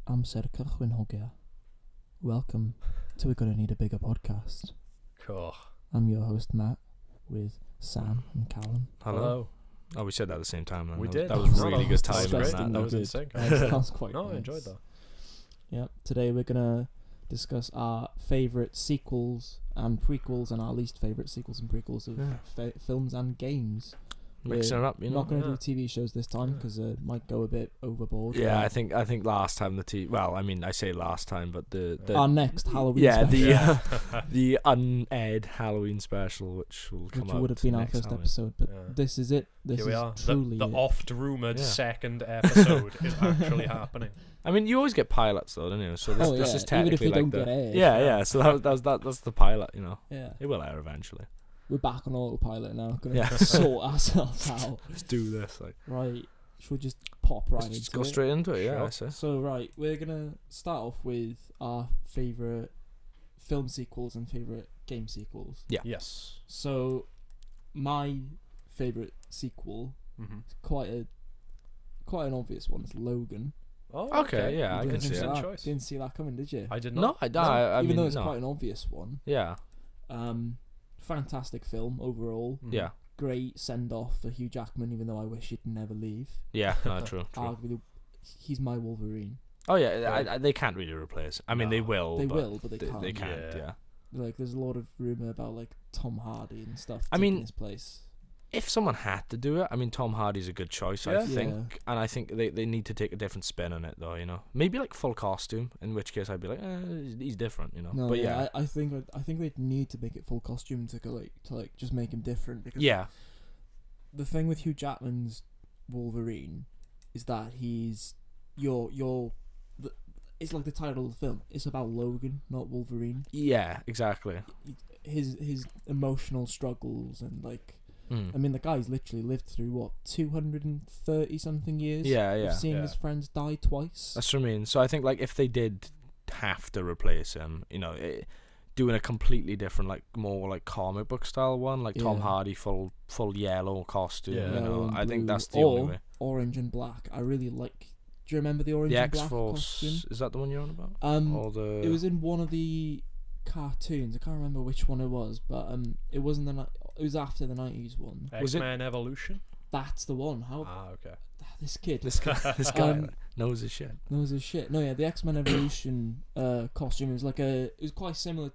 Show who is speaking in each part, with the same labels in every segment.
Speaker 1: Amser cychwyn hogia. Welcome to We're Gonna Need a Bigger Podcast.
Speaker 2: Cool.
Speaker 1: I'm your host Matt with Sam and Callum.
Speaker 3: Hello. Oh, we said that at the same time. Then.
Speaker 2: We
Speaker 3: That
Speaker 2: did.
Speaker 3: That was
Speaker 2: No,
Speaker 3: really
Speaker 2: that
Speaker 3: good
Speaker 2: was
Speaker 3: timing.
Speaker 2: great.
Speaker 1: disgusting.
Speaker 3: That
Speaker 2: That was
Speaker 1: Good.
Speaker 2: in sync.
Speaker 1: That's quite
Speaker 2: No,
Speaker 1: nice.
Speaker 2: I enjoyed that.
Speaker 1: Yep. Today we're gonna discuss our favourite sequels and prequels and our least favourite sequels and prequels of films and games.
Speaker 3: Mixing it up, you know.
Speaker 1: Not going to
Speaker 2: Yeah.
Speaker 1: do TV shows this time because it might go a bit overboard.
Speaker 3: Yeah, I think last time well, I mean, I say last time, but the
Speaker 1: Our next Halloween
Speaker 3: yeah,
Speaker 1: special,
Speaker 3: the unaired Halloween special, which will come
Speaker 1: which
Speaker 3: out
Speaker 1: would have been our
Speaker 3: next
Speaker 1: first
Speaker 3: Halloween.
Speaker 1: episode, but
Speaker 2: Yeah.
Speaker 1: this is it. This
Speaker 2: Here we
Speaker 1: is
Speaker 2: are.
Speaker 1: truly
Speaker 2: The
Speaker 1: it.
Speaker 2: oft-rumoured
Speaker 3: Yeah.
Speaker 2: second episode is actually happening.
Speaker 3: I mean, you always get pilots though, don't you? So this,
Speaker 1: Oh,
Speaker 3: this
Speaker 1: yeah,
Speaker 3: is
Speaker 1: even if
Speaker 3: technically
Speaker 1: they
Speaker 3: like
Speaker 1: don't
Speaker 3: the
Speaker 1: get aired.
Speaker 3: yeah. So that's the pilot, you know.
Speaker 1: Yeah.
Speaker 3: It will air eventually.
Speaker 1: We're back on autopilot now. Gonna
Speaker 3: Yeah.
Speaker 1: sort ourselves out.
Speaker 3: Let's do this. Like,
Speaker 1: Right. Should we just pop right
Speaker 3: let's
Speaker 1: into
Speaker 3: just go
Speaker 1: it?
Speaker 3: straight into it. Yeah,
Speaker 2: Sure.
Speaker 3: I say.
Speaker 1: So, right, we're going to start off with our favourite film sequels and favourite game sequels.
Speaker 3: Yeah.
Speaker 2: Yes.
Speaker 1: So, my favourite sequel
Speaker 2: Mm-hmm.
Speaker 1: is quite an obvious one. It's Logan.
Speaker 2: Oh,
Speaker 3: Okay, yeah, I
Speaker 1: You
Speaker 3: can
Speaker 1: didn't
Speaker 3: see
Speaker 1: think
Speaker 3: it.
Speaker 1: so?
Speaker 2: Good choice.
Speaker 1: Didn't see that coming, did you?
Speaker 2: I did
Speaker 3: No,
Speaker 2: not.
Speaker 3: I
Speaker 1: Even
Speaker 3: mean,
Speaker 1: though it's
Speaker 3: no.
Speaker 1: quite an obvious one.
Speaker 3: Yeah,
Speaker 1: Fantastic film overall.
Speaker 2: Mhm.
Speaker 3: yeah,
Speaker 1: Great send off for Hugh Jackman, even though I wish he'd never leave.
Speaker 3: yeah. No, true.
Speaker 1: Arguably, he's my Wolverine.
Speaker 3: Oh yeah, they can't really replace. I mean, they
Speaker 2: No.
Speaker 3: will.
Speaker 1: They
Speaker 3: but
Speaker 1: will, but they
Speaker 3: They,
Speaker 1: can't.
Speaker 3: they can't.
Speaker 2: Yeah.
Speaker 3: Yeah.
Speaker 1: Like, there's a lot of rumor about like Tom Hardy and stuff.
Speaker 3: I
Speaker 1: taking
Speaker 3: mean,
Speaker 1: his place.
Speaker 3: If someone had to do it, I mean, Tom Hardy's a good choice, I
Speaker 2: Yeah.
Speaker 3: think, and I think they need to take a different spin on it, though. You know, maybe like full costume. In which case, I'd be like, he's different. You know.
Speaker 1: No,
Speaker 3: but yeah,
Speaker 1: I think they'd need to make it full costume to go to just make him different. Because
Speaker 3: yeah,
Speaker 1: the thing with Hugh Jackman's Wolverine is that he's it's like the title of the film. It's about Logan, not Wolverine.
Speaker 3: yeah, exactly.
Speaker 1: His emotional struggles and like.
Speaker 3: Mm.
Speaker 1: I mean, the guy's literally lived through what 230 something years.
Speaker 3: Yeah, yeah.
Speaker 1: Of seeing
Speaker 2: Yeah.
Speaker 1: his friends die twice.
Speaker 3: That's what I mean. So I think like if they did have to replace him, you know, doing a completely different, like more like comic book style one, like Tom
Speaker 1: Yeah.
Speaker 3: Hardy full yellow costume.
Speaker 2: Yeah.
Speaker 3: You
Speaker 1: Yellow
Speaker 3: know,
Speaker 1: and
Speaker 3: I think
Speaker 1: blue,
Speaker 3: that's the
Speaker 1: or
Speaker 3: only way.
Speaker 1: orange and black. I really like. Do you remember the orange
Speaker 3: The
Speaker 1: and
Speaker 3: X
Speaker 1: black costume?
Speaker 3: Force, is that the one you're on about? Or the
Speaker 1: It was in one of the cartoons. I can't remember which one it was, but it wasn't it was after the 90s one.
Speaker 3: Was it-
Speaker 2: X-Men Evolution.
Speaker 1: That's the one. How
Speaker 2: Okay.
Speaker 1: this kid
Speaker 3: this guy
Speaker 1: Um,
Speaker 3: knows his shit.
Speaker 1: knows his shit. No, yeah, the X-Men Evolution costume was it was quite similar.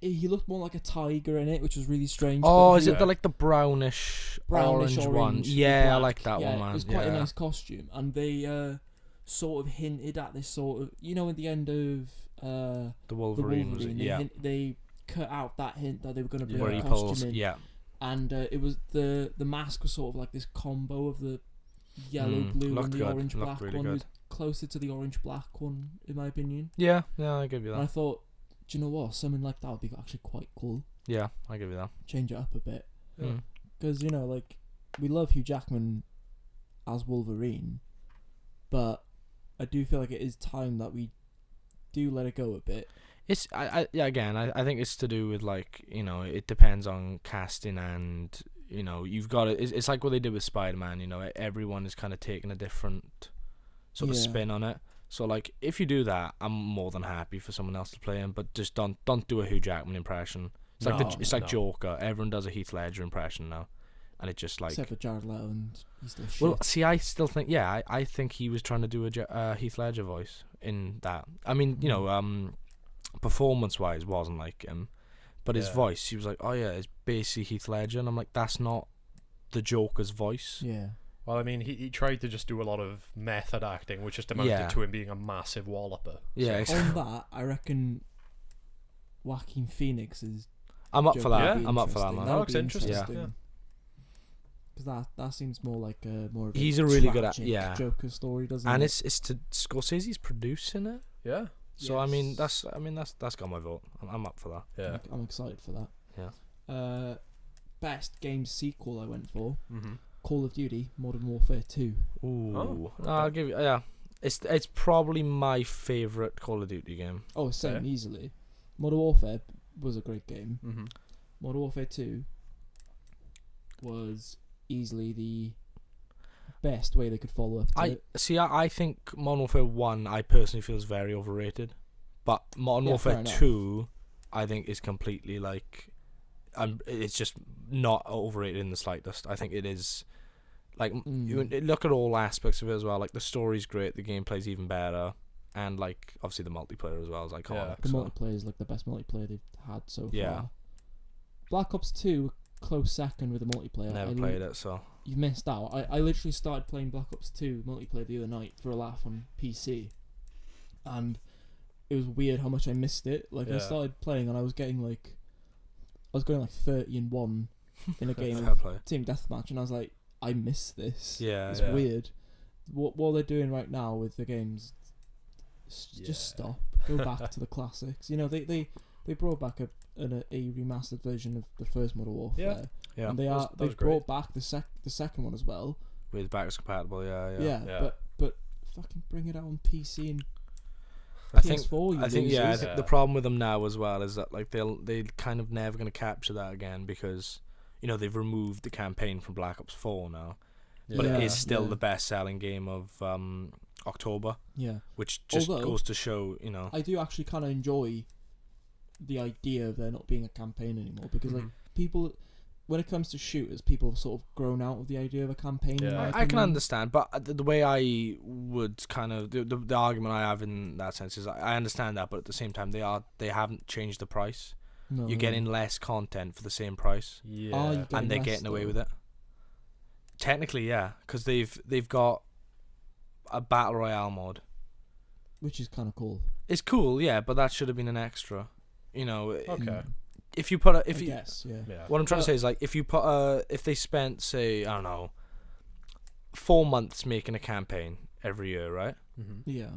Speaker 1: He looked more like a tiger in it, which was really strange.
Speaker 3: Oh,
Speaker 1: but
Speaker 3: is
Speaker 1: he
Speaker 3: it the like the brownish orange one?
Speaker 1: orange with
Speaker 3: Yeah, I
Speaker 1: black.
Speaker 3: like that
Speaker 1: Yeah,
Speaker 3: one, man.
Speaker 1: It was quite a
Speaker 3: Yeah.
Speaker 1: nice costume, and they sort of hinted at this sort of, at the end of
Speaker 3: The
Speaker 1: the
Speaker 3: Wolverine, was it?
Speaker 1: Wolverine,
Speaker 3: Yeah,
Speaker 1: they cut out that hint that they were going to bring
Speaker 3: where
Speaker 1: a
Speaker 3: he
Speaker 1: costume
Speaker 3: pulls.
Speaker 1: in,
Speaker 3: Yeah,
Speaker 1: and it was the mask was sort of like this combo of the yellow blue
Speaker 3: looked
Speaker 1: and the
Speaker 3: good,
Speaker 1: orange
Speaker 3: looked
Speaker 1: black
Speaker 3: really
Speaker 1: one. It
Speaker 3: good.
Speaker 1: was closer to the orange black one, in my opinion.
Speaker 3: yeah, I give you
Speaker 1: And I
Speaker 3: that.
Speaker 1: thought, do you know what? Something like that would be actually quite cool.
Speaker 3: Yeah, I give you that.
Speaker 1: Change it up a bit.
Speaker 2: Yeah.
Speaker 3: Mm.
Speaker 1: Because, like, we love Hugh Jackman as Wolverine, but I do feel like it is time that we do let it go a bit.
Speaker 3: It's I think it's to do with like, you know, it depends on casting, and you know, you've got it. It's like what they did with Spider-Man. You know, everyone is kind of taking a different sort of
Speaker 1: Yeah.
Speaker 3: spin on it. So like, if you do that, I'm more than happy for someone else to play him, but just don't do a Hugh Jackman impression. It's like
Speaker 2: No,
Speaker 3: it's like
Speaker 2: no.
Speaker 3: Joker. Everyone does a Heath Ledger impression now, and it's just like.
Speaker 1: Except for Jared Leto, and he's still shit.
Speaker 3: Well, see, I still think, I think he was trying to do a Heath Ledger voice in that. I mean, you know, performance-wise, wasn't like him, but his
Speaker 2: Yeah.
Speaker 3: voice, he was like, oh yeah, it's basically Heath Ledger, and I'm like, that's not the Joker's voice.
Speaker 1: Yeah.
Speaker 2: Well, I mean, he tried to just do a lot of method acting, which just amounted
Speaker 3: Yeah.
Speaker 2: to him being a massive walloper.
Speaker 3: Yeah,
Speaker 2: So-
Speaker 3: exactly.
Speaker 1: On that, I reckon Joaquin Phoenix is.
Speaker 3: I'm up for that.
Speaker 2: Yeah.
Speaker 3: I'm up for that, man.
Speaker 2: That looks interesting.
Speaker 3: Yeah.
Speaker 1: Because that seems more like more of
Speaker 3: He's
Speaker 1: a
Speaker 3: a really good
Speaker 1: tragic
Speaker 3: yeah.
Speaker 1: Joker story, doesn't
Speaker 3: And
Speaker 1: it?
Speaker 3: it's to Scorsese's producing it,
Speaker 2: Yeah.
Speaker 3: so I mean
Speaker 1: Yes.
Speaker 3: that's got my vote. I'm up for that.
Speaker 2: Yeah.
Speaker 1: I'm excited for that.
Speaker 3: Yeah.
Speaker 1: Best game sequel I went for
Speaker 2: Mm-hmm.
Speaker 1: Call of Duty Modern Warfare 2.
Speaker 3: Ooh,
Speaker 2: Oh,
Speaker 3: I'll
Speaker 2: okay.
Speaker 3: give you It's probably my favorite Call of Duty game.
Speaker 1: Oh, same
Speaker 2: Okay.
Speaker 1: easily. Modern Warfare was a great game.
Speaker 2: Mm-hmm.
Speaker 1: Modern Warfare 2 was easily the best way they could follow up to it.
Speaker 3: I think Modern Warfare 1 I personally feel is very overrated, but Modern
Speaker 1: Yeah, fair
Speaker 3: Warfare
Speaker 1: enough.
Speaker 3: 2 I think is completely like, it's just not overrated in the slightest. I think it is like you look at all aspects of it as well. Like the story's great, the gameplay's even better, and like obviously the multiplayer as well is iconic.
Speaker 1: The
Speaker 3: so.
Speaker 1: multiplayer is like the best multiplayer they've had so
Speaker 3: Yeah.
Speaker 1: far. Black Ops 2, close second with the multiplayer.
Speaker 3: Never played it, so
Speaker 1: You've missed out. I literally started playing Black Ops 2 multiplayer the other night for a laugh on PC, and it was weird how much I missed it. Like I
Speaker 2: Yeah.
Speaker 1: started playing and I was getting like, I was going like 30-1 in a game
Speaker 3: fair
Speaker 1: of
Speaker 3: play.
Speaker 1: team deathmatch, and I was like, I miss this.
Speaker 3: Yeah,
Speaker 1: It's
Speaker 3: yeah.
Speaker 1: weird. What they're doing right now with the games, just
Speaker 2: Yeah.
Speaker 1: stop. Go back to the classics. You know, they brought back a remastered version of the first Modern Warfare.
Speaker 3: Yeah,
Speaker 1: And
Speaker 2: that was
Speaker 1: they've
Speaker 2: great.
Speaker 1: brought back the second one as well.
Speaker 3: with backwards compatible. Yeah.
Speaker 2: Yeah.
Speaker 1: But fucking bring it out on PC and
Speaker 3: I think
Speaker 1: PS4. You
Speaker 3: I think
Speaker 1: losers.
Speaker 3: think the problem with them now as well is that like they kind of never going to capture that again, because you know they've removed the campaign from Black Ops 4 now, but
Speaker 1: Yeah,
Speaker 3: it is still
Speaker 1: yeah.
Speaker 3: the best selling game of October,
Speaker 1: Yeah,
Speaker 3: which just
Speaker 1: Although-
Speaker 3: goes to show, you know.
Speaker 1: I do actually kind of enjoy the idea of there not being a campaign anymore, because like people, when it comes to shooters, people have sort of grown out of the idea of a campaign. in
Speaker 2: Yeah.
Speaker 1: my
Speaker 3: I can
Speaker 1: opinion.
Speaker 3: understand, but the way I would kind of the argument I have in that sense is I understand that, but at the same time they haven't changed the price.
Speaker 1: No,
Speaker 3: You're getting less content for the same price,
Speaker 2: Yeah.
Speaker 1: you
Speaker 3: and
Speaker 1: Getting
Speaker 3: they're
Speaker 1: less,
Speaker 3: getting away
Speaker 1: though.
Speaker 3: with it. Technically, yeah, because they've got a battle royale mode.
Speaker 1: which is kind of cool.
Speaker 3: It's cool, yeah, but that should have been an extra. You know,
Speaker 2: Okay.
Speaker 3: if you put a,
Speaker 1: I
Speaker 3: if you,
Speaker 1: guess, yeah.
Speaker 2: Yeah.
Speaker 3: what I'm trying to
Speaker 1: But-
Speaker 3: say is like if you put a, if they spent say I don't know, 4 months making a campaign every year, right?
Speaker 2: Mm-hmm.
Speaker 1: Yeah.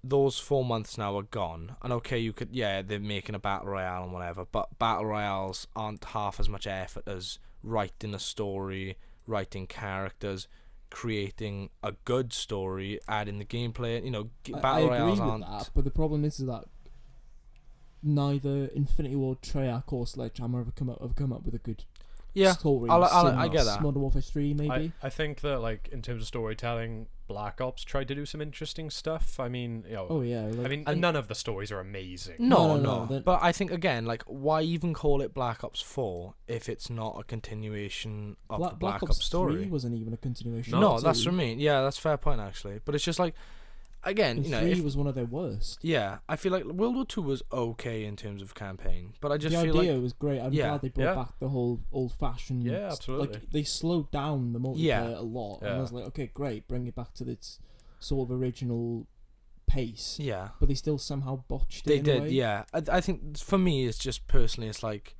Speaker 3: Those 4 months now are gone, and okay, you could, yeah, they're making a battle royale and whatever, but battle royales aren't half as much effort as writing a story, writing characters, creating a good story, adding the gameplay. You know,
Speaker 1: I
Speaker 3: battle
Speaker 1: agree
Speaker 3: royales
Speaker 1: with
Speaker 3: aren't.
Speaker 1: that, but the problem is that neither Infinity Ward, Treyarch, or Sledgehammer have come up with a good
Speaker 3: Yeah,
Speaker 1: story.
Speaker 3: I get that.
Speaker 1: Modern Warfare 3, maybe.
Speaker 2: I think that like in terms of storytelling, Black Ops tried to do some interesting stuff. I mean, you know,
Speaker 1: Oh yeah. Like,
Speaker 2: I mean,
Speaker 3: and-
Speaker 2: none of the stories are amazing.
Speaker 3: No,
Speaker 1: No, that-
Speaker 3: But I think again, like, why even call it Black Ops 4 if it's not a continuation of the Black Ops story?
Speaker 1: 3 wasn't even a continuation.
Speaker 3: No,
Speaker 1: of
Speaker 3: that's
Speaker 1: 2.
Speaker 3: what I mean. Yeah, that's a fair point actually. But it's just like, again,
Speaker 1: And
Speaker 3: you know,
Speaker 1: 3
Speaker 3: if,
Speaker 1: was one of their worst.
Speaker 3: yeah, I feel like World War 2 was okay in terms of campaign, but I just
Speaker 1: The
Speaker 3: feel
Speaker 1: idea
Speaker 3: like
Speaker 1: was great. I'm
Speaker 3: Yeah.
Speaker 1: glad they brought
Speaker 2: Yeah.
Speaker 1: back the whole old-fashioned.
Speaker 2: Yeah, absolutely.
Speaker 1: Like they slowed down the multiplayer
Speaker 3: Yeah.
Speaker 1: a lot, and
Speaker 2: Yeah.
Speaker 1: I was like, okay, great, bring it back to its sort of original pace.
Speaker 3: yeah,
Speaker 1: But they still somehow botched it.
Speaker 3: they
Speaker 1: in a
Speaker 3: did.
Speaker 1: way.
Speaker 3: Yeah, I think for me, it's just personally, it's like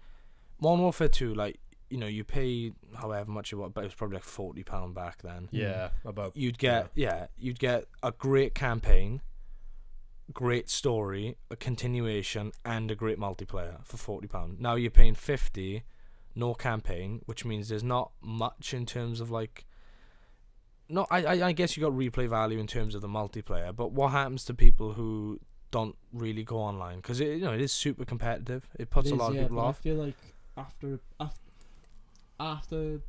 Speaker 3: Modern Warfare 2. Like, you know, you pay however much you want, but it was probably like £40 back then.
Speaker 2: Yeah, about
Speaker 3: You'd get you'd get a great campaign, great story, a continuation, and a great multiplayer for £40. Now you're paying 50, no campaign, which means there's not much in terms of like. No, I guess you got replay value in terms of the multiplayer, but what happens to people who don't really go online? Because it is super competitive. It puts
Speaker 1: It
Speaker 3: a
Speaker 1: is,
Speaker 3: lot of
Speaker 1: yeah,
Speaker 3: people
Speaker 1: but
Speaker 3: off.
Speaker 1: I feel like after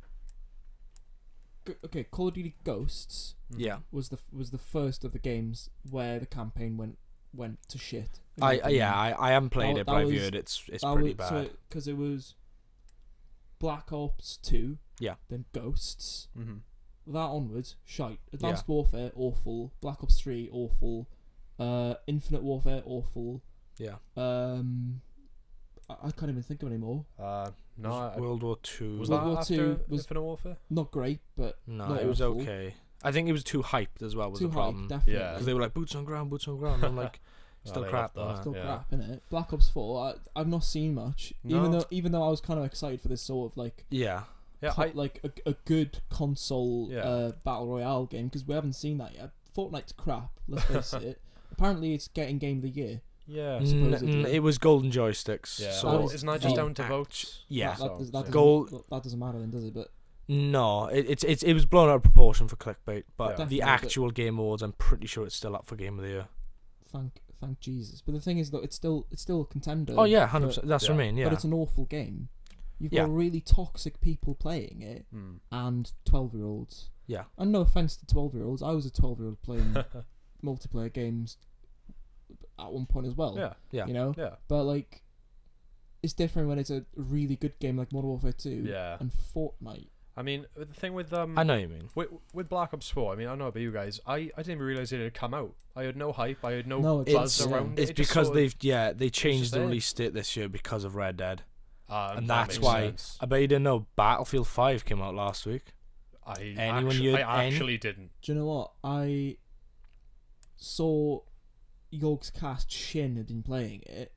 Speaker 1: okay, Call of Duty Ghosts
Speaker 3: Yeah,
Speaker 1: was the first of the games where the campaign went to shit. in my
Speaker 3: I
Speaker 1: opinion.
Speaker 3: haven't played
Speaker 1: That-
Speaker 3: it, but
Speaker 1: that
Speaker 3: I've
Speaker 1: was-
Speaker 3: heard it's
Speaker 1: That
Speaker 3: pretty
Speaker 1: was-
Speaker 3: bad.
Speaker 1: because it was Black Ops 2,
Speaker 3: Yeah.
Speaker 1: then Ghosts,
Speaker 2: Mm-hmm.
Speaker 1: that onwards, shite. Advanced Warfare, awful. Black Ops 3, awful. Infinite Warfare, awful.
Speaker 3: Yeah.
Speaker 1: I can't even think of any more.
Speaker 2: No, I,
Speaker 3: World War 2.
Speaker 2: was
Speaker 1: World
Speaker 2: that
Speaker 1: War
Speaker 2: after
Speaker 1: II was-
Speaker 2: Infinite Warfare?
Speaker 1: Not great, but
Speaker 3: No,
Speaker 1: not
Speaker 3: it was
Speaker 1: awful.
Speaker 3: okay. I think it was too hyped as well. Was
Speaker 1: too
Speaker 3: the
Speaker 1: high,
Speaker 3: problem?
Speaker 1: definitely.
Speaker 2: Yeah.
Speaker 3: Because they were like boots on ground. And I'm like,
Speaker 2: Oh,
Speaker 3: still
Speaker 2: they
Speaker 3: crap.
Speaker 2: love that.
Speaker 3: though.
Speaker 1: Still
Speaker 2: Yeah.
Speaker 1: crap, innit? Black Ops 4, I've not seen much.
Speaker 2: No.
Speaker 1: Even though I was kind of excited for this sort of like
Speaker 3: Yeah,
Speaker 2: Yeah,
Speaker 1: like a good console
Speaker 2: Yeah.
Speaker 1: battle royale game, because we haven't seen that yet. Fortnite's crap. Let's face it. Apparently, it's getting Game of the Year.
Speaker 2: yeah.
Speaker 1: supposedly.
Speaker 3: it was golden joysticks.
Speaker 2: Yeah,
Speaker 3: So
Speaker 1: That
Speaker 2: well,
Speaker 1: is
Speaker 2: isn't that just
Speaker 1: the
Speaker 2: down to
Speaker 3: act-
Speaker 2: votes?
Speaker 3: Yeah.
Speaker 1: that doesn't,
Speaker 3: Goal-
Speaker 1: that doesn't matter then, does it? But
Speaker 3: No, it was blown out of proportion for clickbait, but
Speaker 2: Yeah.
Speaker 1: Definitely,
Speaker 3: the
Speaker 1: but-
Speaker 3: actual Game Awards, I'm pretty sure it's still up for Game of the Year.
Speaker 1: thank Jesus. But the thing is, though, it's still a contender.
Speaker 3: Oh yeah,
Speaker 1: for-
Speaker 3: 100%. That's what I mean. Yeah,
Speaker 1: But it's an awful game. You've
Speaker 3: Yeah.
Speaker 1: got really toxic people playing it
Speaker 2: Mm.
Speaker 1: and 12-year-olds.
Speaker 3: Yeah.
Speaker 1: And no offense to 12-year-olds, I was a 12-year-old playing multiplayer games at one point as well.
Speaker 2: Yeah.
Speaker 3: Yeah.
Speaker 1: You know?
Speaker 2: Yeah.
Speaker 1: But, like, it's different when it's a really good game like Modern Warfare 2
Speaker 2: Yeah.
Speaker 1: and Fortnite.
Speaker 2: I mean, the thing with
Speaker 3: I know what you mean.
Speaker 2: with Black Ops 4, I mean, I don't know about you guys. I didn't even realize it had come out. I had no hype. I had no
Speaker 1: No,
Speaker 2: buzz
Speaker 1: it's-
Speaker 2: around
Speaker 3: It's
Speaker 2: it. Just
Speaker 3: because
Speaker 2: sort of-
Speaker 3: they changed
Speaker 2: just
Speaker 3: the
Speaker 2: there.
Speaker 3: release date this year because of Red Dead. And
Speaker 2: that
Speaker 3: that's
Speaker 2: makes
Speaker 3: why
Speaker 2: sense.
Speaker 3: I bet you didn't know Battlefield 5 came out last week.
Speaker 2: I
Speaker 3: Anyone
Speaker 2: actually didn't.
Speaker 1: Do you know what? I saw York's cast Shin had been playing it,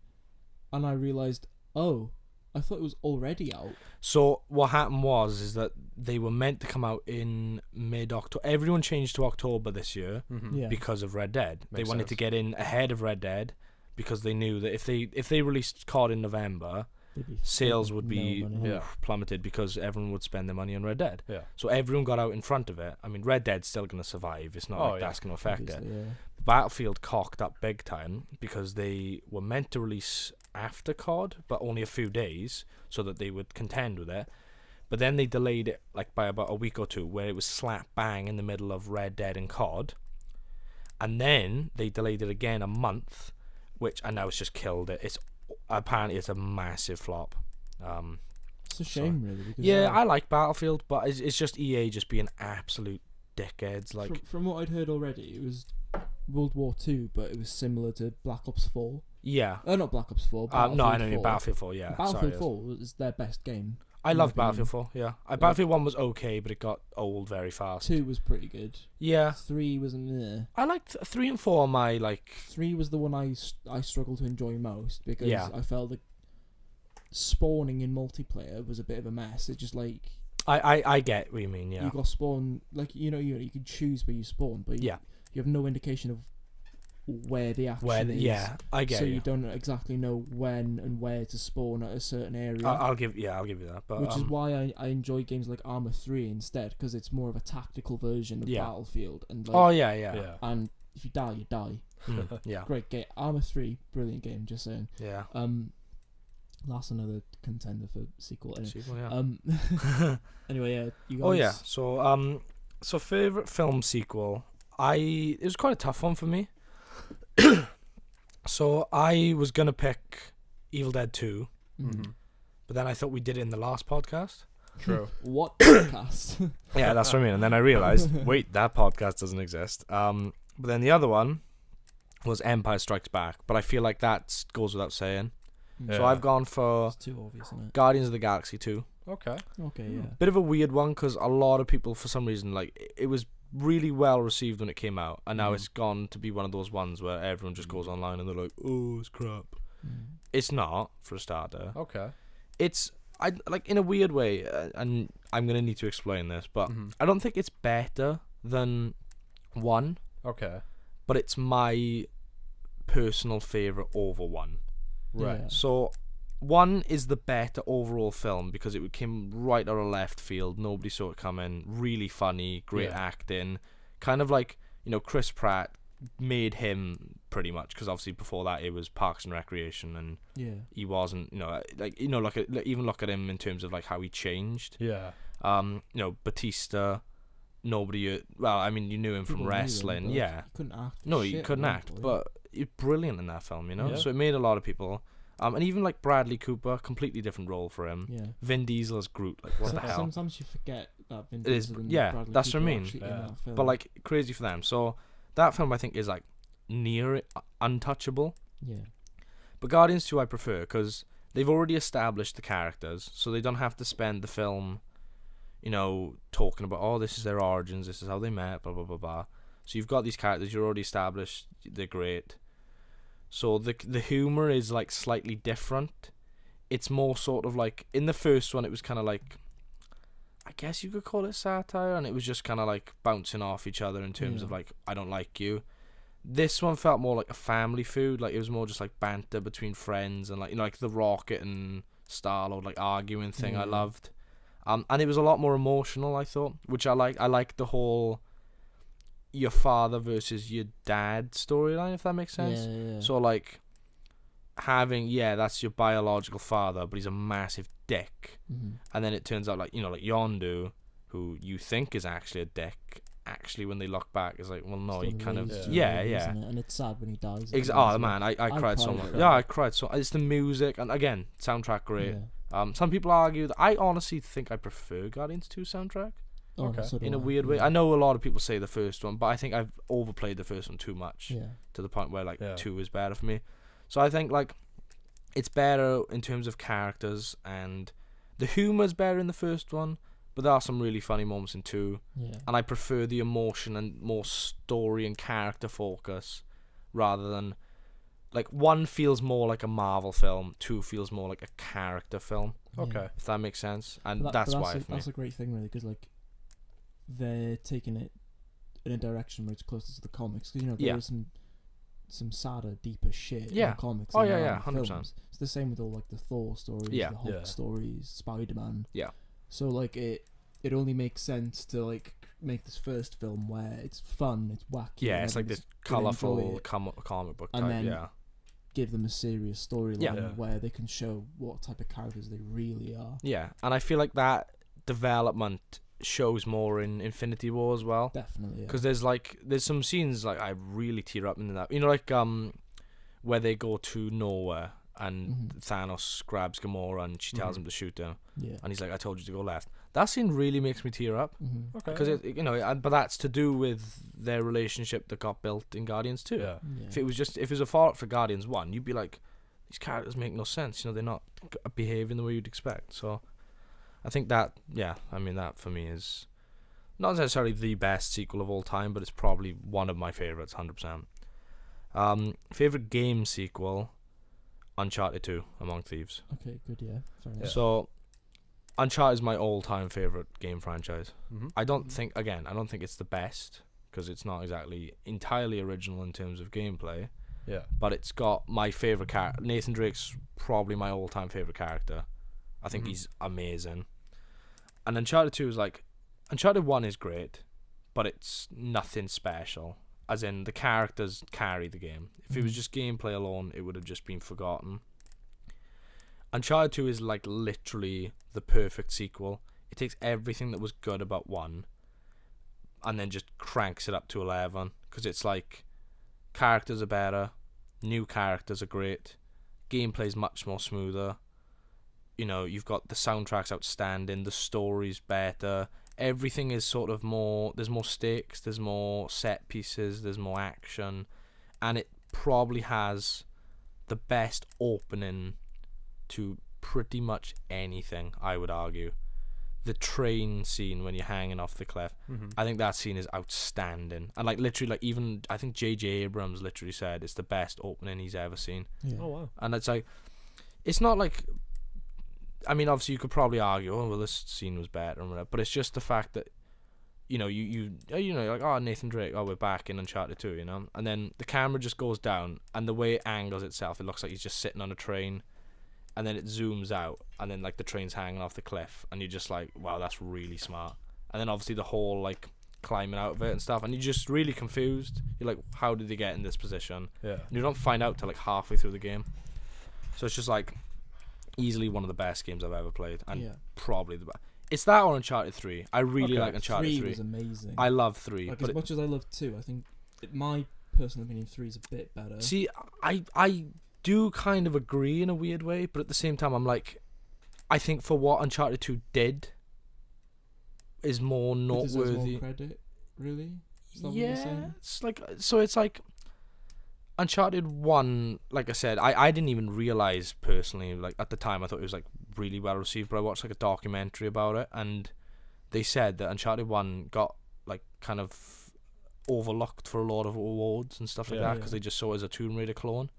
Speaker 1: and I realised, oh, I thought it was already out.
Speaker 3: So what happened is that they were meant to come out in mid-October. Everyone changed to October this year
Speaker 2: Mm-hmm.
Speaker 1: Yeah.
Speaker 3: because of Red Dead. They
Speaker 2: Makes
Speaker 3: wanted
Speaker 2: sense.
Speaker 3: to get in ahead of Red Dead because they knew that if they released COD in November,
Speaker 1: They'd be
Speaker 3: sales
Speaker 1: fucking
Speaker 3: would be
Speaker 1: no money.
Speaker 2: Yeah.
Speaker 3: plummeted because everyone would spend their money on Red Dead.
Speaker 2: Yeah.
Speaker 3: So everyone got out in front of it. I mean, Red Dead's still going to survive. It's not
Speaker 2: Oh,
Speaker 3: like
Speaker 2: yeah.
Speaker 3: that's going to affect it.
Speaker 1: Obviously, yeah.
Speaker 3: Battlefield cocked up big time because they were meant to release after COD, but only a few days so that they would contend with it. But then they delayed it like by about a week or two, where it was slap bang in the middle of Red Dead and COD. And then they delayed it again a month, which and now it's just killed it. It's apparently it's a massive flop.
Speaker 1: It's a shame, really. Because
Speaker 3: Yeah, I like Battlefield, but it's just EA just being absolute dickheads. Like,
Speaker 1: from what I'd heard already, it was World War 2, but it was similar to Black Ops 4.
Speaker 3: yeah.
Speaker 1: Not Black Ops 4.
Speaker 3: No, I know
Speaker 1: Battlefield
Speaker 3: you
Speaker 1: 4.
Speaker 3: Battlefield 4, yeah.
Speaker 1: Battlefield
Speaker 3: sorry,
Speaker 1: 4 was their best game.
Speaker 3: I
Speaker 1: in
Speaker 3: love
Speaker 1: my opinion.
Speaker 3: Battlefield 4, yeah. Battlefield 1 was okay, but it got old very fast.
Speaker 1: 2 was pretty good.
Speaker 3: Yeah.
Speaker 1: 3 wasn't there.
Speaker 3: I liked 3 and 4 are my, like...
Speaker 1: 3 was the one I struggled to enjoy most because
Speaker 3: Yeah.
Speaker 1: I felt that spawning in multiplayer was a bit of a mess. It's just like
Speaker 3: I get what you mean, yeah.
Speaker 1: you got spawn, like you could choose where you spawn, but
Speaker 3: Yeah.
Speaker 1: you have no indication of where the action
Speaker 3: Where,
Speaker 1: is.
Speaker 3: yeah, I get
Speaker 1: so
Speaker 3: you.
Speaker 1: you don't exactly know when and where to spawn at a certain area.
Speaker 3: I'll give you that. But
Speaker 1: which is why I enjoy games like Arma 3 instead, because it's more of a tactical version of
Speaker 3: Yeah.
Speaker 1: Battlefield. And like,
Speaker 3: Oh, yeah.
Speaker 2: Yeah.
Speaker 1: and if you die, you die.
Speaker 3: Yeah.
Speaker 1: Great game. Arma 3, brilliant game. Just saying.
Speaker 3: Yeah.
Speaker 1: That's another contender for sequel. Anyway.
Speaker 3: Sequel, yeah.
Speaker 1: Anyway, yeah. You guys.
Speaker 3: Oh, yeah. So favorite film sequel. It was quite a tough one for me. So I was gonna pick Evil Dead 2,
Speaker 2: Mm-hmm.
Speaker 3: but then I thought we did it in the last podcast.
Speaker 2: True.
Speaker 1: What podcast?
Speaker 3: Yeah, that's what I mean. And then I realized, wait, that podcast doesn't exist. But then the other one was Empire Strikes Back, but I feel like that goes without saying. So
Speaker 2: Yeah.
Speaker 3: I've gone for
Speaker 1: It's too obvious, isn't it?
Speaker 3: Guardians of the Galaxy 2.
Speaker 2: Okay.
Speaker 1: Okay, yeah.
Speaker 3: Bit of a weird one because a lot of people, for some reason, like it was really well received when it came out, and now
Speaker 1: Mhm.
Speaker 3: it's gone to be one of those ones where everyone just goes online and they're like, "Oh, it's crap."
Speaker 1: Mm.
Speaker 3: It's not, for a starter.
Speaker 2: Okay.
Speaker 3: It's I like in a weird way, and I'm gonna need to explain this, but
Speaker 2: Mhm.
Speaker 3: I don't think it's better than 1,
Speaker 2: Okay.
Speaker 3: but it's my personal favorite over 1.
Speaker 2: Right.
Speaker 1: Yeah.
Speaker 3: So 1 is the better overall film because it came right out of left field. Nobody saw it coming. Really funny, great
Speaker 2: Yeah.
Speaker 3: acting. Kind of like, Chris Pratt made him pretty much because obviously before that it was Parks and Recreation and
Speaker 1: Yeah.
Speaker 3: he wasn't, even look at him in terms of like how he changed.
Speaker 2: Yeah.
Speaker 3: Batista, nobody, well, I mean, you knew him from
Speaker 1: People knew him,
Speaker 3: wresling.
Speaker 1: but
Speaker 3: Yeah.
Speaker 1: He couldn't act.
Speaker 3: No,
Speaker 1: shit
Speaker 3: he
Speaker 1: at
Speaker 3: couldn't
Speaker 1: one
Speaker 3: act,
Speaker 1: point.
Speaker 3: but he's brilliant in that film,
Speaker 2: Yeah.
Speaker 3: So it made a lot of people. And even like Bradley Cooper, completely different role for him.
Speaker 1: Yeah.
Speaker 3: Vin Diesel as Groot, like what the hell?
Speaker 1: Sometimes you forget that Vin
Speaker 3: It is-
Speaker 1: Diesel and
Speaker 3: yeah,
Speaker 1: Bradley
Speaker 3: that's what I
Speaker 1: Cooper
Speaker 3: mean.
Speaker 1: actually in
Speaker 2: Yeah.
Speaker 1: that film.
Speaker 3: But like crazy for them. So that film I think is like near untouchable.
Speaker 1: yeah.
Speaker 3: But Guardians 2 I prefer because they've already established the characters, so they don't have to spend the film, talking about, oh, this is their origins, this is how they met, blah blah blah blah. So you've got these characters, you're already established, they're great. So the humor is like slightly different. It's more sort of like in the first one, it was kind of like, I guess you could call it satire, and it was just kind of like bouncing off each other in terms of
Speaker 1: Yeah.
Speaker 3: like, I don't like you. This one felt more like a family food, like it was more just like banter between friends and like like the Rocket and Star-Lord like arguing thing. I
Speaker 1: Yeah.
Speaker 3: loved, and it was a lot more emotional. I thought, which I like. I like the whole your father versus your dad storyline, if that makes sense.
Speaker 1: Yeah.
Speaker 3: So like having that's your biological father, but he's a massive dick,
Speaker 1: Mhm.
Speaker 3: and then it turns out like like Yondu who you think is actually a dick, actually when they look back is like, well, no,
Speaker 1: Still
Speaker 3: he kind of,
Speaker 1: raised you,
Speaker 3: yeah,
Speaker 1: really,
Speaker 3: yeah.
Speaker 1: isn't it? And it's sad when he dies.
Speaker 3: Oh man, I cried so much.
Speaker 1: cried.
Speaker 3: Yeah, I cried so. It's the music, and again, soundtrack great. Some people argue that I honestly think I prefer Guardians 2 soundtrack
Speaker 1: Oh,
Speaker 2: Okay.
Speaker 1: so do
Speaker 3: in a
Speaker 1: I,
Speaker 3: weird way.
Speaker 1: yeah.
Speaker 3: I know a lot of people say the first one, but I think I've overplayed the first one too much
Speaker 1: Yeah.
Speaker 3: to the point where like
Speaker 2: Yeah.
Speaker 3: 2 is better for me. So I think like it's better in terms of characters, and the humor's better in the first one, but there are some really funny moments in 2.
Speaker 1: Yeah.
Speaker 3: And I prefer the emotion and more story and character focus rather than like 1 feels more like a Marvel film, 2 feels more like a character film,
Speaker 1: Yeah.
Speaker 2: Okay.
Speaker 3: if that makes sense. And
Speaker 1: But
Speaker 3: that's
Speaker 1: but
Speaker 3: why for me.
Speaker 1: that's a great thing, really, because like they're taking it in a direction where it's closer to the comics. Because there
Speaker 3: Yeah.
Speaker 1: is some sadder, deeper shit in
Speaker 3: Yeah.
Speaker 1: the comics.
Speaker 3: Oh,
Speaker 1: than
Speaker 3: yeah,
Speaker 1: there are
Speaker 3: yeah,
Speaker 1: in
Speaker 3: 100%.
Speaker 1: films. It's the same with all like the Thor stories,
Speaker 3: Yeah.
Speaker 1: the Hulk
Speaker 2: Yeah.
Speaker 1: stories, Spider-Man.
Speaker 3: Yeah.
Speaker 1: So like it only makes sense to like make this first film where it's fun, it's wacky.
Speaker 3: Yeah,
Speaker 1: and
Speaker 3: it's like
Speaker 1: everyone's
Speaker 3: this
Speaker 1: gonna enjoy
Speaker 3: colourful
Speaker 1: it,
Speaker 3: comic book
Speaker 1: And
Speaker 3: type.
Speaker 1: then
Speaker 3: Yeah.
Speaker 1: give them a serious storyline
Speaker 3: Yeah.
Speaker 1: where they can show what type of characters they really are.
Speaker 3: Yeah, and I feel like that development shows more in Infinity War as well.
Speaker 1: Definitely. Yeah.
Speaker 3: Because there's some scenes like I really tear up in that. Like where they go to nowhere and
Speaker 1: Mhm.
Speaker 3: Thanos grabs Gamora and she tells
Speaker 2: Mhm.
Speaker 3: him to shoot her,
Speaker 1: Yeah.
Speaker 3: and he's like, "I told you to go left." That scene really makes me tear up
Speaker 1: Mhm.
Speaker 2: Okay.
Speaker 3: because but that's to do with their relationship that got built in Guardians 2.
Speaker 2: Yeah.
Speaker 1: Yeah.
Speaker 3: If it was a fault for Guardians 1, you'd be like, these characters make no sense. They're not behaving the way you'd expect. So I think that for me is not necessarily the best sequel of all time, but it's probably one of my favorites, 100%. Favorite game sequel, Uncharted 2, Among Thieves.
Speaker 1: Okay, good, yeah. Fair enough.
Speaker 3: So Uncharted is my all-time favorite game franchise.
Speaker 2: Mhm.
Speaker 3: I don't think it's the best because it's not exactly entirely original in terms of gameplay,
Speaker 2: Yeah.
Speaker 3: but it's got my favorite character. Nathan Drake's probably my all-time favorite character. I think
Speaker 2: Mhm.
Speaker 3: he's amazing. And Uncharted 2 is like, Uncharted 1 is great, but it's nothing special. As in, the characters carry the game. If it was
Speaker 1: Mhm.
Speaker 3: just gameplay alone, it would have just been forgotten. Uncharted 2 is like literally the perfect sequel. It takes everything that was good about 1 and then just cranks it up to 11, because it's like characters are better, new characters are great, gameplay's much more smoother. You've got the soundtrack's outstanding, the story's better, everything is sort of more, there's more stakes, there's more set pieces, there's more action, and it probably has the best opening to pretty much anything, I would argue. The train scene when you're hanging off the cliff,
Speaker 2: Mhm.
Speaker 3: I think that scene is outstanding. And like literally, like even I think J.J. Abrams literally said it's the best opening he's ever seen.
Speaker 1: Yeah.
Speaker 2: Oh wow.
Speaker 3: And it's like, it's not like, I mean, obviously you could probably argue, oh well, this scene was better and whatever, but it's just the fact that, you're like, oh, Nathan Drake, oh, we're back in Uncharted 2, and then the camera just goes down, and the way it angles itself, it looks like he's just sitting on a train, and then it zooms out, and then like the train's hanging off the cliff, and you're just like, wow, that's really smart. And then obviously the whole like climbing out of it and stuff, and you're just really confused. You're like, how did they get in this position?
Speaker 2: Yeah.
Speaker 3: And you don't find out till like halfway through the game. So it's just like easily one of the best games I've ever played, and
Speaker 1: Yeah.
Speaker 3: probably the best. It's that or Uncharted 3. I really
Speaker 2: Okay.
Speaker 3: like Uncharted 3.
Speaker 1: 3 was amazing.
Speaker 3: I love 3.
Speaker 1: like
Speaker 3: but
Speaker 1: as much as I love 2, I think my personal opinion 3 is a bit better.
Speaker 3: see, I do kind of agree in a weird way, but at the same time, I'm like, I think for what Uncharted 2 did is more
Speaker 1: It deserves more
Speaker 3: noteworthy.
Speaker 1: credit, really. Is that what you're
Speaker 3: Yeah,
Speaker 1: saying?
Speaker 3: it's like, so it's like Uncharted 1, like I said, I didn't even realize personally, like at the time I thought it was like really well received, but I watched like a documentary about it, and they said that Uncharted 1 got like kind of overlooked for a lot of awards and stuff like
Speaker 2: Yeah.
Speaker 3: that because
Speaker 1: Yeah.
Speaker 3: they just saw it as a Tomb Raider clone.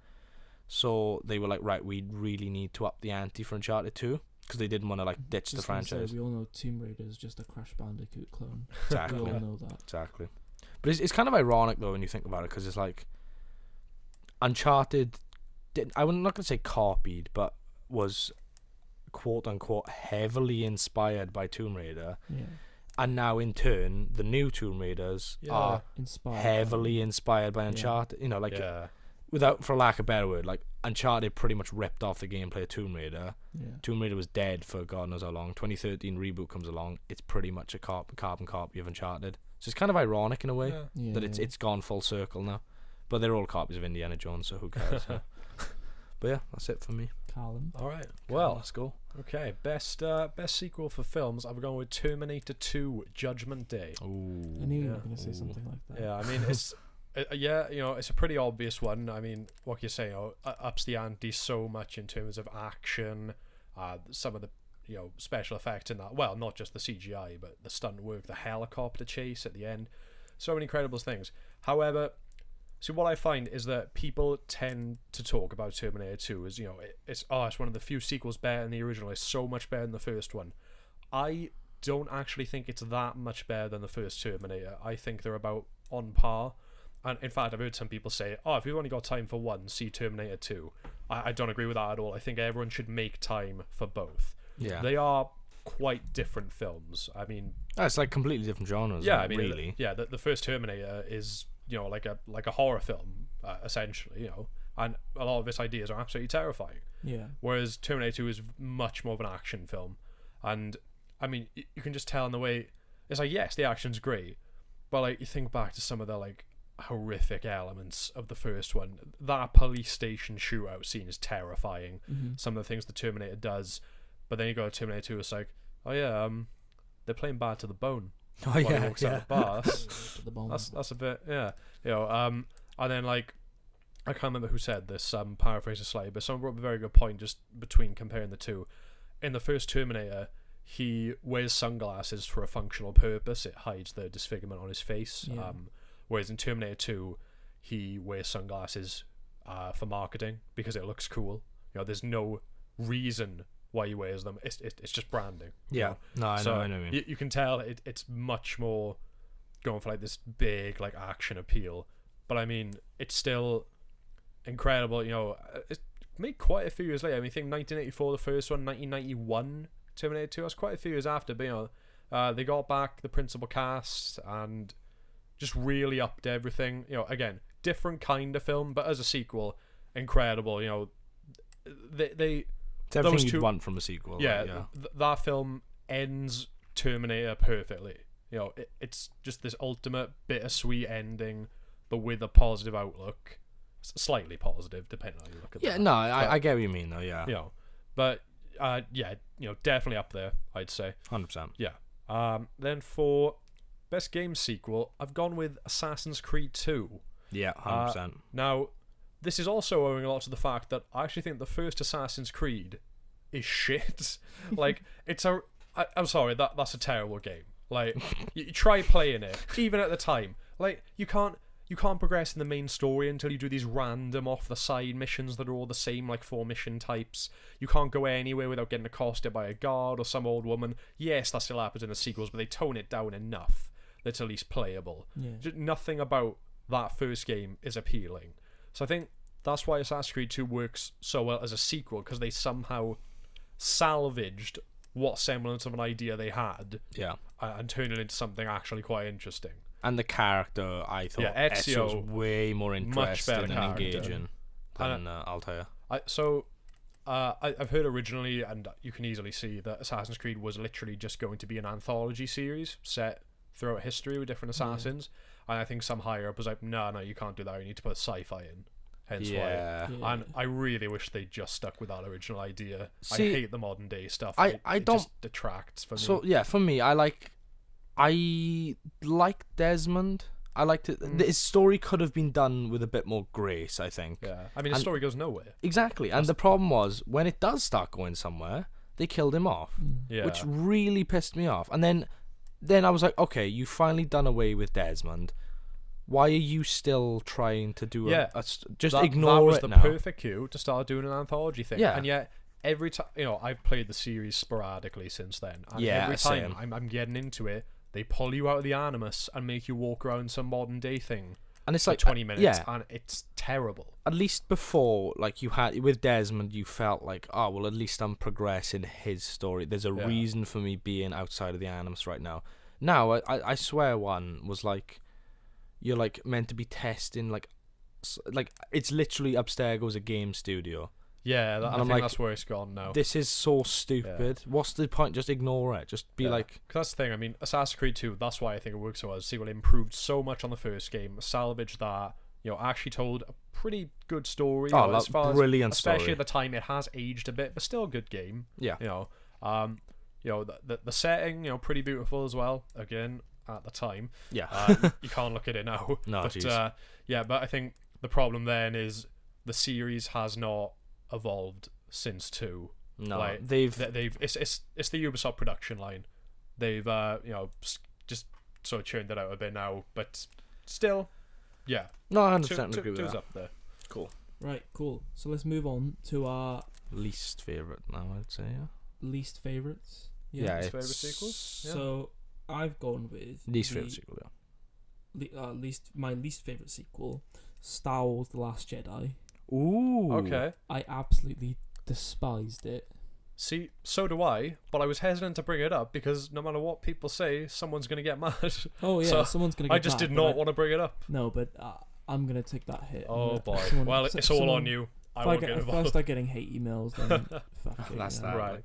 Speaker 3: So they were like, right, we really need to up the ante for Uncharted 2 because they didn't want to like ditch the
Speaker 1: Just gonna say,
Speaker 3: franchise.
Speaker 1: we all know Tomb Raider is just a Crash Bandicoot clone. We
Speaker 3: Exactly.
Speaker 1: all know that.
Speaker 3: Exactly. But it's kind of ironic though when you think about it, because it's like Uncharted I'm not going to say copied, but was quote unquote heavily inspired by Tomb Raider,
Speaker 1: Yeah.
Speaker 3: and now in turn the new Tomb Raiders are
Speaker 1: Inspired.
Speaker 3: heavily inspired by
Speaker 1: Yeah.
Speaker 3: Uncharted.
Speaker 2: yeah.
Speaker 3: Without, for lack of a better word, like Uncharted pretty much ripped off the gameplay of Tomb Raider.
Speaker 1: Yeah.
Speaker 3: Tomb Raider was dead for God knows how long. 2013 reboot comes along. It's pretty much a carbon copy of Uncharted. So it's kind of ironic in a way
Speaker 2: Yeah.
Speaker 3: that it's gone full circle now. But they're all copies of Indiana Jones, so who cares? Yeah. But yeah, that's it for me.
Speaker 1: Callum.
Speaker 2: All right.
Speaker 3: Well,
Speaker 2: Well,
Speaker 3: let's go.
Speaker 2: okay. Best sequel for films. I've gone with Terminator 2: Judgment Day.
Speaker 3: Ooh.
Speaker 1: I knew you were
Speaker 2: Yeah.
Speaker 1: going to say something like that.
Speaker 2: Yeah, I mean it's yeah, you know, it's a pretty obvious one. I mean, what you're saying, ups the ante so much in terms of action, some of the special effects in that. Well, not just the CGI, but the stunt work, the helicopter chase at the end, so many incredible things. However, see, what I find is that people tend to talk about Terminator 2 as it's one of the few sequels better than the original. It's so much better than the first one. I don't actually think it's that much better than the first Terminator. I think they're about on par. And in fact, I've heard some people say, if you've only got time for one, see Terminator 2. I don't agree with that at all. I think everyone should make time for both.
Speaker 3: Yeah.
Speaker 2: They are quite different films. I mean,
Speaker 3: It's like completely different genres.
Speaker 2: yeah,
Speaker 3: like,
Speaker 2: I mean,
Speaker 3: really.
Speaker 2: the first Terminator is like a horror film essentially, and a lot of its ideas are absolutely terrifying.
Speaker 1: Yeah.
Speaker 2: Whereas Terminator 2 is much more of an action film, and I mean, you can just tell in the way it's like, yes, the action's great, but like you think back to some of the like horrific elements of the first one. That police station shootout scene is terrifying.
Speaker 1: Mm-hmm.
Speaker 2: Some of the things the Terminator does, but then you go to Terminator 2, it's like, oh yeah, they're playing Bad to the Bone.
Speaker 3: Oh
Speaker 2: While he
Speaker 3: yeah,
Speaker 2: walks out
Speaker 3: yeah.
Speaker 2: the bar.
Speaker 1: To the bone.
Speaker 2: That's a bit, yeah, and then like I can't remember who said this. Paraphrasing slightly, but someone brought up a very good point just between comparing the two. In the first Terminator, he wears sunglasses for a functional purpose. It hides the disfigurement on his face.
Speaker 1: Yeah.
Speaker 2: Whereas in Terminator 2, he wears sunglasses for marketing because it looks cool. There's no reason why he wears them. It's just branding.
Speaker 3: Yeah. No, I know.
Speaker 2: So
Speaker 3: I know. What you mean.
Speaker 2: you can tell it's much more going for like this big like action appeal. But I mean, it's still incredible. It's made quite a few years later. I mean, I think 1984 the first one, 1991 Terminator 2. That's quite a few years after. But they got back the principal cast and just really upped everything. Again, different kind of film, but as a sequel, incredible. They
Speaker 3: It's everything
Speaker 2: those
Speaker 3: you'd
Speaker 2: two-
Speaker 3: want from a sequel.
Speaker 2: yeah,
Speaker 3: Like, yeah.
Speaker 2: that film ends Terminator perfectly. It's just this ultimate bittersweet ending, but with a positive outlook, slightly positive depending on how you look at
Speaker 3: Yeah.
Speaker 2: that.
Speaker 3: No,
Speaker 2: But,
Speaker 3: I get what you mean though. Yeah.
Speaker 2: But yeah, definitely up there, I'd say.
Speaker 3: 100%.
Speaker 2: Then for best game sequel, I've gone with Assassin's Creed 2.
Speaker 3: Yeah. 100%.
Speaker 2: Now, this is also owing a lot to the fact that I actually think the first Assassin's Creed is shit. Like, I'm sorry, that's a terrible game. Like, you try playing it, even at the time. Like, you can't progress in the main story until you do these random off the side missions that are all the same, like 4 mission types. You can't go anywhere without getting accosted by a guard or some old woman. Yes, that still happens in the sequels, but they tone it down enough that it's at least playable.
Speaker 1: Yeah.
Speaker 2: Just nothing about that first game is appealing. So I think that's why Assassin's Creed 2 works so well as a sequel, because they somehow salvaged what semblance of an idea they had
Speaker 3: Yeah.
Speaker 2: and turned it into something actually quite interesting.
Speaker 3: And the character, I thought,
Speaker 2: Yeah,
Speaker 3: Ezio's
Speaker 2: Ezio,
Speaker 3: way more interesting
Speaker 2: better
Speaker 3: and
Speaker 2: character.
Speaker 3: engaging than Altair.
Speaker 2: I've heard originally, and you can easily see that Assassin's Creed was literally just going to be an anthology series set throughout history with different assassins, and I think some higher up was like, no, you can't do that, you need to put sci-fi in. Hence why.
Speaker 3: Yeah.
Speaker 2: And I really wish they just stuck with that original idea.
Speaker 3: See,
Speaker 2: I hate the modern day stuff.
Speaker 3: I
Speaker 2: It
Speaker 3: don't-
Speaker 2: just detracts from me.
Speaker 3: So yeah, for me, I like Desmond. I liked it. His story could have been done with a bit more grace, I think.
Speaker 2: Yeah, I mean, the
Speaker 3: And-
Speaker 2: story goes nowhere.
Speaker 3: Exactly. And the problem was when it does start going somewhere, they killed him off,
Speaker 2: Yeah,
Speaker 3: which really pissed me off. And then I was like, okay, you've finally done away with Desmond. Why are you still trying to do just ignore
Speaker 2: that was
Speaker 3: it
Speaker 2: the
Speaker 3: now?
Speaker 2: perfect cue to start doing an anthology thing.
Speaker 3: Yeah.
Speaker 2: And yet every time, I've played the series sporadically since then, and
Speaker 3: Yeah,
Speaker 2: every time
Speaker 3: same.
Speaker 2: I'm getting into it, they pull you out of the Animus and make you walk around some modern day thing
Speaker 3: And it's
Speaker 2: for
Speaker 3: like
Speaker 2: 20 minutes,
Speaker 3: yeah.
Speaker 2: and it's terrible.
Speaker 3: At least before, like you had with Desmond, you felt like, oh well, at least I'm progressing his story. There's a
Speaker 2: Yeah.
Speaker 3: reason for me being outside of the Animus right now. Now, I swear, one was like, you're like meant to be testing like like it's literally upstairs goes a game studio.
Speaker 2: Yeah, I
Speaker 3: I'm
Speaker 2: think
Speaker 3: like,
Speaker 2: that's where it's gone now.
Speaker 3: This is so stupid. What's the point? Just ignore it. Just be like.
Speaker 2: 'Cause that's the thing. I mean, Assassin's Creed 2. That's why I think it works so well. Sequel improved so much on the first game, salvaged that. Actually told a pretty good story.
Speaker 3: Oh,
Speaker 2: as far
Speaker 3: brilliant
Speaker 2: as, especially
Speaker 3: story.
Speaker 2: at the time, it has aged a bit, but still a good game.
Speaker 3: Yeah.
Speaker 2: The setting, pretty beautiful as well. Again, at the time,
Speaker 3: Yeah.
Speaker 2: you can't look at it now.
Speaker 3: No,
Speaker 2: but
Speaker 3: jeez.
Speaker 2: but I think the problem then is the series has not evolved since 2.
Speaker 3: No,
Speaker 2: Like,
Speaker 3: they've
Speaker 2: it's the Ubisoft production line. They've just sort of churned it out a bit now, but still, yeah.
Speaker 3: no, 100% agree with
Speaker 2: two's
Speaker 3: that.
Speaker 2: up there.
Speaker 3: Cool.
Speaker 1: Right, cool. So let's move on to our
Speaker 3: Least favorite now, I'd say. Yeah.
Speaker 1: least favorites.
Speaker 3: Yeah.
Speaker 2: Least
Speaker 3: It's
Speaker 2: favourite sequels? Yeah.
Speaker 1: So I've gone with
Speaker 3: least favorite sequel. Yeah.
Speaker 1: my least favorite sequel, Star Wars: The Last Jedi.
Speaker 3: Ooh.
Speaker 2: Okay.
Speaker 1: I absolutely despised it.
Speaker 2: See, so do I, but I was hesitant to bring it up because no matter what people say, someone's going to get mad.
Speaker 1: Oh yeah,
Speaker 2: So,
Speaker 1: someone's gonna. Get
Speaker 2: I just
Speaker 1: mad,
Speaker 2: did
Speaker 1: but
Speaker 2: not want to bring it up.
Speaker 1: No, but I'm gonna take that hit.
Speaker 2: Oh boy.
Speaker 1: Someone-
Speaker 2: Well,
Speaker 1: so-
Speaker 2: it's all
Speaker 1: someone-
Speaker 2: on you. I
Speaker 1: If
Speaker 2: won't get
Speaker 1: if I
Speaker 2: involved.
Speaker 1: start getting hate emails, then fuck it.
Speaker 3: That's
Speaker 1: you know.
Speaker 3: that.
Speaker 2: Right.
Speaker 3: Like,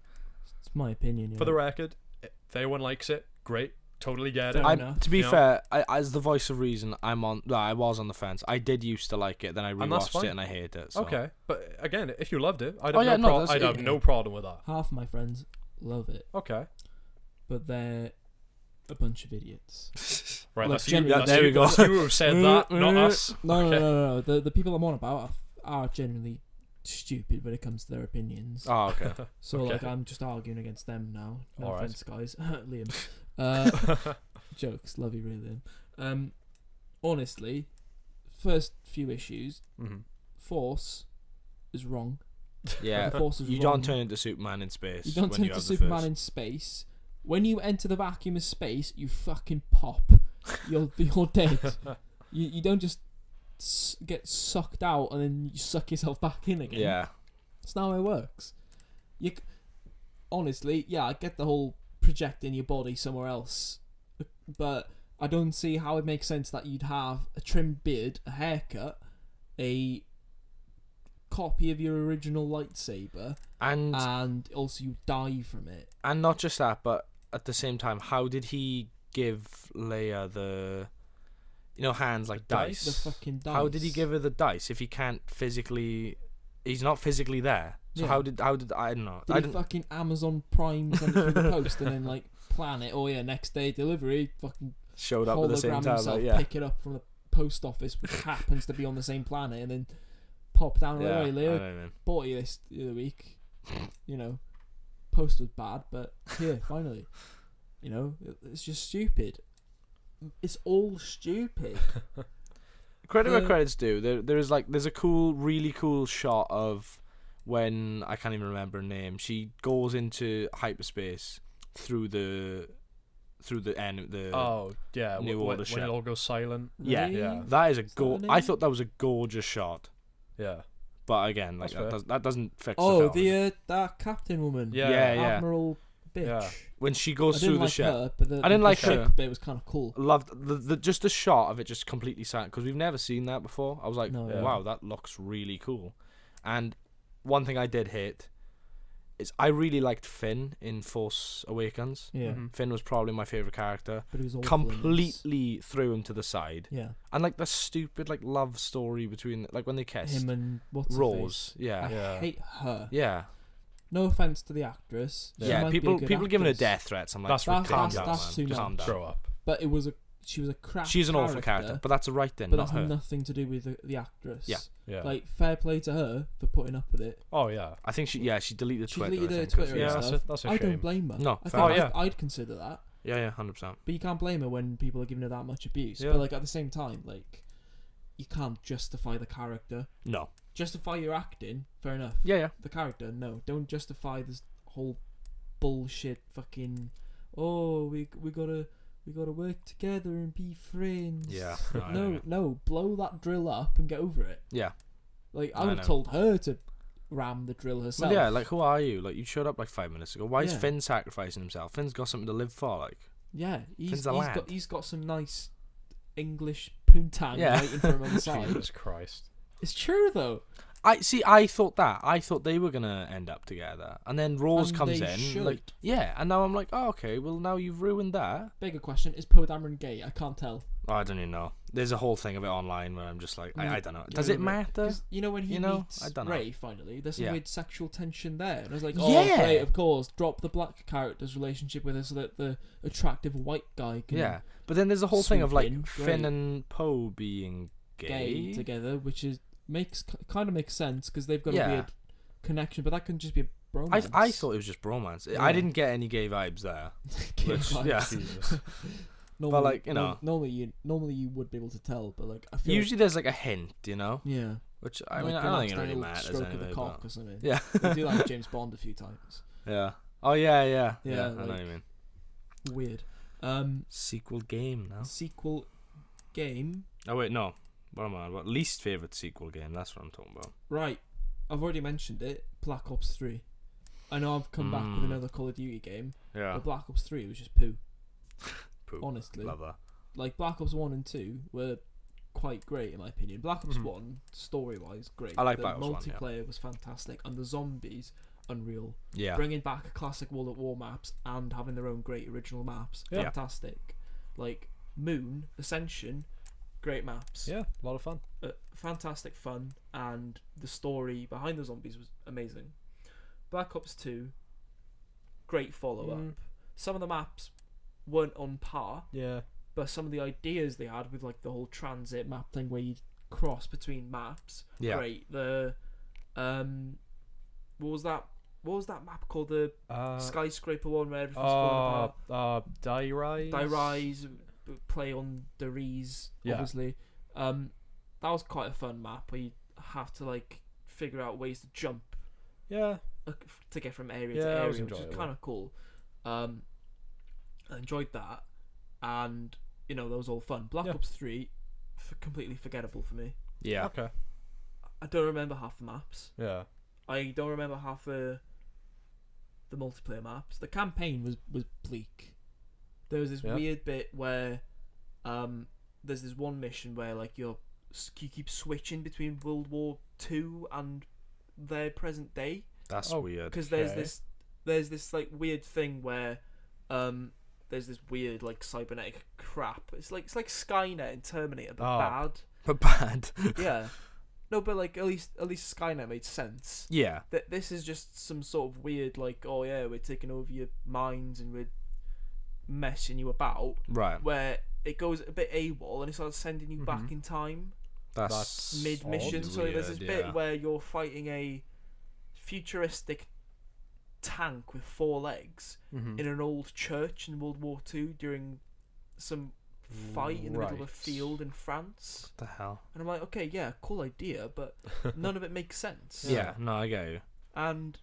Speaker 1: It's my opinion. You
Speaker 2: For the
Speaker 1: know.
Speaker 2: record, if anyone likes it, great. Totally get
Speaker 1: Fair
Speaker 2: it.
Speaker 1: enough.
Speaker 3: to be
Speaker 2: You know?
Speaker 3: fair, as the voice of reason, I was on the fence. I did used to like it, then I
Speaker 2: And that's
Speaker 3: rewatched
Speaker 2: fine.
Speaker 3: it and I hate it. So.
Speaker 2: Okay, but again, if you loved it, I'd
Speaker 3: Oh,
Speaker 2: have,
Speaker 3: yeah, no,
Speaker 2: I'd have
Speaker 3: yeah.
Speaker 2: no problem with that.
Speaker 1: Half of my friends love it,
Speaker 2: Okay.
Speaker 1: but they're a bunch of idiots.
Speaker 2: Right,
Speaker 1: Look,
Speaker 2: that's you.
Speaker 1: generally-
Speaker 2: That's
Speaker 3: there
Speaker 2: you,
Speaker 3: we go.
Speaker 2: that's you who have said that, not us.
Speaker 1: No,
Speaker 2: Okay.
Speaker 1: no. The people I'm on about are genuinely stupid when it comes to their opinions.
Speaker 3: Oh, okay.
Speaker 1: So
Speaker 2: okay.
Speaker 1: like I'm just arguing against them now. No
Speaker 2: All right.
Speaker 1: offense, guys. Liam. Jokes. Love you, really, Liam. Honestly, first few issues,
Speaker 2: Mhm.
Speaker 1: Force is wrong.
Speaker 3: Yeah.
Speaker 1: The Force is
Speaker 3: You
Speaker 1: wrong.
Speaker 3: don't turn into Superman in space.
Speaker 1: You don't
Speaker 3: when
Speaker 1: turn
Speaker 3: you
Speaker 1: to
Speaker 3: have the
Speaker 1: Superman
Speaker 3: first.
Speaker 1: in space. When you enter the vacuum of space, you fucking pop. You're dead. You don't just get sucked out and then you suck yourself back in again.
Speaker 3: Yeah.
Speaker 1: That's not how it works. Honestly, yeah, I get the whole projecting your body somewhere else, but I don't see how it makes sense that you'd have a trimmed beard, a haircut, a copy of your original lightsaber, and also you die from it.
Speaker 3: And not just that, but at the same time, how did he give Leia the, hands like dice?
Speaker 1: The fucking dice.
Speaker 3: How did he give her the dice if he can't physically? He's not physically there. So
Speaker 1: Yeah.
Speaker 3: how did I don't know.
Speaker 1: Did
Speaker 3: I
Speaker 1: he
Speaker 3: didn't.
Speaker 1: fucking Amazon Prime send it through the post and then like plan it? Oh yeah, next day delivery. Fucking
Speaker 3: Showed up at the same
Speaker 1: hologram
Speaker 3: time.
Speaker 1: himself,
Speaker 3: Like, yeah.
Speaker 1: pick it up from the post office, which happens to be on the same planet, and then pop down.
Speaker 3: Yeah.
Speaker 1: Away,
Speaker 3: I
Speaker 1: Leo,
Speaker 3: know, man.
Speaker 1: bought you this the other week. Post was bad, but here finally. It's just stupid. It's all stupid.
Speaker 3: Credit where
Speaker 1: The-
Speaker 3: credit's due. There's a really cool shot of when I can't even remember her name. She goes into hyperspace through the end.
Speaker 2: Oh, yeah.
Speaker 3: New
Speaker 2: when
Speaker 3: Order
Speaker 2: it
Speaker 3: ship.
Speaker 2: all goes silent.
Speaker 3: Yeah.
Speaker 1: Really?
Speaker 2: Yeah.
Speaker 3: That is a
Speaker 1: that her
Speaker 3: I
Speaker 1: name?
Speaker 3: thought that was a gorgeous shot.
Speaker 2: Yeah.
Speaker 3: But again, like
Speaker 2: That's fair.
Speaker 3: that doesn't fix
Speaker 1: Oh,
Speaker 3: the film.
Speaker 1: that captain woman.
Speaker 2: Yeah.
Speaker 3: Yeah.
Speaker 1: Admiral bitch.
Speaker 2: Yeah.
Speaker 3: When she
Speaker 1: I
Speaker 3: goes
Speaker 1: didn't
Speaker 3: through the
Speaker 1: like
Speaker 3: ship.
Speaker 1: her, but
Speaker 3: I didn't like
Speaker 1: the ship
Speaker 3: her.
Speaker 1: bit was kind of cool.
Speaker 3: Loved the just the shot of it just completely silent because we've never seen that before. I was like,
Speaker 1: No,
Speaker 2: yeah.
Speaker 3: wow, that looks really cool. And one thing I did hate is I really liked Finn in Force Awakens.
Speaker 1: Yeah,
Speaker 2: Mhm.
Speaker 3: Finn was probably my favorite character.
Speaker 1: but it was awful in this.
Speaker 3: Completely threw him to the side,
Speaker 1: Yeah,
Speaker 3: and like the stupid like love story between like when they kissed
Speaker 1: him and what's her
Speaker 3: Rose.
Speaker 1: face?
Speaker 3: Yeah,
Speaker 1: I
Speaker 2: Yeah.
Speaker 1: hate her.
Speaker 3: yeah,
Speaker 1: No offense to the actress. She
Speaker 3: yeah.
Speaker 1: might be a
Speaker 3: People
Speaker 1: good
Speaker 3: giving her
Speaker 1: actress,
Speaker 3: death threats. I'm like,
Speaker 2: That's
Speaker 3: calm
Speaker 2: ridiculous.
Speaker 3: down,
Speaker 1: That's
Speaker 3: man.
Speaker 1: too
Speaker 3: Just calm
Speaker 1: much.
Speaker 3: down.
Speaker 2: Grow up.
Speaker 1: But she was a crap.
Speaker 3: She's an awful character, but that's a right then,
Speaker 1: but
Speaker 3: not
Speaker 1: that's
Speaker 3: her.
Speaker 1: nothing to do with the actress.
Speaker 3: Yeah.
Speaker 2: Yeah.
Speaker 1: Like fair play to her for putting up with it.
Speaker 2: Oh, yeah.
Speaker 3: I think she deleted
Speaker 1: She
Speaker 3: Twitter.
Speaker 1: deleted
Speaker 3: I
Speaker 1: her
Speaker 3: think,
Speaker 1: Twitter
Speaker 3: 'cause-
Speaker 1: and
Speaker 2: Yeah,
Speaker 3: yeah,
Speaker 1: stuff.
Speaker 2: that's a
Speaker 1: I
Speaker 2: shame.
Speaker 1: don't blame her.
Speaker 3: No,
Speaker 1: I
Speaker 3: fair
Speaker 1: think
Speaker 2: enough.
Speaker 1: I'd consider that.
Speaker 3: yeah, 100%.
Speaker 1: But you can't blame her when people are giving her that much abuse.
Speaker 2: Yeah.
Speaker 1: But like at the same time, like you can't justify the character.
Speaker 3: No.
Speaker 1: Justify your acting, fair enough.
Speaker 3: Yeah, yeah.
Speaker 1: The character, no. Don't justify this whole bullshit fucking we gotta work together and be friends.
Speaker 3: Yeah.
Speaker 1: No, blow that drill up and get over it.
Speaker 3: Yeah.
Speaker 1: Like I
Speaker 3: I
Speaker 1: would have
Speaker 3: know.
Speaker 1: told her to ram the drill herself.
Speaker 3: Well, yeah, like who are you? Like you showed up like 5 minutes ago. Why is
Speaker 1: Yeah.
Speaker 3: Finn sacrificing himself? Finn's got something to live for. Like
Speaker 1: yeah,
Speaker 3: Finn's a lad.
Speaker 1: he's got some nice English poontang
Speaker 3: Yeah.
Speaker 1: waiting for him on the side.
Speaker 2: Jesus Christ.
Speaker 1: It's true though.
Speaker 3: I thought that. I thought they were gonna end up together, and then Rose
Speaker 1: And
Speaker 3: comes
Speaker 1: they
Speaker 3: in, like,
Speaker 1: should.
Speaker 3: yeah, and now I'm like, oh, okay, well now you've ruined that.
Speaker 1: Bigger question: is Poe Dameron gay? I can't tell.
Speaker 3: Oh, I don't even know. There's a whole thing of it online where I'm just like, I don't know.
Speaker 1: You
Speaker 3: Does
Speaker 1: know,
Speaker 3: it matter?
Speaker 1: 'Cause you know when he
Speaker 3: You know,
Speaker 1: meets
Speaker 3: I dunno.
Speaker 1: Ray finally, there's some
Speaker 3: Yeah.
Speaker 1: weird sexual tension there, and I was like, oh,
Speaker 3: Yeah.
Speaker 1: great, of course, drop the black character's relationship with her so that the attractive white guy can
Speaker 3: Yeah, but then there's a whole thing of
Speaker 1: swoop
Speaker 3: like
Speaker 1: in,
Speaker 3: Finn
Speaker 1: great.
Speaker 3: and Poe being
Speaker 1: gay together, which is kind of makes sense because they've got
Speaker 3: Yeah.
Speaker 1: a weird connection, but that can just be a bromance.
Speaker 3: I thought it was just bromance.
Speaker 1: Yeah.
Speaker 3: I didn't get any gay vibes there.
Speaker 1: Gay
Speaker 3: which-
Speaker 1: vibes.
Speaker 3: yeah.
Speaker 2: Jesus.
Speaker 1: Normally,
Speaker 3: like, you know.
Speaker 1: normally you would be able to tell, but like I feel
Speaker 3: Usually there's like a hint,
Speaker 1: yeah.
Speaker 3: which I
Speaker 1: Like
Speaker 3: mean I
Speaker 1: an
Speaker 3: don't think it really
Speaker 1: accidental
Speaker 3: matters
Speaker 1: stroke of
Speaker 3: anyway.
Speaker 1: the cock
Speaker 3: But
Speaker 1: or something.
Speaker 3: yeah,
Speaker 1: They do that with James Bond a few times.
Speaker 3: yeah. Oh yeah.
Speaker 1: Yeah,
Speaker 3: I know what
Speaker 1: like-
Speaker 3: you mean.
Speaker 1: Weird.
Speaker 3: Sequel game now.
Speaker 1: Sequel game.
Speaker 3: Oh wait, no. What am I? What least favorite sequel game? That's what I'm talking about.
Speaker 1: Right. I've already mentioned it. Black Ops 3. I know I've come back with
Speaker 3: Mm.
Speaker 1: another Call of Duty game,
Speaker 3: Yeah.
Speaker 1: but Black Ops 3 was just poo.
Speaker 3: Poop.
Speaker 1: Honestly.
Speaker 3: Love that.
Speaker 1: Like Black Ops 1 and 2 were quite great in my opinion. Black Ops
Speaker 2: Mhm.
Speaker 1: 1 story wise great.
Speaker 3: I like
Speaker 1: the
Speaker 3: Black Ops 1, yeah.
Speaker 1: multiplayer was fantastic and the zombies unreal.
Speaker 3: Yeah.
Speaker 1: Bringing back classic World at War maps and having their own great original maps,
Speaker 2: Yeah.
Speaker 1: fantastic. Like Moon, Ascension, great maps.
Speaker 2: Yeah, a lot of fun.
Speaker 1: Fantastic fun, and the story behind the zombies was amazing. Black Ops 2, great follow up.
Speaker 2: Mm.
Speaker 1: Some of the maps weren't on par,
Speaker 2: Yeah.
Speaker 1: but some of the ideas they had with like the whole transit map thing where you cross between maps,
Speaker 3: Yeah.
Speaker 1: great. The what was that map called? The skyscraper one where everything's falling apart.
Speaker 2: Die Rise.
Speaker 1: Die Rise, play on the Rees,
Speaker 2: Yeah.
Speaker 1: obviously. That was quite a fun map where you have to like figure out ways to jump
Speaker 2: Yeah.
Speaker 1: to get from area
Speaker 2: Yeah,
Speaker 1: to
Speaker 2: that
Speaker 1: area,
Speaker 2: was
Speaker 1: which is
Speaker 2: enjoyable.
Speaker 1: kind of cool. I enjoyed that, and you know that was all fun. Black
Speaker 2: Yeah.
Speaker 1: Ops 3, completely forgettable for me.
Speaker 3: Yeah.
Speaker 2: Okay.
Speaker 1: I don't remember half the maps.
Speaker 2: Yeah.
Speaker 1: I don't remember half the multiplayer maps. The campaign was bleak. There was this
Speaker 2: Yeah.
Speaker 1: weird bit where there's this one mission where like you keep switching between World War II and their present day,
Speaker 3: That's
Speaker 2: Oh,
Speaker 3: weird.
Speaker 1: because
Speaker 2: Okay.
Speaker 1: there's this like weird thing where there's this weird like cybernetic crap. It's like Skynet and Terminator but
Speaker 2: Oh.
Speaker 1: bad.
Speaker 3: But bad.
Speaker 1: Yeah. No, but like at least Skynet made sense.
Speaker 3: Yeah.
Speaker 1: This is just some sort of weird like, oh yeah, we're taking over your minds and we're messing you about,
Speaker 3: Right.
Speaker 1: where it goes a bit AWOL and it starts sending you back
Speaker 2: Mhm.
Speaker 1: in time
Speaker 3: That's
Speaker 1: mid mission.
Speaker 2: odd.
Speaker 1: So there's this
Speaker 3: Weird,
Speaker 1: bit
Speaker 3: yeah.
Speaker 1: where you're fighting a futuristic tank with 4 legs
Speaker 2: Mm-hmm.
Speaker 1: in an old church in World War II during some fight in the middle of a
Speaker 2: Right.
Speaker 1: field in France.
Speaker 3: What the hell?
Speaker 1: And I'm like, okay, yeah, cool idea, but none of it makes sense.
Speaker 3: Yeah. No, I get you.
Speaker 1: And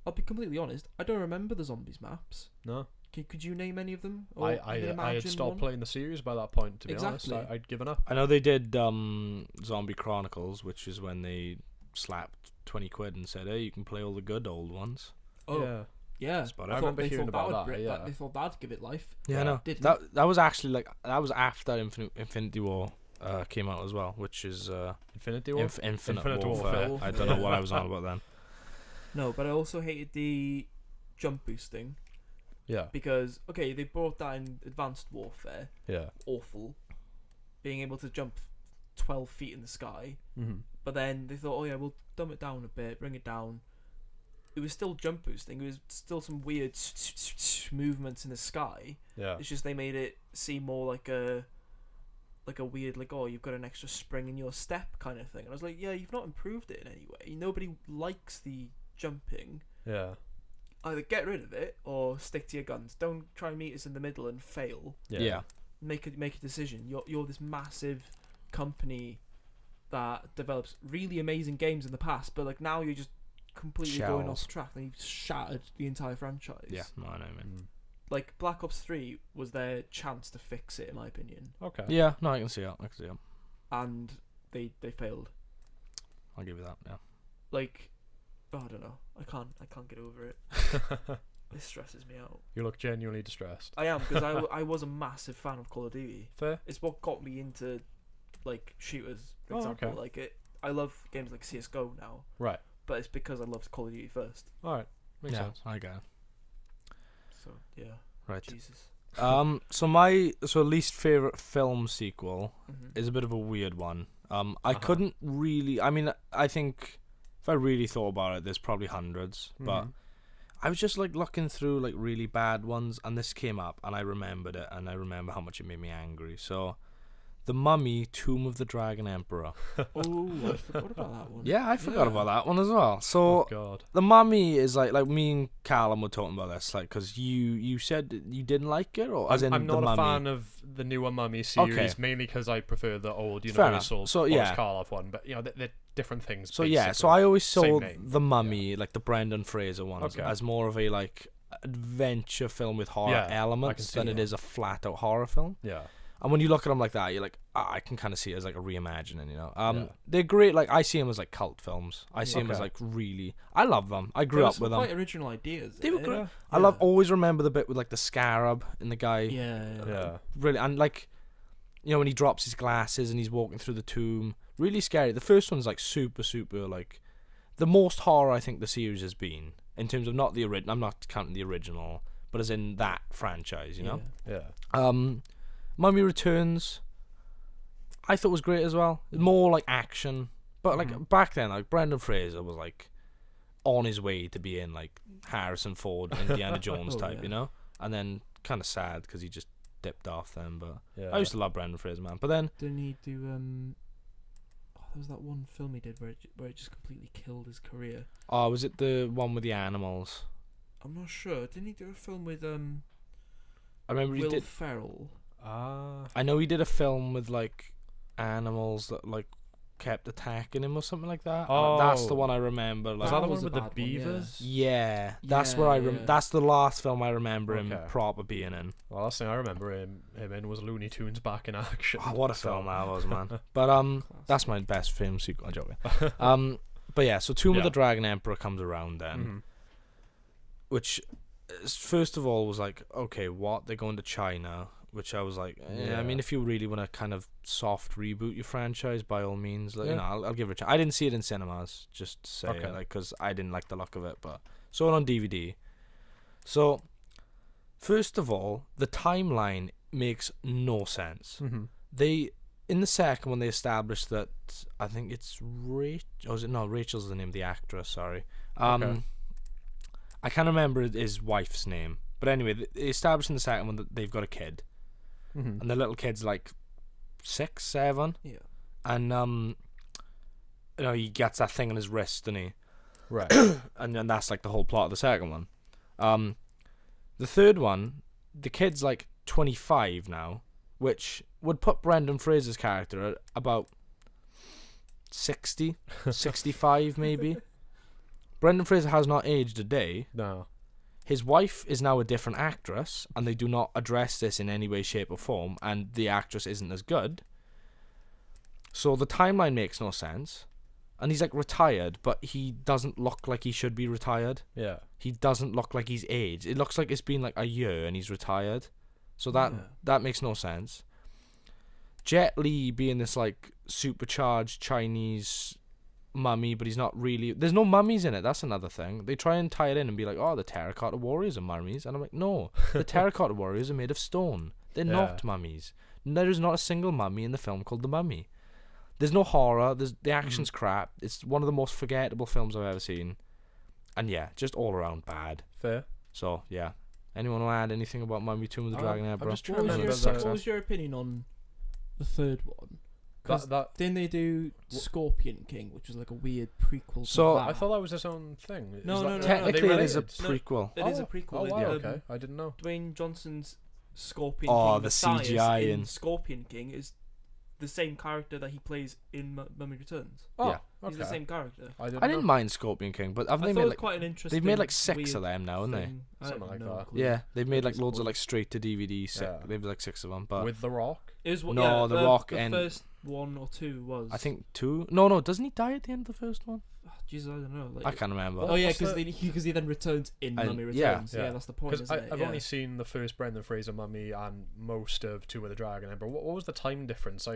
Speaker 1: I'll be completely honest, I don't remember the zombies maps.
Speaker 2: No.
Speaker 1: Could you name any of them? Or
Speaker 2: I
Speaker 1: even
Speaker 2: had
Speaker 1: imagine
Speaker 2: stopped
Speaker 1: one?
Speaker 2: playing the series by that point. To be
Speaker 1: Exactly.
Speaker 2: honest, I'd given up.
Speaker 3: I know they did Zombie Chronicles, which is when they slapped 20 quid and said, hey, you can play all the good old ones.
Speaker 1: Oh,
Speaker 2: Yeah.
Speaker 1: yeah.
Speaker 3: That's about it.
Speaker 2: I remember
Speaker 1: They
Speaker 2: hearing
Speaker 1: thought
Speaker 2: about
Speaker 1: would
Speaker 2: that,
Speaker 1: rip
Speaker 2: yeah.
Speaker 1: They thought that'd give it life.
Speaker 3: Yeah,
Speaker 2: Yeah.
Speaker 3: no.
Speaker 1: Didn't.
Speaker 3: That was actually like, that was after Infinity War came out as well, which is
Speaker 2: Infinity War.
Speaker 3: Infinite
Speaker 2: Infinite
Speaker 3: Warfare.
Speaker 1: Warfare.
Speaker 3: I don't know what I was on about then.
Speaker 1: No, but I also hated the jump boosting
Speaker 2: Yeah.
Speaker 1: because, okay, they brought that in Advanced Warfare.
Speaker 2: Yeah.
Speaker 1: Awful. Being able to jump 12 feet in the sky.
Speaker 2: Mm-hmm.
Speaker 1: But then they thought, oh yeah, we'll dumb it down a bit, bring it down. It was still jump boosting. It was still some weird movements in the sky.
Speaker 2: Yeah.
Speaker 1: It's just they made it seem more like a weird, like, oh, you've got an extra spring in your step kind of thing. And I was like, yeah, you've not improved it in any way. Nobody likes the jumping.
Speaker 2: Yeah.
Speaker 1: Either get rid of it or stick to your guns. Don't try and meet us in the middle and fail.
Speaker 3: Yeah.
Speaker 1: Make a decision. You're this massive company that develops really amazing games in the past, but like now you're just completely going
Speaker 3: Shells.
Speaker 1: off track and you've shattered the entire franchise.
Speaker 3: Yeah, no, I know, man.
Speaker 2: Mm.
Speaker 1: Like Black Ops 3 was their chance to fix it, in my opinion,
Speaker 2: Okay.
Speaker 3: Yeah, no, I can see it.
Speaker 1: and they failed.
Speaker 3: I'll give you that. Yeah.
Speaker 1: Like, oh, I don't know. I can't get over it.
Speaker 4: It stresses me out.
Speaker 2: You look genuinely distressed.
Speaker 4: I am, because I was a massive fan of Call of Duty.
Speaker 2: Fair.
Speaker 4: It's what got me into like shooters, for
Speaker 2: Oh,
Speaker 4: example.
Speaker 2: okay.
Speaker 4: Like I love games like CS:GO now,
Speaker 2: Right.
Speaker 4: but it's because I loved Call of Duty first.
Speaker 2: All right. Makes
Speaker 3: yeah,
Speaker 2: sense.
Speaker 3: I get it.
Speaker 4: So yeah,
Speaker 3: Right.
Speaker 4: Jesus.
Speaker 3: So least favorite film sequel
Speaker 4: Mhm.
Speaker 3: is a bit of a weird one. I
Speaker 2: Uh-huh.
Speaker 3: couldn't really. I mean, I think if I really thought about it, there's probably hundreds. But
Speaker 2: Mhm.
Speaker 3: I was just like looking through like really bad ones, and this came up, and I remembered it, and I remember how much it made me angry. So, The Mummy, Tomb of the Dragon Emperor.
Speaker 4: Oh, I forgot about that one.
Speaker 3: Yeah, I forgot
Speaker 4: Yeah.
Speaker 3: about that one as well. So
Speaker 2: Oh God.
Speaker 3: The Mummy is like me and Callum were talking about this, like, because you said you didn't like it, or as in
Speaker 2: I'm
Speaker 3: The
Speaker 2: not a
Speaker 3: Mummy.
Speaker 2: fan of the newer Mummy series,
Speaker 3: Okay.
Speaker 2: mainly because I prefer the old
Speaker 3: Fair enough.
Speaker 2: Universal
Speaker 3: So,
Speaker 2: Boris
Speaker 3: yeah.
Speaker 2: Karloff one. But you know, they're different things.
Speaker 3: So yeah, so
Speaker 2: basically.
Speaker 3: I always
Speaker 2: Same
Speaker 3: saw
Speaker 2: name.
Speaker 3: The Mummy, like the Brendan Fraser ones,
Speaker 2: Okay.
Speaker 3: as more of a like adventure film with horror
Speaker 2: Yeah, I can
Speaker 3: elements
Speaker 2: see
Speaker 3: than it
Speaker 2: that.
Speaker 3: is a flat out horror film.
Speaker 2: Yeah.
Speaker 3: And when you look at them like that, you're like, I can kind of see it as like a reimagining, you know.
Speaker 2: Yeah.
Speaker 3: They're great. Like I see them as like cult films. I see them as
Speaker 2: Okay.
Speaker 3: like really. I love them. I grew
Speaker 4: There were
Speaker 3: up
Speaker 4: some
Speaker 3: with them.
Speaker 4: quite original ideas.
Speaker 3: They were
Speaker 4: in it.
Speaker 3: great.
Speaker 2: Yeah.
Speaker 3: I love. Always remember the bit with like the scarab and the guy.
Speaker 4: Yeah.
Speaker 2: Yeah.
Speaker 3: Really, and like, you know, when he drops his glasses and he's walking through the tomb. Really scary. The first one's like super like the most horror I think the series has been in terms of not the original. I'm not counting the original, but as in that franchise, you know.
Speaker 2: Yeah.
Speaker 3: Mummy Returns, I thought was great as well. More like action, but like back then, like Brendan Fraser was like on his way to being like Harrison Ford, Indiana Jones
Speaker 4: Oh,
Speaker 3: type,
Speaker 4: yeah.
Speaker 3: you know. And then kind of sad because he just dipped off then. But
Speaker 2: Yeah.
Speaker 3: I used to love Brendan Fraser, man. But then
Speaker 4: Didn't he do there was that one film he did where it just completely killed his career.
Speaker 3: was it the one with the animals?
Speaker 4: I'm not sure. Didn't he do a film with
Speaker 3: I remember he
Speaker 4: Will
Speaker 3: did.
Speaker 4: Ferrell?
Speaker 3: I know he did a film with like animals that like kept attacking him or something like that. And that's the
Speaker 2: Oh.
Speaker 3: one I remember. Like,
Speaker 2: Was that the
Speaker 4: was
Speaker 2: one
Speaker 4: a
Speaker 2: with the
Speaker 4: bad one, yeah.
Speaker 2: beavers?
Speaker 3: yeah, that's where
Speaker 4: Yeah.
Speaker 3: that's the last film I remember him
Speaker 2: Okay.
Speaker 3: proper being in.
Speaker 2: The last thing I remember him in was Looney Tunes back in action.
Speaker 3: Oh, what a
Speaker 2: So-
Speaker 3: film that was, man. But that's my best film sequel. I'm joking. But yeah, so Tomb of
Speaker 2: Yeah.
Speaker 3: the Dragon Emperor comes around then,
Speaker 2: Mhm.
Speaker 3: which first of all was like, okay, what, they're going to China, which I was like,
Speaker 2: Yeah.
Speaker 3: I mean, if you really want to kind of soft reboot your franchise, by all means, like, you
Speaker 2: Yeah.
Speaker 3: know, I'll give it a chance. I didn't see it in cinemas, just to say,
Speaker 2: Okay.
Speaker 3: like, because I didn't like the look of it, but saw it on DVD. So, first of all, the timeline makes no sense.
Speaker 2: Mhm.
Speaker 3: They, in the second one, they established that, I think it's Rachel, or is it, no, Rachel's the name of the actress, sorry.
Speaker 2: Okay.
Speaker 3: I can't remember his wife's name. But anyway, they established in the second one that they've got a kid.
Speaker 2: Mhm.
Speaker 3: And the little kid's like 6, 7.
Speaker 4: Yeah.
Speaker 3: And, you know, he gets that thing on his wrist, doesn't he?
Speaker 2: Right.
Speaker 3: And then that's like the whole plot of the second one. The third one, the kid's like 25 now, which would put Brendan Fraser's character at about 60, 65 maybe. Brendan Fraser has not aged a day.
Speaker 2: No.
Speaker 3: His wife is now a different actress, and they do not address this in any way, shape, or form, and the actress isn't as good. So the timeline makes no sense. And he's like retired, but he doesn't look like he should be retired.
Speaker 2: Yeah.
Speaker 3: He doesn't look like he's aged. It looks like it's been like a year and he's retired. So that
Speaker 4: Yeah.
Speaker 3: that makes no sense. Jet Li being this like supercharged Chinese mummy, but he's not really. There's no mummies in it. That's another thing. They try and tie it in and be like, oh, the terracotta warriors are mummies, and I'm like, no, the terracotta warriors are made of stone. They're
Speaker 2: Yeah.
Speaker 3: not mummies. There is not a single mummy in the film called The Mummy. There's no horror. The action's crap. It's one of the most forgettable films I've ever seen. And yeah, just all around bad.
Speaker 2: Fair.
Speaker 3: So yeah. Anyone want to add anything about Mummy Tomb of the Dragon
Speaker 2: I'm
Speaker 3: Emperor?
Speaker 2: just trying
Speaker 1: What
Speaker 2: to
Speaker 1: was,
Speaker 2: remember
Speaker 1: your,
Speaker 2: the-
Speaker 1: what was your opinion on the third one? 'Cause
Speaker 2: That
Speaker 1: didn't they do Scorpion King, which was like a weird prequel?
Speaker 3: So,
Speaker 1: to that?
Speaker 2: I thought that was its own thing. Is
Speaker 4: No,
Speaker 2: that-
Speaker 4: no, no,
Speaker 3: Technically,
Speaker 4: no,
Speaker 3: it is a
Speaker 4: related. No,
Speaker 3: prequel.
Speaker 4: It is a prequel.
Speaker 2: Oh, wow,
Speaker 4: It,
Speaker 2: okay. I didn't know.
Speaker 4: Dwayne Johnson's Scorpion
Speaker 3: Oh,
Speaker 4: King
Speaker 3: the
Speaker 4: Matthias
Speaker 3: CGI
Speaker 4: in
Speaker 3: in-
Speaker 4: Scorpion King is the same character that he plays in Mummy Returns.
Speaker 2: Oh,
Speaker 3: Yeah.
Speaker 4: He's the
Speaker 2: okay.
Speaker 4: same character.
Speaker 2: I didn't,
Speaker 3: I didn't
Speaker 2: know.
Speaker 3: mind Scorpion King, but haven't
Speaker 4: I
Speaker 3: they
Speaker 4: thought
Speaker 3: made
Speaker 4: it was
Speaker 3: like
Speaker 4: quite an interesting.
Speaker 3: they've made like 6
Speaker 4: weird
Speaker 3: of them now, haven't they?
Speaker 4: thing. I
Speaker 2: Something
Speaker 4: have
Speaker 2: like
Speaker 4: no
Speaker 2: that.
Speaker 4: clue.
Speaker 3: Yeah, they've made like
Speaker 4: It was
Speaker 3: loads of
Speaker 4: cool.
Speaker 3: like straight to DVD.
Speaker 2: Yeah.
Speaker 3: They've like 6 of them, but
Speaker 2: With The Rock?
Speaker 4: It was
Speaker 3: No,
Speaker 4: yeah,
Speaker 3: The Rock
Speaker 4: the
Speaker 3: and-
Speaker 4: first one or two was.
Speaker 3: I think 2. No, doesn't he die at the end of the first one?
Speaker 4: Oh,
Speaker 1: Jesus, I don't know. Like,
Speaker 3: I can't remember.
Speaker 1: Oh yeah,
Speaker 2: What's
Speaker 1: because he then returns in
Speaker 3: And-
Speaker 1: Mummy
Speaker 3: yeah.
Speaker 1: Returns. Yeah, that's the point.
Speaker 2: Because
Speaker 1: Isn't it?
Speaker 2: I've
Speaker 1: Yeah.
Speaker 2: only seen the first Brendan Fraser Mummy and most of Tomb of the Dragon Emperor. What was the time difference?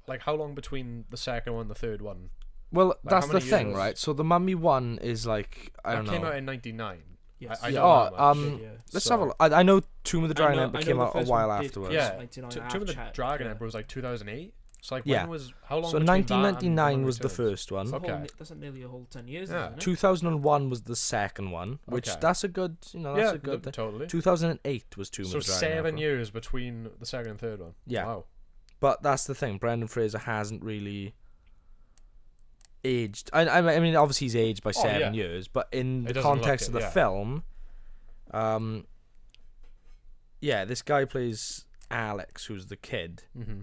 Speaker 2: Like how long between the second one and the third one?
Speaker 3: Well, that's
Speaker 2: how
Speaker 3: the
Speaker 2: many
Speaker 3: thing,
Speaker 2: years?
Speaker 3: right? So the Mummy one is like I don't
Speaker 2: That came
Speaker 3: know.
Speaker 2: out in '99.
Speaker 1: Yes.
Speaker 2: I
Speaker 3: Yeah,
Speaker 2: know that much.
Speaker 1: Shit, yeah.
Speaker 3: Let's
Speaker 2: So-
Speaker 3: have a look. I know Tomb of the Dragon
Speaker 1: I know-
Speaker 3: Emperor
Speaker 1: I know
Speaker 3: came
Speaker 1: the
Speaker 3: out a
Speaker 1: first
Speaker 3: while
Speaker 1: one did
Speaker 3: afterwards.
Speaker 2: Yeah,
Speaker 1: 99,
Speaker 2: Tomb
Speaker 1: I've
Speaker 2: of the
Speaker 1: checked,
Speaker 2: Dragon
Speaker 1: yeah.
Speaker 2: Emperor was like 2008. So like
Speaker 3: Yeah.
Speaker 2: when was how long?
Speaker 3: So
Speaker 2: between that and
Speaker 3: 1999
Speaker 2: Mummy
Speaker 3: was the
Speaker 2: Returns?
Speaker 3: first one.
Speaker 1: That's, a whole,
Speaker 2: Okay.
Speaker 1: that's nearly a whole 10 years,
Speaker 2: Yeah.
Speaker 1: isn't it?
Speaker 3: 2001 was the second one, which
Speaker 2: Okay.
Speaker 3: that's a good, that's
Speaker 2: Yeah,
Speaker 3: a good.
Speaker 2: totally.
Speaker 3: 2008 was Tomb
Speaker 2: So
Speaker 3: of the Dragon
Speaker 2: 7
Speaker 3: Emperor.
Speaker 2: years between the second and third one.
Speaker 3: Yeah.
Speaker 2: Wow.
Speaker 3: But that's the thing. Brendan Fraser hasn't really aged. I mean, obviously he's aged by
Speaker 2: Oh,
Speaker 3: 7
Speaker 2: yeah.
Speaker 3: years, but in
Speaker 2: It
Speaker 3: the
Speaker 2: doesn't look
Speaker 3: context
Speaker 2: it,
Speaker 3: of the
Speaker 2: yeah.
Speaker 3: film, yeah, this guy plays Alex, who's the kid,
Speaker 2: Mm-hmm.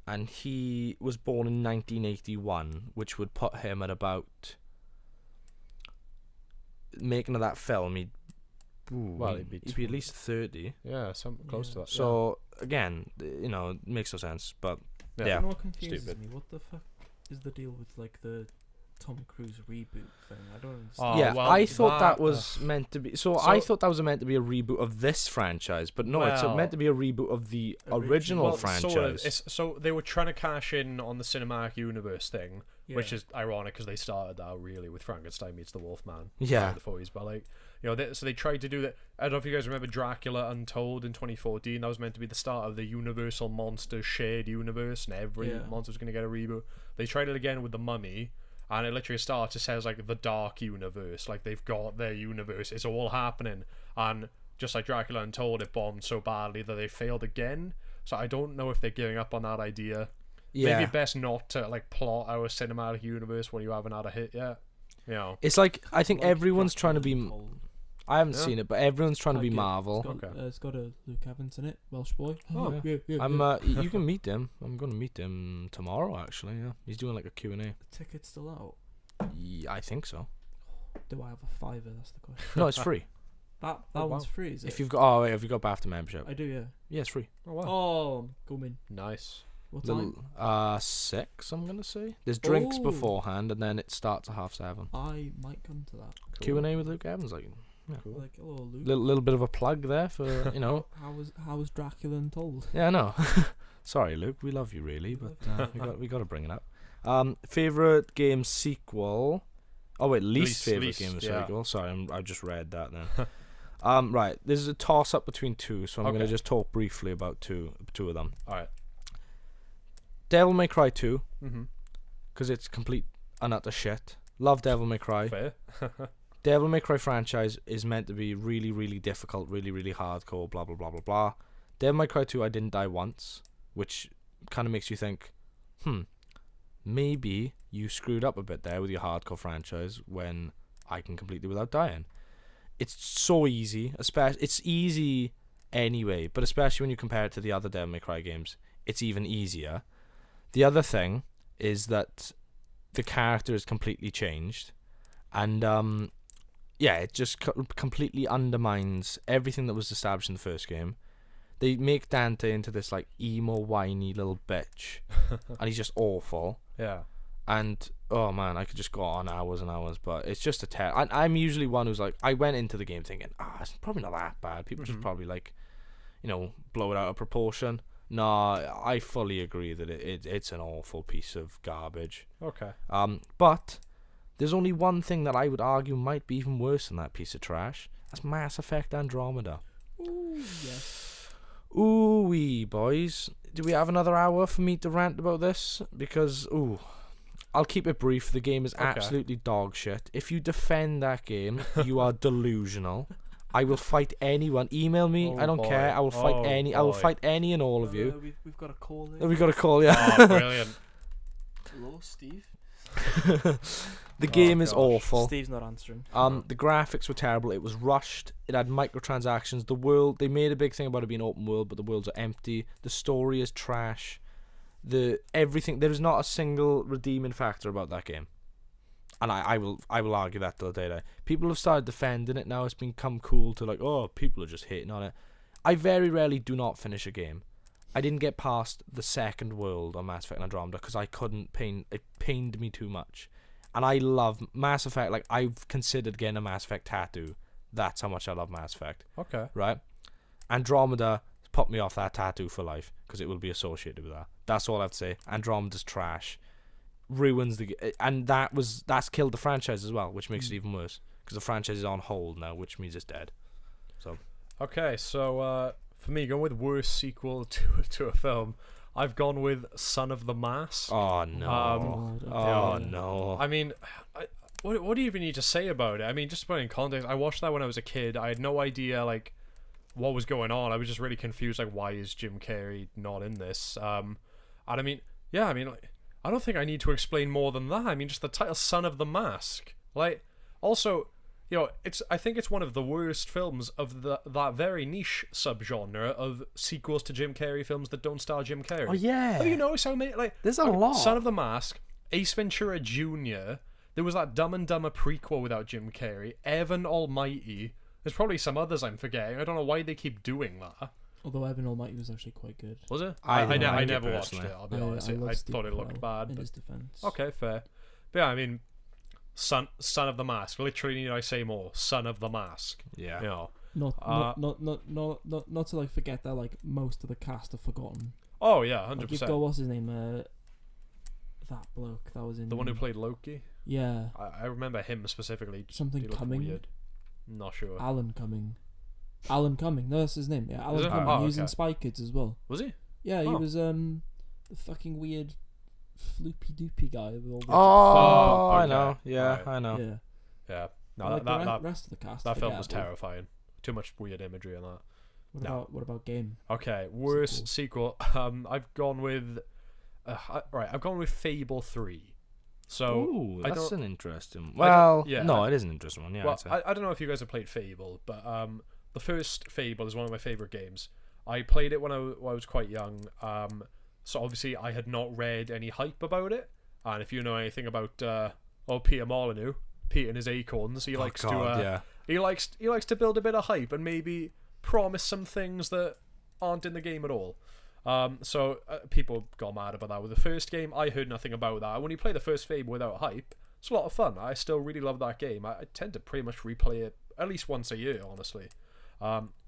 Speaker 3: and he was born in 1981, which would put him at about making of that film.
Speaker 2: Well,
Speaker 3: he'd
Speaker 2: he'd
Speaker 3: be
Speaker 2: be
Speaker 3: at least 30.
Speaker 2: Yeah, some close to that.
Speaker 3: So again, it makes no sense. But
Speaker 2: yeah.
Speaker 3: yeah.
Speaker 1: You know what confuses
Speaker 3: stupid.
Speaker 1: me? What the fuck is the deal with like the Tom Cruise reboot thing? I don't understand.
Speaker 2: Oh,
Speaker 3: yeah,
Speaker 2: well,
Speaker 3: I thought that
Speaker 2: that-
Speaker 3: was meant to be. So
Speaker 2: So-
Speaker 3: I thought that was meant to be a reboot of this franchise, but no, it's
Speaker 2: Well-
Speaker 3: meant to be a reboot of the original
Speaker 2: Well,
Speaker 3: franchise.
Speaker 2: sort of. So they were trying to cash in on the cinematic universe thing,
Speaker 1: Yeah.
Speaker 2: which is ironic because they started that really with Frankenstein meets the Wolfman.
Speaker 3: Yeah.
Speaker 2: in the 40s, but like so they tried to do that. I don't know if you guys remember Dracula Untold in 2014. That was meant to be the start of the Universal Monsters shared universe, and every
Speaker 1: Yeah.
Speaker 2: monster was going to get a reboot. They tried it again with the Mummy, and it literally starts. It says like the Dark Universe, like they've got their universe. It's all happening, and just like Dracula Untold, it bombed so badly that they failed again. So I don't know if they're giving up on that idea.
Speaker 3: yeah,
Speaker 2: Maybe best not to like plot our cinematic universe when you haven't had a hit yet. You know.
Speaker 3: it's like I think
Speaker 1: Like
Speaker 3: everyone's trying to be.
Speaker 1: Untold.
Speaker 3: I haven't
Speaker 2: Yeah.
Speaker 3: seen it, but everyone's trying to be
Speaker 1: Like it.
Speaker 3: Marvel.
Speaker 2: Okay.
Speaker 1: It's got a Luke Evans in it, Welsh boy.
Speaker 3: Oh,
Speaker 1: yeah.
Speaker 3: I'm. You can meet him. I'm going to meet him tomorrow. Actually, yeah, he's doing like a Q&A.
Speaker 1: The ticket's still out.
Speaker 3: Yeah, I think so.
Speaker 1: Do I have a fiver? That's the question.
Speaker 3: No, it's free.
Speaker 1: That
Speaker 2: Oh,
Speaker 1: one's
Speaker 2: wow.
Speaker 1: free, is it?
Speaker 3: If you've got, have you got BAFTA membership?
Speaker 1: I do, yeah.
Speaker 3: Yeah, it's free.
Speaker 2: Oh wow.
Speaker 1: Oh, go in.
Speaker 2: Nice.
Speaker 1: What time?
Speaker 3: 6. I'm gonna say. There's drinks
Speaker 1: Oh.
Speaker 3: beforehand, and then it starts at 7:30.
Speaker 1: I might come to that.
Speaker 3: Q&A with Luke Evans, like
Speaker 2: Cool.
Speaker 1: Like, hello, Luke.
Speaker 3: little bit of a plug there for
Speaker 1: How was Dracula Untold?
Speaker 3: Yeah, I know. Sorry, Luke. We love you really, but we got to bring it up. Favorite game sequel. Oh wait, least favorite
Speaker 2: least,
Speaker 3: game
Speaker 2: yeah.
Speaker 3: sequel. Sorry, I just read that then. Right. This is a toss up between two, so I'm gonna
Speaker 2: Okay.
Speaker 3: just talk briefly about two of them.
Speaker 2: All right.
Speaker 3: Devil May Cry 2,
Speaker 2: Mm-hmm.
Speaker 3: because it's complete and utter shit. Love Devil May Cry.
Speaker 2: Fair.
Speaker 3: Devil May Cry franchise is meant to be really, really difficult, really, really hardcore, blah, blah, blah, blah, blah. Devil May Cry 2, I didn't die once, which kind of makes you think, maybe you screwed up a bit there with your hardcore franchise when I can complete it without dying. It's so easy, it's easy anyway, but especially when you compare it to the other Devil May Cry games, it's even easier. The other thing is that the character is completely changed, and it just completely undermines everything that was established in the first game. They make Dante into this like emo, whiny little bitch, and he's just awful.
Speaker 2: Yeah.
Speaker 3: And oh man, I could just go on hours and hours, but it's just a I'm usually one who's like, I went into the game thinking, it's probably not that bad. People just probably like, blow it out of proportion. No, I fully agree that it's an awful piece of garbage.
Speaker 2: Okay.
Speaker 3: But there's only one thing that I would argue might be even worse than that piece of trash. That's Mass Effect Andromeda.
Speaker 1: Ooh, yes.
Speaker 3: Ooh-wee, boys. Do we have another hour for me to rant about this? Because, I'll keep it brief. The game is
Speaker 2: Okay.
Speaker 3: absolutely dog shit. If you defend that game, you are delusional. I will fight anyone. Email me.
Speaker 2: Oh
Speaker 3: I don't
Speaker 2: boy.
Speaker 3: care. I will fight
Speaker 2: Oh
Speaker 3: I will
Speaker 2: boy.
Speaker 3: fight any and all of you.
Speaker 1: We've got a call there.
Speaker 3: We got a call, yeah.
Speaker 2: Oh, brilliant.
Speaker 1: Hello, Steve.
Speaker 3: The game is
Speaker 2: gosh.
Speaker 3: awful.
Speaker 1: Steve's not answering.
Speaker 3: The graphics were terrible. It was rushed. It had microtransactions. The world, they made a big thing about it being open world, but the worlds are empty. The story is trash. Everything, there is not a single redeeming factor about that game. And I will argue that till the day I die. People have started defending it now. It's become cool to like, oh, people are just hating on it. I very rarely do not finish a game. I didn't get past the second world on Mass Effect Andromeda because I couldn't it pained me too much. And I love Mass Effect. Like, I've considered getting a Mass Effect tattoo. That's how much I love Mass Effect.
Speaker 2: Okay.
Speaker 3: Right? Andromeda put me off that tattoo for life because it will be associated with that. That's all I have to say. Andromeda's trash. Ruins and that's killed the franchise as well, which makes it even worse because the franchise is on hold now, which means it's dead. So
Speaker 2: Okay, so for me, going with worst sequel to a film, I've gone with Son of the Mask.
Speaker 3: oh no, oh no.
Speaker 2: I mean, what do you even need to say about it? I mean, just to put it in context, I watched that when I was a kid. I had no idea like what was going on. I was just really confused. Like, why is Jim Carrey not in this? And I mean, yeah, I mean, like, I don't think I need to explain more than that. I mean, just the title, Son of the Mask. Like, also, you know, I think it's one of the worst films of that very niche subgenre of sequels to Jim Carrey films that don't star Jim Carrey.
Speaker 3: Oh yeah.
Speaker 2: Have you noticed how many, like,
Speaker 3: There's a lot.
Speaker 2: Son of the Mask, Ace Ventura Jr., there was that Dumb and Dumber prequel without Jim Carrey, Evan Almighty. There's probably some others I'm forgetting. I don't know why they keep doing that.
Speaker 1: Although Evan Almighty was actually quite good.
Speaker 2: Was it?
Speaker 3: I
Speaker 2: I
Speaker 3: like it
Speaker 2: never watched
Speaker 3: personally.
Speaker 2: it, I'll be honest. I
Speaker 1: love Steve
Speaker 2: thought it looked
Speaker 1: Carell
Speaker 2: bad.
Speaker 1: in
Speaker 2: But...
Speaker 1: his defense.
Speaker 2: Okay, fair. But yeah, I mean, Son of the Mask. Literally, need I say more? Son of the Mask.
Speaker 3: Yeah.
Speaker 2: You know.
Speaker 1: Not to like forget that like most of the cast are forgotten.
Speaker 2: Oh yeah,
Speaker 1: Like
Speaker 2: 100%.
Speaker 1: you've got what's his name? That bloke that was in
Speaker 2: The one who played Loki.
Speaker 1: Yeah,
Speaker 2: I remember him specifically.
Speaker 1: Something
Speaker 2: he looked
Speaker 1: Cumming?
Speaker 2: Weird. Not sure.
Speaker 1: Alan Cumming. Alan Cumming. No, that's his name. Yeah, Alan
Speaker 2: it?
Speaker 1: Cumming.
Speaker 2: Oh,
Speaker 1: He was in
Speaker 2: okay.
Speaker 1: Spy Kids as well.
Speaker 2: Was he?
Speaker 1: Yeah, he
Speaker 2: Oh.
Speaker 1: was the fucking weird floopy doopy guy with all the
Speaker 3: Oh, I
Speaker 2: okay.
Speaker 3: know. Yeah,
Speaker 2: Right.
Speaker 3: I know.
Speaker 1: yeah.
Speaker 2: Yeah. No,
Speaker 1: Like
Speaker 2: that
Speaker 1: the rest of the cast.
Speaker 2: that film was
Speaker 1: forgettable.
Speaker 2: terrifying. Too much weird imagery in that.
Speaker 1: What about game?
Speaker 2: Okay, worst sequel. I've gone with. I've gone with Fable 3. So
Speaker 3: Ooh,
Speaker 2: I
Speaker 3: that's
Speaker 2: don't-
Speaker 3: an interesting.
Speaker 2: don't-
Speaker 3: Well,
Speaker 2: yeah,
Speaker 3: no, it is an interesting one. Yeah.
Speaker 2: well,
Speaker 3: I'd say.
Speaker 2: I don't know if you guys have played Fable, but the first Fable is one of my favorite games. I played it when I was quite young. So obviously I had not read any hype about it. And if you know anything about Peter Molyneux, Pete and his acorns, he likes
Speaker 3: God,
Speaker 2: to
Speaker 3: yeah.
Speaker 2: he likes to build a bit of hype and maybe promise some things that aren't in the game at all. So people got mad about that with the first game. I heard nothing about that. When you play the first Fable without hype, it's a lot of fun. I still really love that game. I tend to pretty much replay it at least once a year, honestly.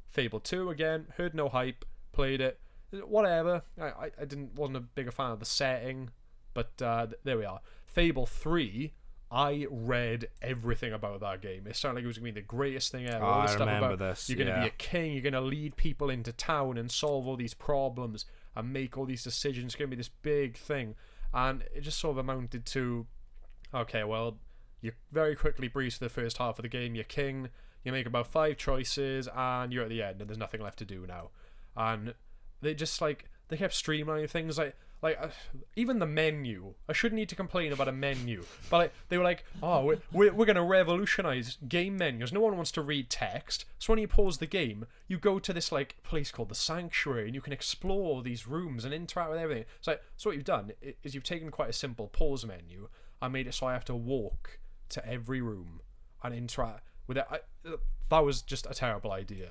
Speaker 2: Fable 2 again, heard no hype, played it, whatever. I wasn't a bigger fan of the setting, but there we are. Fable 3, I read everything about that game. It sounded like it was going to be the greatest thing ever. All
Speaker 3: I
Speaker 2: the stuff
Speaker 3: remember
Speaker 2: about
Speaker 3: this,
Speaker 2: you're going to
Speaker 3: yeah.
Speaker 2: be a king, you're going to lead people into town and solve all these problems and make all these decisions. It's going to be this big thing. And it just sort of amounted to, okay, well, you very quickly breeze to the first half of the game, you're king, you make about 5 choices, and you're at the end, and there's nothing left to do now. And they just, like, they kept streamlining things, like even the menu. I shouldn't need to complain about a menu, but like, they were like, oh, we're going to revolutionize game menus. No one wants to read text, so when you pause the game, you go to this like place called the Sanctuary, and you can explore these rooms and interact with everything. So what you've done is you've taken quite a simple pause menu and made it so I have to walk to every room and interact with it. That was just a terrible idea.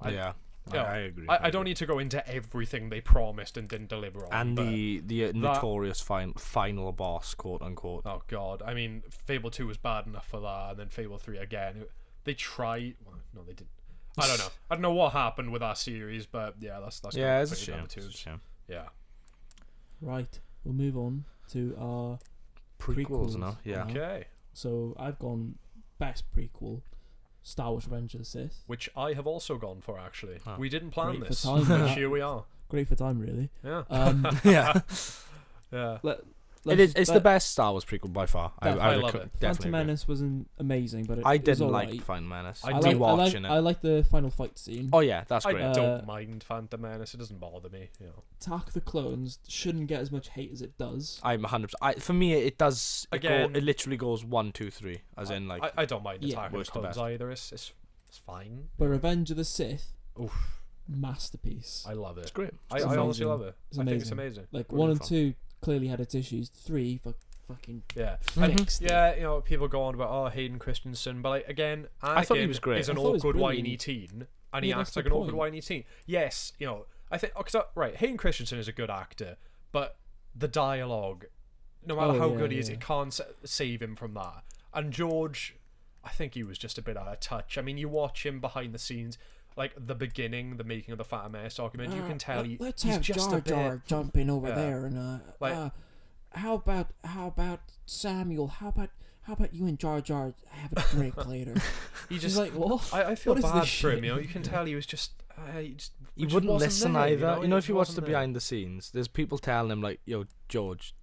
Speaker 3: Yeah.
Speaker 2: Yeah,
Speaker 3: I agree.
Speaker 2: I don't need to go into everything they promised and didn't deliver on.
Speaker 3: And
Speaker 2: but-
Speaker 3: the notorious final boss, quote unquote.
Speaker 2: Oh god, I mean, Fable 2 was bad enough for that, and then Fable 3 again. They tried. Well, no, they didn't. I don't know. I don't know what happened with that series, but yeah, that's
Speaker 3: Yeah,
Speaker 2: kinda
Speaker 3: it's a
Speaker 2: pretty
Speaker 3: shame.
Speaker 2: down
Speaker 3: It's
Speaker 2: the
Speaker 3: a
Speaker 2: tubes.
Speaker 3: shame.
Speaker 2: Yeah.
Speaker 1: Right, we'll move on to our
Speaker 3: Prequels now. Yeah.
Speaker 2: Okay.
Speaker 1: So I've gone best prequel, Star Wars: Revenge of the Sith.
Speaker 2: Which I have also gone for actually.
Speaker 3: Oh.
Speaker 2: We didn't plan
Speaker 1: Great for
Speaker 2: this,
Speaker 1: time,
Speaker 2: but
Speaker 1: that.
Speaker 2: here we are.
Speaker 1: Great for time, really.
Speaker 2: Yeah.
Speaker 1: Yeah.
Speaker 2: Yeah.
Speaker 3: It's the best Star Wars prequel by far.
Speaker 2: I love it.
Speaker 1: Phantom
Speaker 3: Definitely agree.
Speaker 1: Menace wasn't amazing, but
Speaker 3: I
Speaker 1: it was
Speaker 3: didn't
Speaker 1: alright.
Speaker 3: like Phantom Menace.
Speaker 2: I
Speaker 3: I
Speaker 2: like-
Speaker 3: watching
Speaker 1: I
Speaker 3: it.
Speaker 1: like the final fight scene.
Speaker 3: Oh yeah, that's
Speaker 2: I
Speaker 3: great.
Speaker 2: don't mind Phantom Menace. It doesn't bother me. You know.
Speaker 1: Attack of the Clones shouldn't get as much hate as it does.
Speaker 3: I'm 100%. For me, it does.
Speaker 2: Again-
Speaker 3: It literally goes 1, 2, 3, as in like.
Speaker 2: I don't mind
Speaker 1: Yeah.
Speaker 2: Attack of the
Speaker 3: Worst to
Speaker 2: Clones
Speaker 3: best.
Speaker 2: either. It's fine.
Speaker 1: But Revenge of the Sith,
Speaker 2: Oof.
Speaker 1: masterpiece.
Speaker 2: I love it.
Speaker 3: it's great.
Speaker 2: I
Speaker 1: It's
Speaker 2: honestly
Speaker 1: amazing.
Speaker 2: love it.
Speaker 1: It's
Speaker 2: I think it's
Speaker 1: amazing.
Speaker 2: amazing.
Speaker 1: Like
Speaker 3: Really
Speaker 1: 1 and
Speaker 3: fun.
Speaker 1: 2 clearly had its issues. 3 fucking
Speaker 2: Yeah.
Speaker 3: Mhm.
Speaker 1: fixed it.
Speaker 2: Yeah, you know, people go on about Hayden Christensen, but like again, Anakin
Speaker 3: I thought he was great.
Speaker 2: is an
Speaker 1: I thought he was
Speaker 2: awkward
Speaker 1: brilliant.
Speaker 2: whiny teen, and he
Speaker 1: Yeah,
Speaker 2: acts
Speaker 1: that's
Speaker 2: like
Speaker 1: the
Speaker 2: an awkward
Speaker 1: point.
Speaker 2: whiny teen. Yes, you know, I think right, Hayden Christensen is a good actor, but the dialogue no matter
Speaker 1: Oh,
Speaker 2: how
Speaker 1: yeah,
Speaker 2: good he is,
Speaker 1: yeah.
Speaker 2: it can't save him from that. And George, I think he was just a bit out of touch. I mean, you watch him behind the scenes, like the beginning, the making of the Phantom Menace document, you can tell
Speaker 1: Let's
Speaker 2: he's
Speaker 1: have
Speaker 2: just
Speaker 1: Jar
Speaker 2: a bit.
Speaker 1: Jar jumping over
Speaker 2: Yeah.
Speaker 1: there, and
Speaker 2: Like-
Speaker 1: how about Samuel? How about you and Jar Jar have a drink later?
Speaker 2: He
Speaker 1: She's
Speaker 2: just,
Speaker 1: like, what?
Speaker 2: I feel
Speaker 1: what is
Speaker 2: bad
Speaker 1: this
Speaker 2: for him.
Speaker 1: shit?
Speaker 2: You know, you can tell he was just.
Speaker 3: He wouldn't listen either. You know, if you watch
Speaker 2: watch
Speaker 3: the behind the scenes, there's people telling him like, "Yo, George,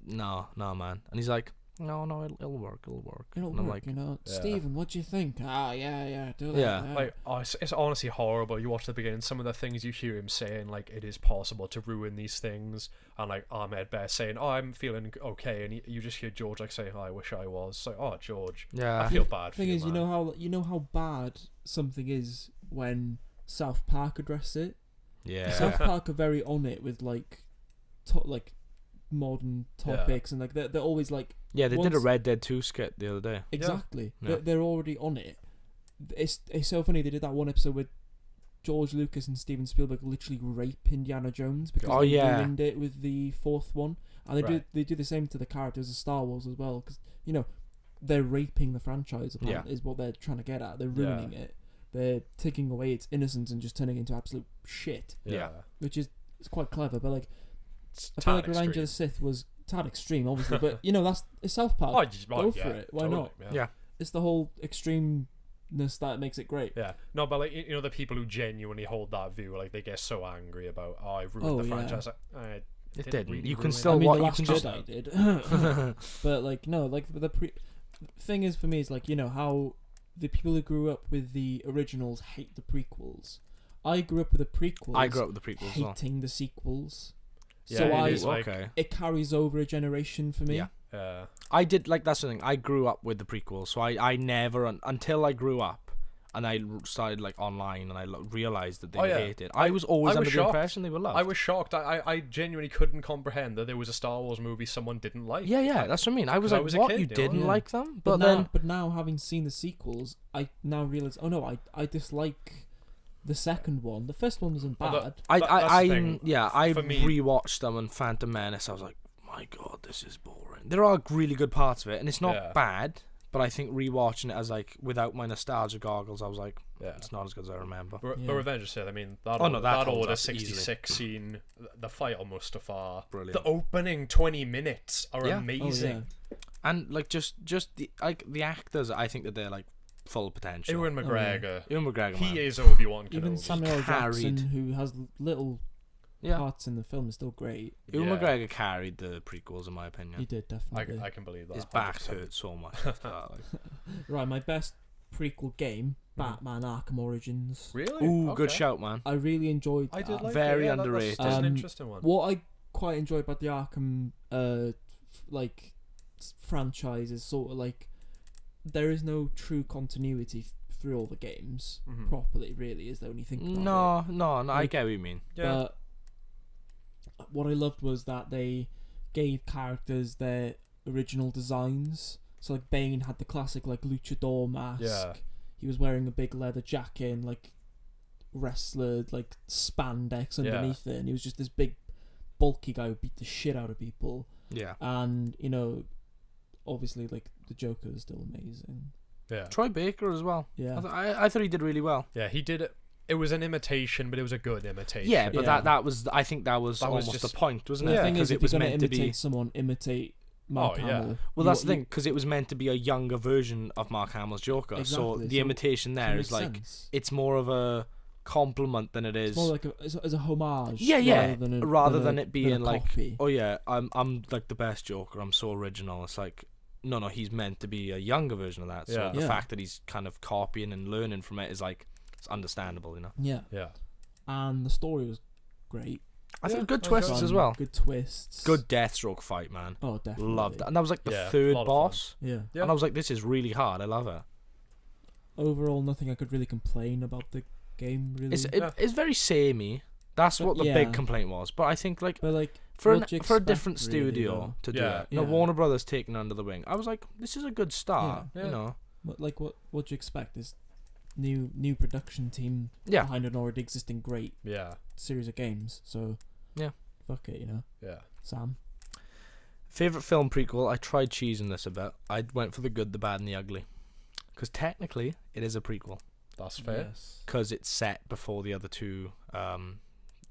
Speaker 3: no, man," and he's like, "No, it'll work.
Speaker 1: It'll
Speaker 3: and I'm
Speaker 1: work,
Speaker 3: like,
Speaker 1: you know.
Speaker 2: Yeah.
Speaker 1: Stephen, what do you think? Yeah, do that.
Speaker 3: Yeah.
Speaker 2: Like, oh, it's honestly horrible. You watch the beginning, some of the things you hear him saying, like, it is possible to ruin these things, and like Ahmed Best saying, "Oh, I'm feeling okay," and you just hear George like say, "Oh, I wish I was." So, oh, George, I
Speaker 3: yeah,
Speaker 2: feel bad for
Speaker 1: thing
Speaker 2: you,
Speaker 1: is,
Speaker 2: man.
Speaker 1: you know how bad something is when South Park address it.
Speaker 3: yeah,
Speaker 1: South Park are very on it with like modern topics, and like they're always like
Speaker 3: yeah. They did a
Speaker 1: once-
Speaker 3: Red Dead 2 skit the other day.
Speaker 1: exactly.
Speaker 3: Yeah.
Speaker 1: They're already on it. It's so funny. They did that one episode with George Lucas and Steven Spielberg literally rape Indiana Jones because
Speaker 3: Oh,
Speaker 1: they
Speaker 3: yeah.
Speaker 1: ruined it with the fourth one, and
Speaker 2: Right.
Speaker 1: they do the same to the characters of Star Wars as well, because you know they're raping the franchise. Apparently, is what they're trying to get at. They're ruining it. They're taking away its innocence and just turning it into absolute shit,
Speaker 2: Yeah,
Speaker 1: which is it's quite clever. But like,
Speaker 2: it's
Speaker 1: I feel like
Speaker 2: tad
Speaker 1: Revenge of the
Speaker 2: extreme.
Speaker 1: Sith was tad extreme, obviously, but you know it's South Park.
Speaker 2: Oh, just,
Speaker 1: Go for
Speaker 2: yeah,
Speaker 1: it. Why
Speaker 2: totally,
Speaker 1: not?
Speaker 3: Yeah.
Speaker 1: It's the whole extremeness that makes it great.
Speaker 2: Yeah, no, but like you know, the people who genuinely hold that view, like they get so angry about, oh, I've ruined
Speaker 1: Oh,
Speaker 2: the
Speaker 1: yeah.
Speaker 2: franchise. Like,
Speaker 3: It didn't.
Speaker 2: really
Speaker 3: You can
Speaker 2: ruin
Speaker 3: still
Speaker 2: it.
Speaker 1: I mean,
Speaker 3: what
Speaker 1: the
Speaker 3: you
Speaker 1: Last
Speaker 3: can just.
Speaker 1: Jedi did, but like no, like the thing is for me is like, you know how the people who grew up with the originals hate the prequels. I grew up with the prequels.
Speaker 3: I grew up with the prequels as well.
Speaker 1: hating the sequels.
Speaker 2: Yeah,
Speaker 1: So
Speaker 2: it
Speaker 1: I
Speaker 2: is like-
Speaker 3: okay.
Speaker 1: it carries over a generation for me.
Speaker 3: Yeah. I did like that's the thing. I grew up with the prequels, so I never until I grew up and I started like online and I realized that they
Speaker 2: Oh, yeah.
Speaker 3: hated. I was always
Speaker 2: I was
Speaker 3: under the
Speaker 2: shocked.
Speaker 3: impression they were loved.
Speaker 2: I was shocked. I genuinely couldn't comprehend that there was a Star Wars movie someone didn't like.
Speaker 3: yeah, that's what I mean. I was
Speaker 2: 'Cause I
Speaker 3: like,
Speaker 2: was a
Speaker 3: what?
Speaker 2: kid,
Speaker 3: You
Speaker 2: you know?
Speaker 3: didn't
Speaker 1: Yeah.
Speaker 3: like them?
Speaker 1: But
Speaker 3: But
Speaker 1: now having seen the sequels, I now realize, oh no, I dislike the second one. The first one wasn't
Speaker 2: Oh,
Speaker 1: bad.
Speaker 2: That's the thing.
Speaker 3: I
Speaker 2: For me-
Speaker 3: rewatched them and Phantom Menace. I was like, my god, this is boring. There are really good parts of it, and it's not
Speaker 2: Yeah.
Speaker 3: bad. But I think rewatching it as like without my nostalgia goggles, I was like,
Speaker 2: Yeah.
Speaker 3: it's not as good as I remember.
Speaker 2: But
Speaker 1: Yeah.
Speaker 2: Revenge of the Sith, I mean, that,
Speaker 3: Oh, no, that
Speaker 2: that
Speaker 3: holds
Speaker 2: Order
Speaker 3: up
Speaker 2: 66 scene, the fight on Mustafar,
Speaker 3: Brilliant.
Speaker 2: the opening 20 minutes are
Speaker 3: Yeah.
Speaker 2: amazing.
Speaker 3: And like just the actors, I think that they're like full potential.
Speaker 2: Ewan McGregor,
Speaker 3: Ewan McGregor, man.
Speaker 2: he is Obi-Wan
Speaker 1: Even
Speaker 2: Kenobi.
Speaker 1: Samuel L. Jackson,
Speaker 3: carried.
Speaker 1: who has little
Speaker 3: Yeah,
Speaker 1: parts in the film, is still great.
Speaker 3: Ewan
Speaker 2: Yeah.
Speaker 3: McGregor carried the prequels in my opinion.
Speaker 1: He did definitely.
Speaker 2: I can believe that.
Speaker 3: His back
Speaker 2: 100%.
Speaker 3: hurt so much. after that, like.
Speaker 1: Right, my best prequel game, Batman Arkham Origins.
Speaker 2: Really?
Speaker 3: Ooh, good
Speaker 2: Okay.
Speaker 3: shout, man.
Speaker 1: I really enjoyed
Speaker 2: I did
Speaker 1: that.
Speaker 2: like
Speaker 3: Very
Speaker 2: it. Yeah,
Speaker 3: underrated.
Speaker 2: That's an
Speaker 1: Um,
Speaker 2: interesting one.
Speaker 1: What I quite enjoy about the Arkham franchise is sort of like there is no true continuity through all the games
Speaker 2: Mhm.
Speaker 1: properly, really, is there when you think about it.
Speaker 3: No, I
Speaker 1: Like-
Speaker 3: get what you mean.
Speaker 2: Yeah.
Speaker 1: But what I loved was that they gave characters their original designs. So like Bane had the classic like luchador mask.
Speaker 2: Yeah.
Speaker 1: He was wearing a big leather jacket and like wrestler like spandex underneath it, and he was just this big bulky guy who beat the shit out of people.
Speaker 3: Yeah.
Speaker 1: And you know, obviously like the Joker is still amazing.
Speaker 2: Yeah.
Speaker 3: Troy Baker as well.
Speaker 1: Yeah.
Speaker 3: I thought he did really well.
Speaker 2: Yeah, he did it. It was an imitation, but it was a good imitation.
Speaker 3: Yeah, but
Speaker 1: Yeah.
Speaker 3: that was I think that was
Speaker 2: That was
Speaker 3: almost
Speaker 2: just-
Speaker 3: the point, wasn't
Speaker 1: The
Speaker 3: it?
Speaker 2: Yeah,
Speaker 1: thing
Speaker 3: Because
Speaker 1: is, if
Speaker 3: it was
Speaker 1: you're gonna
Speaker 3: meant to
Speaker 1: imitate
Speaker 3: be.
Speaker 1: someone, imitate Mark
Speaker 2: Oh, yeah.
Speaker 1: Hamill.
Speaker 3: Well,
Speaker 1: You-
Speaker 3: that's the
Speaker 1: you-
Speaker 3: thing, because it was meant to be a younger version of Mark Hamill's Joker. So
Speaker 1: Exactly,
Speaker 3: the
Speaker 1: so
Speaker 3: imitation
Speaker 1: it
Speaker 3: there
Speaker 1: makes
Speaker 3: is like
Speaker 1: sense.
Speaker 3: it's more of a compliment than it is.
Speaker 1: It's more like as a homage.
Speaker 3: Yeah, yeah,
Speaker 1: Rather
Speaker 3: than it being like,
Speaker 1: copy.
Speaker 3: oh yeah, I'm like the best Joker. I'm so original. It's like no, he's meant to be a younger version of that. So
Speaker 2: Yeah.
Speaker 3: the
Speaker 1: Yeah.
Speaker 3: fact that he's kind of copying and learning from it is like it's understandable, you know.
Speaker 1: Yeah,
Speaker 2: Yeah.
Speaker 1: and the story was great.
Speaker 3: I
Speaker 2: Yeah,
Speaker 3: think good
Speaker 2: I
Speaker 3: twists
Speaker 2: agree.
Speaker 3: as well.
Speaker 1: Good twists.
Speaker 3: Good Deathstroke fight, man.
Speaker 1: Oh, definitely.
Speaker 3: Loved that, and that was like the
Speaker 2: Yeah, a
Speaker 3: third
Speaker 2: lot of
Speaker 3: boss.
Speaker 1: Yeah.
Speaker 2: Yeah.
Speaker 3: And I was like, this is really hard. I love it.
Speaker 1: Overall, nothing I could really complain about the game. Really.
Speaker 3: It's very samey. That's
Speaker 1: But
Speaker 3: what the
Speaker 1: yeah.
Speaker 3: big complaint was. But I think like
Speaker 1: but like
Speaker 3: for
Speaker 1: what do you
Speaker 3: for a
Speaker 1: expect,
Speaker 3: different
Speaker 1: really,
Speaker 3: studio
Speaker 1: though?
Speaker 3: to do
Speaker 2: Yeah.
Speaker 3: it, you know,
Speaker 1: Yeah.
Speaker 3: Warner Brothers taking under the wing. I was like, this is a good start.
Speaker 2: Yeah.
Speaker 3: You know.
Speaker 1: What do you expect is new production team
Speaker 3: Yeah.
Speaker 1: behind an already existing great
Speaker 2: Yeah.
Speaker 1: series of games. So
Speaker 3: Yeah.
Speaker 1: fuck it, you know.
Speaker 2: Yeah.
Speaker 1: Sam.
Speaker 3: Favorite film prequel? I tried cheesing this a bit. I went for The Good, the Bad, and the Ugly, because technically it is a prequel,
Speaker 2: That's fair.
Speaker 1: Yes.
Speaker 3: because it's set before the other two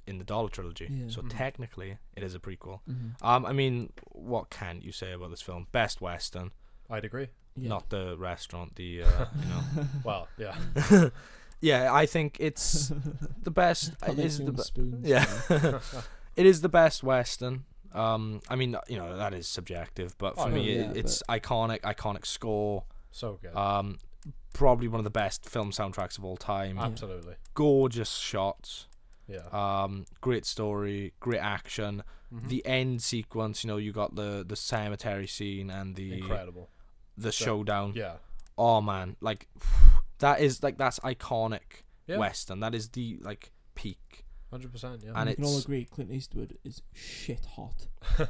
Speaker 3: in the Dollar trilogy.
Speaker 1: Yeah.
Speaker 3: So
Speaker 2: Mhm.
Speaker 3: technically it is a prequel.
Speaker 1: Mm-hmm.
Speaker 3: I mean, what can you say about this film? Best Western,
Speaker 2: I'd agree.
Speaker 1: Yeah.
Speaker 3: not the restaurant. The
Speaker 2: Well, yeah.
Speaker 3: yeah, I think it's the best.
Speaker 1: That
Speaker 3: It
Speaker 1: makes
Speaker 3: is
Speaker 1: me
Speaker 3: the
Speaker 1: want
Speaker 3: be-
Speaker 1: spoons.
Speaker 3: yeah. It is the best Western. I mean, that is subjective, but for
Speaker 2: Oh,
Speaker 3: me,
Speaker 1: yeah,
Speaker 3: it's iconic score.
Speaker 2: So good.
Speaker 3: Probably one of the best film soundtracks of all time.
Speaker 2: Absolutely.
Speaker 3: Gorgeous shots.
Speaker 2: Yeah.
Speaker 3: Great story, great action.
Speaker 2: Mhm.
Speaker 3: The end sequence, you got the cemetery scene and the
Speaker 2: Incredible.
Speaker 3: showdown.
Speaker 2: Yeah.
Speaker 3: Oh man, that's iconic
Speaker 2: Yeah.
Speaker 3: Western. That is the peak.
Speaker 2: 100%. Yeah.
Speaker 3: And
Speaker 1: we can all
Speaker 3: it's-
Speaker 1: agree Clint Eastwood is shit hot.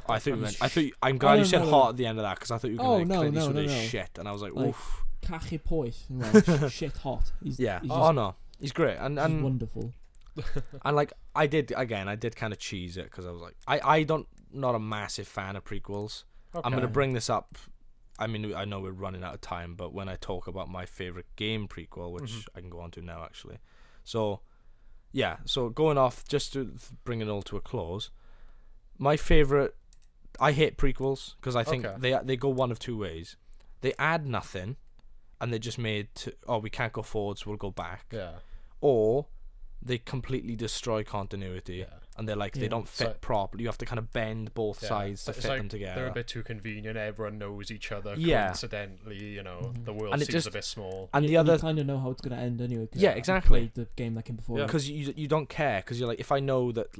Speaker 3: I thought you
Speaker 1: He's
Speaker 3: meant. I'm
Speaker 1: Oh,
Speaker 3: glad
Speaker 1: no,
Speaker 3: you said
Speaker 1: no,
Speaker 3: hot
Speaker 1: no.
Speaker 3: at the end of that, because I thought you were
Speaker 1: Oh,
Speaker 3: going to
Speaker 1: no,
Speaker 3: Clint
Speaker 1: no,
Speaker 3: Eastwood
Speaker 1: no,
Speaker 3: is
Speaker 1: no.
Speaker 3: shit, and I was like,
Speaker 1: Like,
Speaker 3: oof.
Speaker 1: Cachi Poit, like, shit hot. He's,
Speaker 3: Yeah.
Speaker 1: he's
Speaker 3: Oh no, he's great, and
Speaker 1: just wonderful.
Speaker 3: and I did kind of cheese it, because I was like, not a massive fan of prequels.
Speaker 2: Okay.
Speaker 3: I'm gonna bring this up. I mean, I know we're running out of time, but when I talk about my favorite game prequel, which
Speaker 2: Mhm.
Speaker 3: I can go on to now actually, so yeah, so going off, just to bring it all to a close, my favorite, I hate prequels because I think
Speaker 2: Okay.
Speaker 3: they go one of two ways. They add nothing, and they're just made to, we can't go forward, so we'll go back,
Speaker 2: Yeah.
Speaker 3: or they completely destroy continuity.
Speaker 2: Yeah.
Speaker 3: And they're like, they
Speaker 1: Yeah.
Speaker 3: don't fit
Speaker 2: So-
Speaker 3: properly. You have to kind of bend both
Speaker 2: Yeah.
Speaker 3: sides to
Speaker 2: It's
Speaker 3: fit
Speaker 2: like
Speaker 3: them together.
Speaker 2: They're a bit too convenient. Everyone knows each other.
Speaker 3: Yeah.
Speaker 2: Coincidentally,
Speaker 1: Mhm.
Speaker 2: the world
Speaker 3: And it
Speaker 2: seems
Speaker 3: just-
Speaker 2: a bit small.
Speaker 3: and the
Speaker 1: You
Speaker 3: other,
Speaker 1: kind of know how it's gonna end anyway. 'Cause
Speaker 3: Yeah,
Speaker 1: you
Speaker 3: exactly.
Speaker 1: played the game that came before.
Speaker 2: Yeah.
Speaker 1: it.
Speaker 3: because you don't care, because you're like, if I know that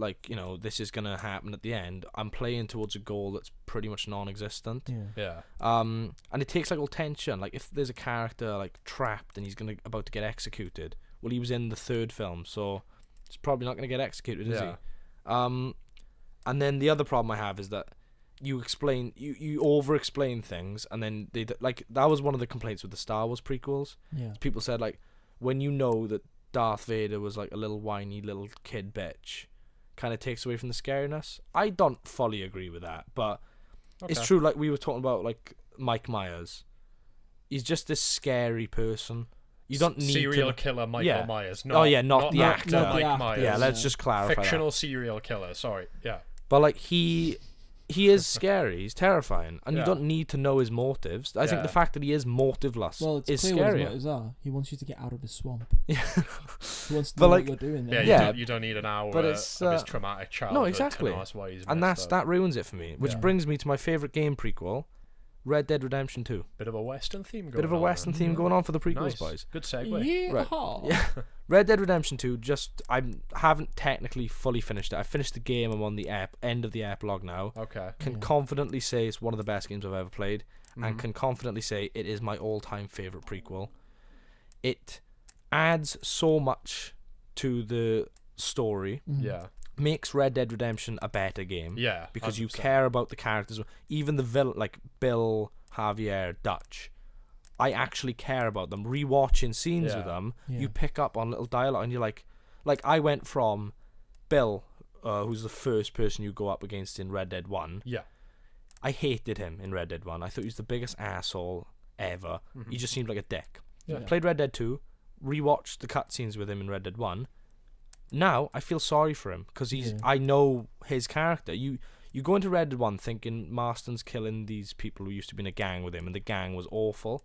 Speaker 3: this is gonna happen at the end, I'm playing towards a goal that's pretty much non-existent.
Speaker 1: Yeah.
Speaker 2: Yeah.
Speaker 3: And it takes all tension. Like, if there's a character trapped and he's about to get executed, well, he was in the third film, so he's probably not gonna get executed, is
Speaker 2: Yeah.
Speaker 3: he? And then the other problem I have is that you over explain things, and then that was one of the complaints with the Star Wars prequels.
Speaker 1: Yeah.
Speaker 3: People said, when you know that Darth Vader was a little whiny little kid bitch, kind of takes away from the scariness. I don't fully agree with that, but it's
Speaker 2: Okay.
Speaker 3: true. We were talking about Mike Myers. He's just this scary person. You don't need
Speaker 2: serial
Speaker 3: to.
Speaker 2: killer Michael
Speaker 3: Yeah.
Speaker 2: Myers.
Speaker 3: Oh, yeah, not the actor.
Speaker 1: Not the
Speaker 2: Mike
Speaker 1: actor,
Speaker 2: Myers.
Speaker 3: Yeah, let's
Speaker 1: Yeah.
Speaker 3: just clarify
Speaker 2: Fictional serial killer. Sorry. Yeah.
Speaker 3: that. But he is scary. He's terrifying, and you
Speaker 2: Yeah.
Speaker 3: don't need to know his motives. I think the
Speaker 2: Yeah.
Speaker 3: fact that he is motiveless
Speaker 1: Well, it's
Speaker 3: is
Speaker 1: clear what his
Speaker 3: scarier.
Speaker 1: motives are. He wants you to get out of his swamp.
Speaker 3: Yeah.
Speaker 1: He wants to
Speaker 3: But,
Speaker 1: know what you're doing
Speaker 2: Yeah.
Speaker 1: there.
Speaker 3: Yeah.
Speaker 2: You don't need an hour
Speaker 3: But it's,
Speaker 2: of his
Speaker 3: uh,
Speaker 2: traumatic childhood.
Speaker 3: exactly.
Speaker 2: To know why he's
Speaker 3: And
Speaker 2: messed up.
Speaker 3: that ruins it for me. Which
Speaker 1: Yeah.
Speaker 3: brings me to my favorite game prequel, Red Dead Redemption 2.
Speaker 2: Bit of a Western theme going on.
Speaker 3: Bit of a Western theme going on for the prequels,
Speaker 2: Nice.
Speaker 3: boys.
Speaker 2: Good segue.
Speaker 1: Yeehaw.
Speaker 3: Yeah. Red Dead Redemption 2, I haven't technically fully finished it. I finished the game. I'm on the end of the epilogue now.
Speaker 2: Okay.
Speaker 3: Can
Speaker 1: Yeah.
Speaker 3: confidently say it's one of the best games I've ever played, and
Speaker 2: Mhm.
Speaker 3: can confidently say it is my all-time favorite prequel. It adds so much to the story,
Speaker 1: Mhm.
Speaker 2: Yeah.
Speaker 3: makes Red Dead Redemption a better game.
Speaker 2: Yeah.
Speaker 3: Because you
Speaker 2: 100%.
Speaker 3: care about the characters, even the villain, like Bill, Javier, Dutch. I actually care about them. Rewatching scenes with
Speaker 2: Yeah.
Speaker 3: them,
Speaker 1: Yeah.
Speaker 3: you pick up on little dialogue, and you're like I went from Bill, who's the first person you go up against in Red Dead 1.
Speaker 2: Yeah.
Speaker 3: I hated him in Red Dead 1. I thought he was the biggest asshole ever.
Speaker 2: Mhm.
Speaker 3: He just seemed like a dick.
Speaker 2: Yeah.
Speaker 3: Played Red Dead 2, rewatched the cutscenes with him in Red Dead 1. Now I feel sorry for him, because
Speaker 1: Yeah.
Speaker 3: I know his character. You go into Red Dead 1 thinking Marston's killing these people who used to be in a gang with him, and the gang was awful.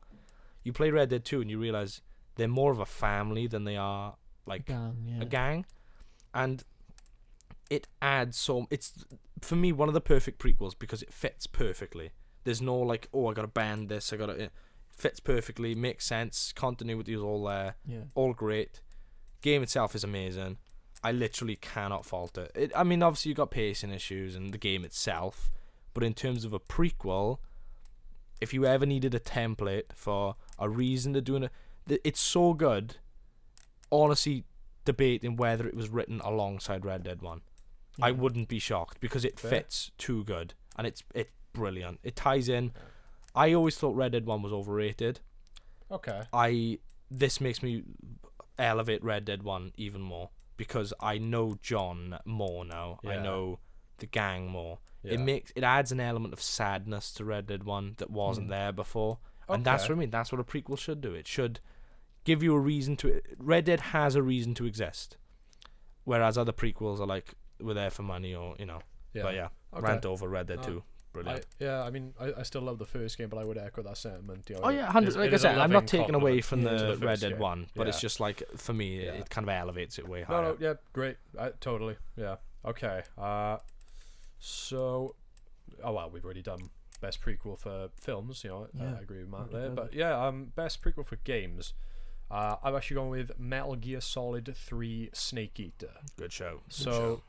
Speaker 3: You play Red Dead 2 and you realize they're more of a family than they are
Speaker 1: Gang,
Speaker 3: a gang, and it adds it's for me one of the perfect prequels because it fits perfectly. There's no I gotta ban this, it fits perfectly, makes sense, continuity is all there,
Speaker 1: Yeah.
Speaker 3: all great. Game itself is amazing. I literally cannot fault it. I mean, obviously you got pacing issues and the game itself, but in terms of a prequel, if you ever needed a template for a reason to do it, it's so good. Honestly, debating whether it was written alongside Red Dead 1. I
Speaker 1: Yeah.
Speaker 3: wouldn't be shocked because it
Speaker 2: Fair.
Speaker 3: fits too good, and it's brilliant. It ties in. I always thought Red Dead 1 was overrated.
Speaker 2: Okay.
Speaker 3: This makes me elevate Red Dead 1 even more because I know John more now. I
Speaker 2: Yeah.
Speaker 3: know the gang more.
Speaker 2: Yeah.
Speaker 3: It adds an element of sadness to Red Dead 1 that wasn't there before. And that's
Speaker 2: Okay.
Speaker 3: what I mean. That's what a prequel should do. It should give you a reason to. Red Dead has a reason to exist, whereas other prequels are like we're there for money or
Speaker 2: Yeah.
Speaker 3: But yeah,
Speaker 2: Okay.
Speaker 3: rant over Red Dead
Speaker 2: Uh,
Speaker 3: 2. Brilliant.
Speaker 2: I mean, I still love the first game, but I would echo that sentiment.
Speaker 3: Oh yeah, 100. Like I said, I'm not taking away from
Speaker 2: to
Speaker 3: the
Speaker 2: the
Speaker 3: Red
Speaker 2: first
Speaker 3: Dead
Speaker 2: game.
Speaker 3: 1, but it's
Speaker 2: Yeah.
Speaker 3: just like for me,
Speaker 2: Yeah.
Speaker 3: it kind of elevates it way
Speaker 2: No,
Speaker 3: higher.
Speaker 2: no, yeah, great. Totally. Yeah. Okay. So, oh well, we've already done best prequel for films.
Speaker 1: Yeah,
Speaker 2: I agree with Matt
Speaker 1: already
Speaker 2: there.
Speaker 1: done
Speaker 2: But
Speaker 1: it.
Speaker 2: yeah, best prequel for games. I've actually gone with Metal Gear Solid 3 Snake Eater.
Speaker 3: Good show.
Speaker 2: So,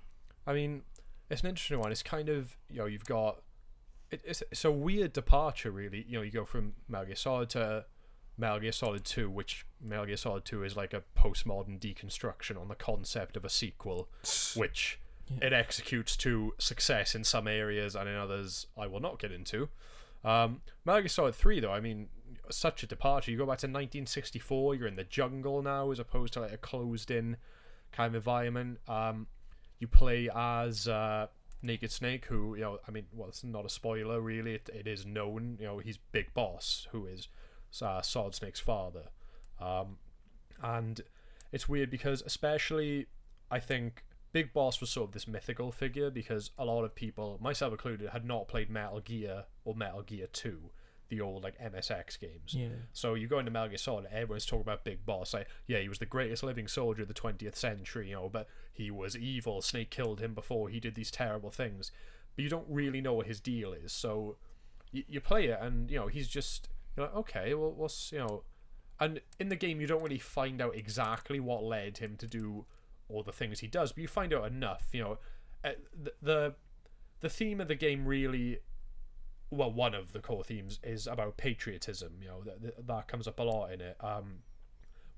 Speaker 2: I mean, it's an interesting one. It's kind of, you've got it's a weird departure, really. You go from Metal Gear Solid to Metal Gear Solid 2, which Metal Gear Solid 2 is like a postmodern deconstruction on the concept of a sequel, which
Speaker 1: Yeah.
Speaker 2: it executes to success in some areas and in others I will not get into. Metal Gear Solid 3, though, I mean, such a departure. You go back to 1964, you're in the jungle now as opposed to like a closed-in kind of environment. You play as Naked Snake, who, I mean, well, it's not a spoiler, really. It is known, he's Big Boss, who is Solid Snake's father. And it's weird because, especially, I think Big Boss was sort of this mythical figure because a lot of people, myself included, had not played Metal Gear or Metal Gear 2, the old like MSX games.
Speaker 1: Yeah.
Speaker 2: So you go into Metal Gear Solid, everyone's talking about Big Boss. Like, yeah, he was the greatest living soldier of the 20th century, but he was evil. Snake killed him before he did these terrible things. But you don't really know what his deal is. So you play it, and he's just you're like, okay, well, what's and in the game you don't really find out exactly what led him to do all the things he does, but you find out enough. The theme of the game really. Well, one of the core themes is about patriotism. That comes up a lot in it.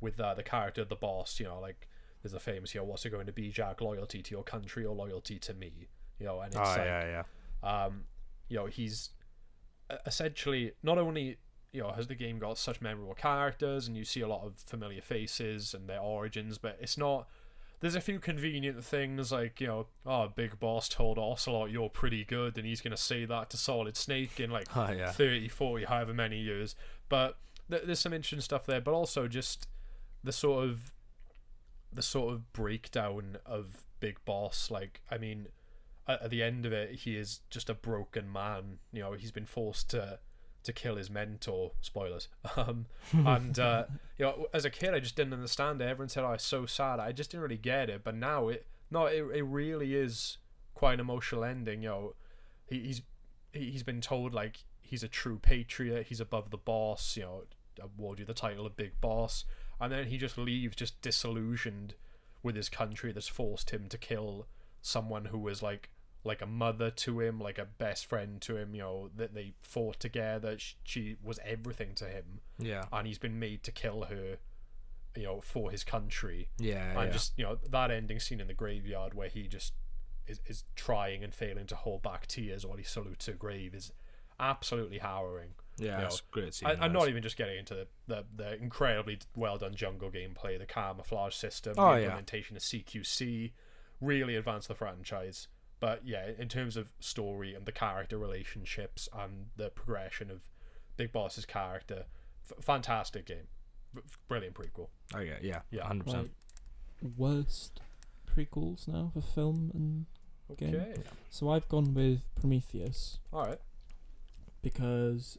Speaker 2: With the character of the boss, like there's a famous, what's it going to be, Jack? Loyalty to your country or loyalty to me? And it's he's essentially not only has the game got such memorable characters and you see a lot of familiar faces and their origins, but it's not. There's a few convenient things like, Big Boss told Ocelot you're pretty good, and he's going to say that to Solid Snake in like 30, 40, however many years. But there's some interesting stuff there, but also just the sort of breakdown of Big Boss. Like, I mean, at the end of it, he is just a broken man. He's been forced to kill his mentor. Spoilers. And as a kid, I just didn't understand it. Everyone said, "Oh, it's so sad." I just didn't really get it. But now it really is quite an emotional ending. He's been told like he's a true patriot. He's above the boss. Award you the title of Big Boss, and then he just leaves, just disillusioned with his country that's forced him to kill someone who was like a mother to him, like a best friend to him, that they fought together. She was everything to him.
Speaker 3: Yeah.
Speaker 2: And he's been made to kill her, for his country.
Speaker 3: Yeah.
Speaker 2: And just, that ending scene in the graveyard where he just is trying and failing to hold back tears while he salutes her grave is absolutely harrowing.
Speaker 3: Yeah, it's great scene.
Speaker 2: I'm not even just getting into the incredibly well done jungle gameplay, the camouflage system,
Speaker 3: Oh,
Speaker 2: the
Speaker 3: yeah.
Speaker 2: implementation of CQC, really advanced the franchise. But yeah, in terms of story and the character relationships and the progression of Big Boss's character, fantastic game, brilliant prequel.
Speaker 3: Oh yeah,
Speaker 2: Yeah.
Speaker 3: 100%.
Speaker 1: Right. Worst prequels now for film and game.
Speaker 2: Okay,
Speaker 1: So I've gone with Prometheus
Speaker 2: all right.
Speaker 1: because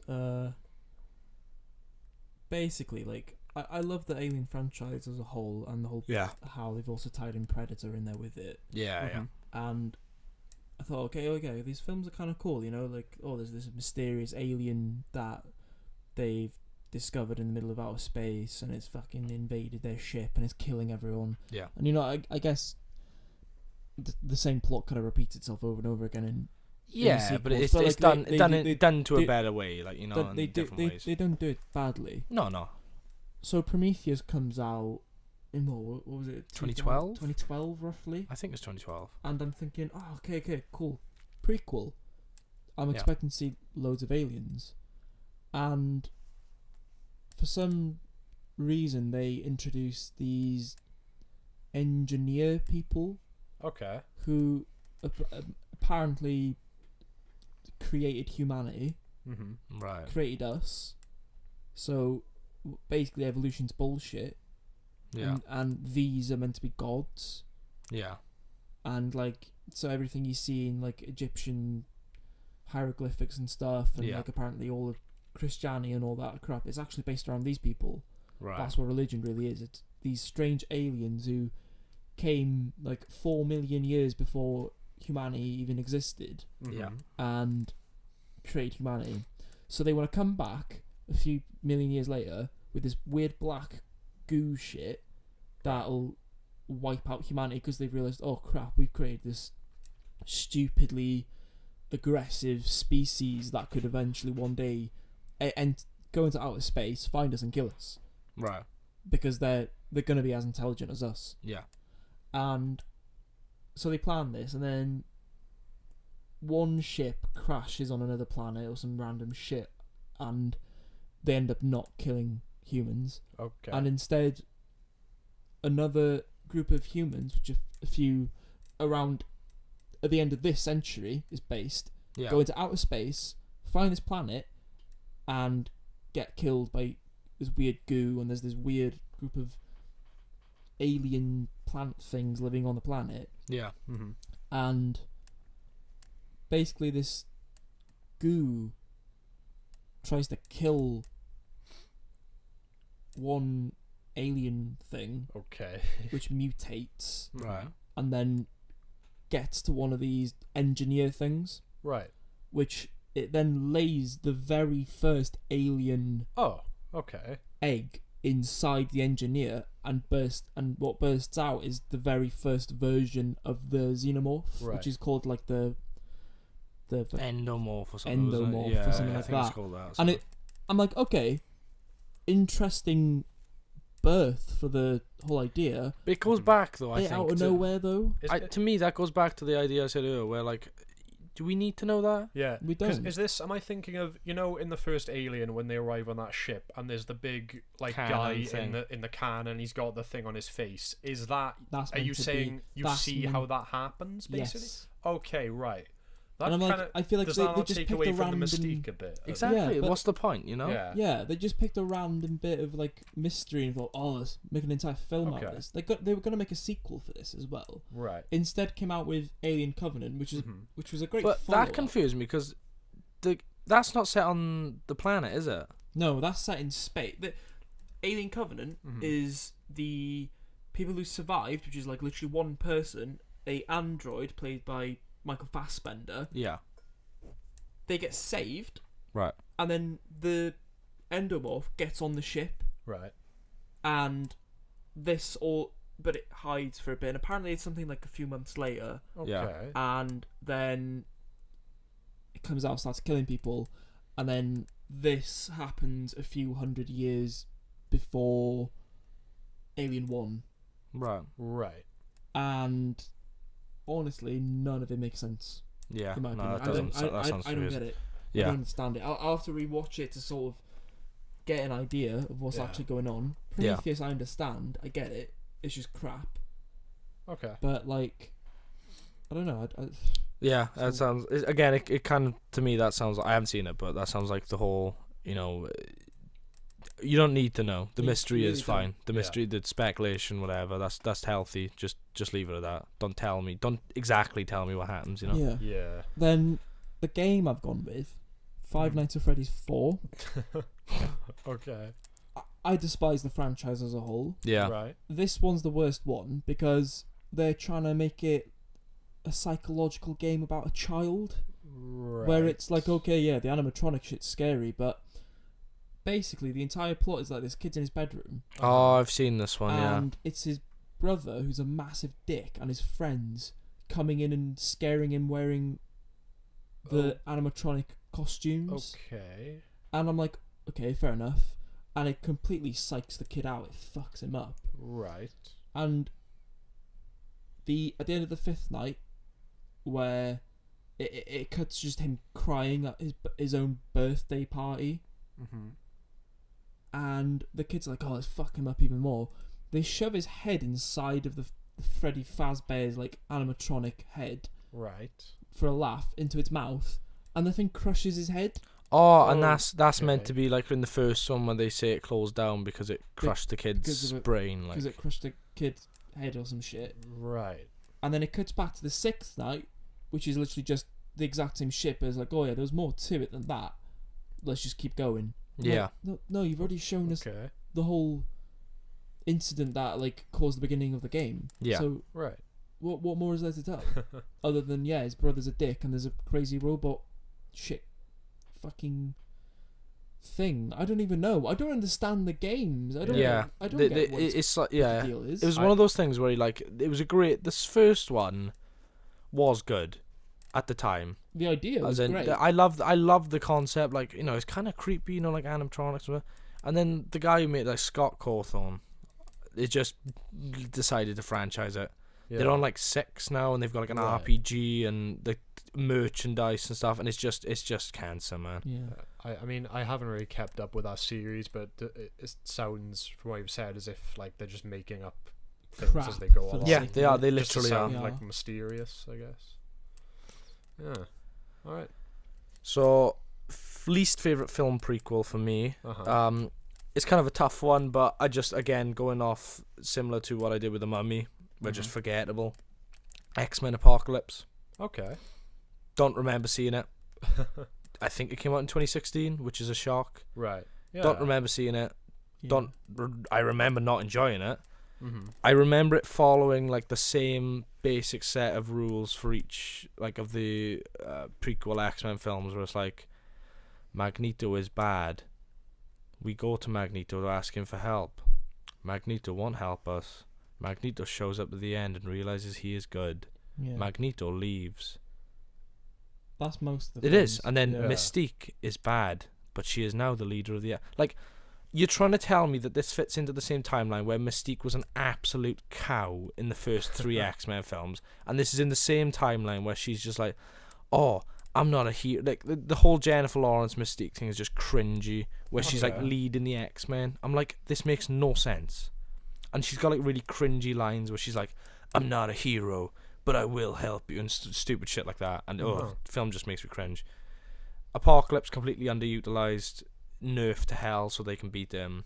Speaker 1: basically, like, I love the Alien franchise as a whole and the whole
Speaker 3: Yeah.
Speaker 1: how they've also tied in Predator in there with it.
Speaker 3: Yeah, yeah.
Speaker 1: And I thought, okay, these films are kind of cool, like, there's this mysterious alien that they've discovered in the middle of outer space and it's fucking invaded their ship and it's killing everyone.
Speaker 3: Yeah.
Speaker 1: And I guess the same plot kind of repeats itself over and over again in
Speaker 3: Yeah, but
Speaker 1: sequels,
Speaker 3: it's
Speaker 1: but,
Speaker 3: it's
Speaker 1: like,
Speaker 3: done to
Speaker 1: they-
Speaker 3: a better way, like in
Speaker 1: they
Speaker 3: different ways.
Speaker 1: they don't do it badly.
Speaker 3: No.
Speaker 1: So Prometheus comes out in what was it?
Speaker 3: 2012?
Speaker 1: 2012 roughly.
Speaker 3: I think it's 2012.
Speaker 1: And I'm thinking, oh, okay, cool. Prequel. I'm
Speaker 3: Yeah.
Speaker 1: expecting to see loads of aliens. And for some reason, they introduced these engineer people
Speaker 2: Okay.
Speaker 1: who apparently created humanity,
Speaker 2: Mm-hmm.
Speaker 3: Right.
Speaker 1: created us. So basically, evolution's bullshit.
Speaker 3: Yeah.
Speaker 1: And these are meant to be gods.
Speaker 3: Yeah.
Speaker 1: And like, so everything you see in like Egyptian hieroglyphics and stuff, and
Speaker 3: Yeah.
Speaker 1: like apparently all of Christianity and all that crap, is actually based around these people.
Speaker 3: Right.
Speaker 1: That's what religion really is. It's these strange aliens who came like 4 million years before humanity even existed
Speaker 3: Yeah.
Speaker 1: and created humanity. So they want to come back a few million years later with this weird black goo shit that'll wipe out humanity because they've realised, oh crap, we've created this stupidly aggressive species that could eventually one day and go into outer space, find us and kill us
Speaker 3: Right.
Speaker 1: because they're going to be as intelligent as us.
Speaker 3: Yeah.
Speaker 1: And so they plan this, and then one ship crashes on another planet or some random shit, and they end up not killing humans,
Speaker 2: Okay.
Speaker 1: and instead another group of humans, which are a few around at the end of this century is based,
Speaker 3: Yeah.
Speaker 1: go into outer space, find this planet, and get killed by this weird goo, and there's this weird group of alien plant things living on the planet,
Speaker 3: Yeah.
Speaker 2: Mm-hmm.
Speaker 1: and basically this goo tries to kill one alien thing
Speaker 2: Okay.
Speaker 1: which mutates
Speaker 3: Right.
Speaker 1: and then gets to one of these engineer things,
Speaker 2: Right.
Speaker 1: which it then lays the very first alien
Speaker 2: Oh. Okay.
Speaker 1: egg inside the engineer and what bursts out is the very first version of the xenomorph,
Speaker 2: Right.
Speaker 1: which is called like the
Speaker 3: Endomorph or something. wasn't it?
Speaker 1: Endomorph or
Speaker 3: Yeah,
Speaker 1: something
Speaker 3: I
Speaker 1: like
Speaker 3: think it's
Speaker 1: that.
Speaker 3: called that.
Speaker 1: and I'm like, okay, interesting birth for the whole idea.
Speaker 3: But it goes back though. I
Speaker 1: Bit
Speaker 3: think
Speaker 1: out of
Speaker 3: to,
Speaker 1: nowhere though.
Speaker 3: to me that goes back to the idea I said earlier, where like, do we need to know that?
Speaker 2: Yeah.
Speaker 1: We
Speaker 2: 'Cause
Speaker 1: don't.
Speaker 2: is this? Am I thinking of, you know, in the first Alien when they arrive on that ship and there's the big like
Speaker 3: Cannon
Speaker 2: guy
Speaker 3: thing.
Speaker 2: in the can and he's got the thing on his face? Is that?
Speaker 1: That's
Speaker 2: Are
Speaker 1: meant
Speaker 2: you
Speaker 1: to
Speaker 2: saying
Speaker 1: be,
Speaker 2: you
Speaker 1: that's
Speaker 2: see
Speaker 1: meant-
Speaker 2: how that happens basically?
Speaker 1: Yes.
Speaker 2: Okay. Right. That
Speaker 1: And I'm like,
Speaker 2: kinda,
Speaker 1: I feel like
Speaker 2: does
Speaker 1: they,
Speaker 2: that
Speaker 1: they
Speaker 2: not
Speaker 1: just
Speaker 2: take
Speaker 1: picked
Speaker 2: away
Speaker 1: a
Speaker 2: from
Speaker 1: random.
Speaker 2: the mystique a bit? of-
Speaker 3: Exactly.
Speaker 1: Yeah, but-
Speaker 3: What's the point? You know?
Speaker 2: Yeah.
Speaker 1: Yeah, they just picked a random bit of like mystery and thought, oh, let's make an entire film out
Speaker 2: Okay.
Speaker 1: of this. They were gonna make a sequel for this as well.
Speaker 2: Right.
Speaker 1: Instead, came out with Alien Covenant, which
Speaker 2: Mhm.
Speaker 1: was a great.
Speaker 3: But
Speaker 1: follow-up.
Speaker 3: that confused me because that's not set on the planet, is it?
Speaker 1: No, that's set in space. The Alien Covenant
Speaker 2: Mhm.
Speaker 1: is the people who survived, which is like literally one person, a android played by Michael Fassbender.
Speaker 3: Yeah.
Speaker 1: They get saved,
Speaker 3: Right.
Speaker 1: and then the endomorph gets on the ship,
Speaker 2: Right.
Speaker 1: and but it hides for a bit. And apparently, it's something like a few months later,
Speaker 2: Okay.
Speaker 3: Yeah.
Speaker 1: and then it comes out, starts killing people, and then this happens a few hundred years before Alien 1,
Speaker 3: Right.
Speaker 2: Right.
Speaker 1: and honestly, none of it makes sense.
Speaker 3: Yeah.
Speaker 1: In my
Speaker 3: No,
Speaker 1: opinion,
Speaker 3: that doesn't. That sounds
Speaker 1: I don't
Speaker 3: confusing.
Speaker 1: get it. I
Speaker 3: Yeah.
Speaker 1: don't understand it. I'll have to rewatch it to sort of get an idea of what's
Speaker 2: Yeah.
Speaker 1: actually going on.
Speaker 3: Yeah.
Speaker 1: Prometheus, I understand. I get it. It's just crap.
Speaker 2: Okay.
Speaker 1: But like, I don't know.
Speaker 3: Yeah, that
Speaker 1: So-
Speaker 3: sounds. Again, it kind of, to me, that sounds. I haven't seen it, but that sounds like the whole. You don't need to know. The
Speaker 1: You
Speaker 3: mystery
Speaker 1: really
Speaker 3: is
Speaker 1: don't.
Speaker 3: fine. The
Speaker 2: Yeah.
Speaker 3: mystery, the speculation, whatever. That's healthy. Just leave it at that. Don't tell me. Don't exactly tell me what happens. You know.
Speaker 1: Yeah.
Speaker 2: Yeah.
Speaker 1: Then the game I've gone with, Five
Speaker 2: Mhm.
Speaker 1: Nights at Freddy's 4.
Speaker 2: Okay.
Speaker 1: I despise the franchise as a whole.
Speaker 3: Yeah.
Speaker 2: Right.
Speaker 1: This one's the worst one because they're trying to make it a psychological game about a child.
Speaker 2: Right.
Speaker 1: Where it's like, okay, yeah, the animatronic shit's scary, but basically the entire plot is like this kid's in his bedroom,
Speaker 3: Oh, I've seen this one. Yeah.
Speaker 1: and it's his brother who's a massive dick, and his friends coming in and scaring him wearing the animatronic costumes.
Speaker 2: Okay.
Speaker 1: And I'm like, okay, fair enough. And it completely psychs the kid out. It fucks him up.
Speaker 2: Right.
Speaker 1: And at the end of the fifth night, where it cuts just him crying at his own birthday party,
Speaker 2: Mm-hmm.
Speaker 1: and the kid's like, oh, let's fuck him up even more. They shove his head inside of the Freddy Fazbear's like animatronic head
Speaker 2: Right.
Speaker 1: for a laugh into its mouth, and the thing crushes his head.
Speaker 3: Oh, and
Speaker 2: Oh,
Speaker 3: that's meant
Speaker 2: okay.
Speaker 3: to be like in the first one when they say it closed down because it crushed the
Speaker 1: because
Speaker 3: kid's
Speaker 1: of it-
Speaker 3: brain. Like,
Speaker 1: Because it crushed the kid's head or some shit.
Speaker 2: Right.
Speaker 1: And then it cuts back to the sixth night, which is literally just the exact same ship as like, oh yeah, there's more to it than that. Let's just keep going. I'm like,
Speaker 3: yeah,
Speaker 1: no, you've already shown us
Speaker 2: Okay.
Speaker 1: the whole incident that like caused the beginning of the game.
Speaker 3: Yeah.
Speaker 1: So
Speaker 2: Right.
Speaker 1: what more is there to tell? Other than yeah, his brother's a dick and there's a crazy robot shit fucking thing. I don't even know. I don't understand the games. I don't.
Speaker 3: yeah.
Speaker 1: I don't
Speaker 3: The-
Speaker 1: get
Speaker 3: the- it's like
Speaker 1: what
Speaker 3: yeah.
Speaker 1: the deal is.
Speaker 3: It was one of those things where it was a great. This first one was good at the time.
Speaker 1: the idea was
Speaker 3: As in,
Speaker 1: great.
Speaker 3: I love the concept. Like, you know, it's kind of creepy, you know, like animatronics. And then the guy who made like Scott Cawthon, they just decided to franchise it.
Speaker 2: Yeah.
Speaker 3: They're on like 6 now, and they've got like an
Speaker 2: Right.
Speaker 3: RPG and the merchandise and stuff, and it's just cancer, man.
Speaker 1: yeah.
Speaker 2: I mean, I haven't really kept up with that series, but it sounds, from what you've said, as if like they're just making up things
Speaker 1: Crap
Speaker 2: as they go
Speaker 1: for the
Speaker 2: along.
Speaker 3: Yeah,
Speaker 1: sake
Speaker 3: they
Speaker 1: of
Speaker 3: are.
Speaker 1: it.
Speaker 3: They
Speaker 2: Just to
Speaker 3: literally are.
Speaker 2: sound
Speaker 1: Yeah.
Speaker 2: like mysterious, I guess. Yeah. All right.
Speaker 3: So, least favorite film prequel for me.
Speaker 2: Uh-huh.
Speaker 3: It's kind of a tough one, but I just, again, going off similar to what I did with The Mummy, we're just
Speaker 2: Mhm.
Speaker 3: forgettable. X-Men Apocalypse.
Speaker 2: Okay.
Speaker 3: Don't remember seeing it. I think it came out in 2016, which is a shock.
Speaker 2: Right. Yeah.
Speaker 3: Don't remember seeing it.
Speaker 1: Yeah.
Speaker 3: I remember not enjoying it.
Speaker 2: Mm-hmm.
Speaker 3: I remember it following like the same basic set of rules for each like of the prequel X-Men films, where it's like Magneto is bad. We go to Magneto to ask him for help. Magneto won't help us. Magneto shows up at the end and realizes he is good.
Speaker 1: Yeah.
Speaker 3: Magneto leaves.
Speaker 1: That's most of the
Speaker 3: It is,
Speaker 1: films.
Speaker 3: and then
Speaker 2: Yeah.
Speaker 3: Mystique is bad, but she is now the leader of the. Like, you're trying to tell me that this fits into the same timeline where Mystique was an absolute cow in the first 3 X-Men films, and this is in the same timeline where she's just like, oh, I'm not a hero. Like, the whole Jennifer Lawrence Mystique thing is just cringy, where she's like
Speaker 2: Okay.
Speaker 3: leading the X-Men. I'm like, this makes no sense. And she's got like really cringy lines where she's like, I'm not a hero, but I will help you, and stupid shit like that. And
Speaker 2: Uh-huh.
Speaker 3: film just makes me cringe. Apocalypse completely underutilized, nerfed to hell so they can beat him.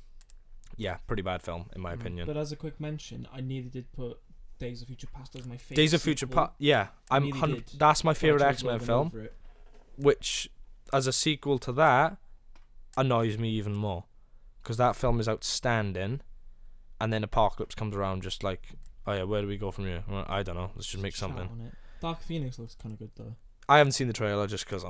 Speaker 3: Yeah, pretty bad film in my
Speaker 2: Mhm.
Speaker 3: opinion.
Speaker 1: But as a quick mention, I nearly did put Days of Future Past as my favorite.
Speaker 3: Days of Future Past, yeah, I'm
Speaker 1: Really did.
Speaker 3: that's my favorite X-Men film,
Speaker 1: It.
Speaker 3: which as a sequel to that annoys me even more because that film is outstanding, and then Apocalypse comes around just like, oh yeah, where do we go from here? Well, I don't know. Let's just make
Speaker 1: Shout
Speaker 3: something.
Speaker 1: on it. Dark Phoenix looks kind of good though.
Speaker 3: I haven't seen the trailer just because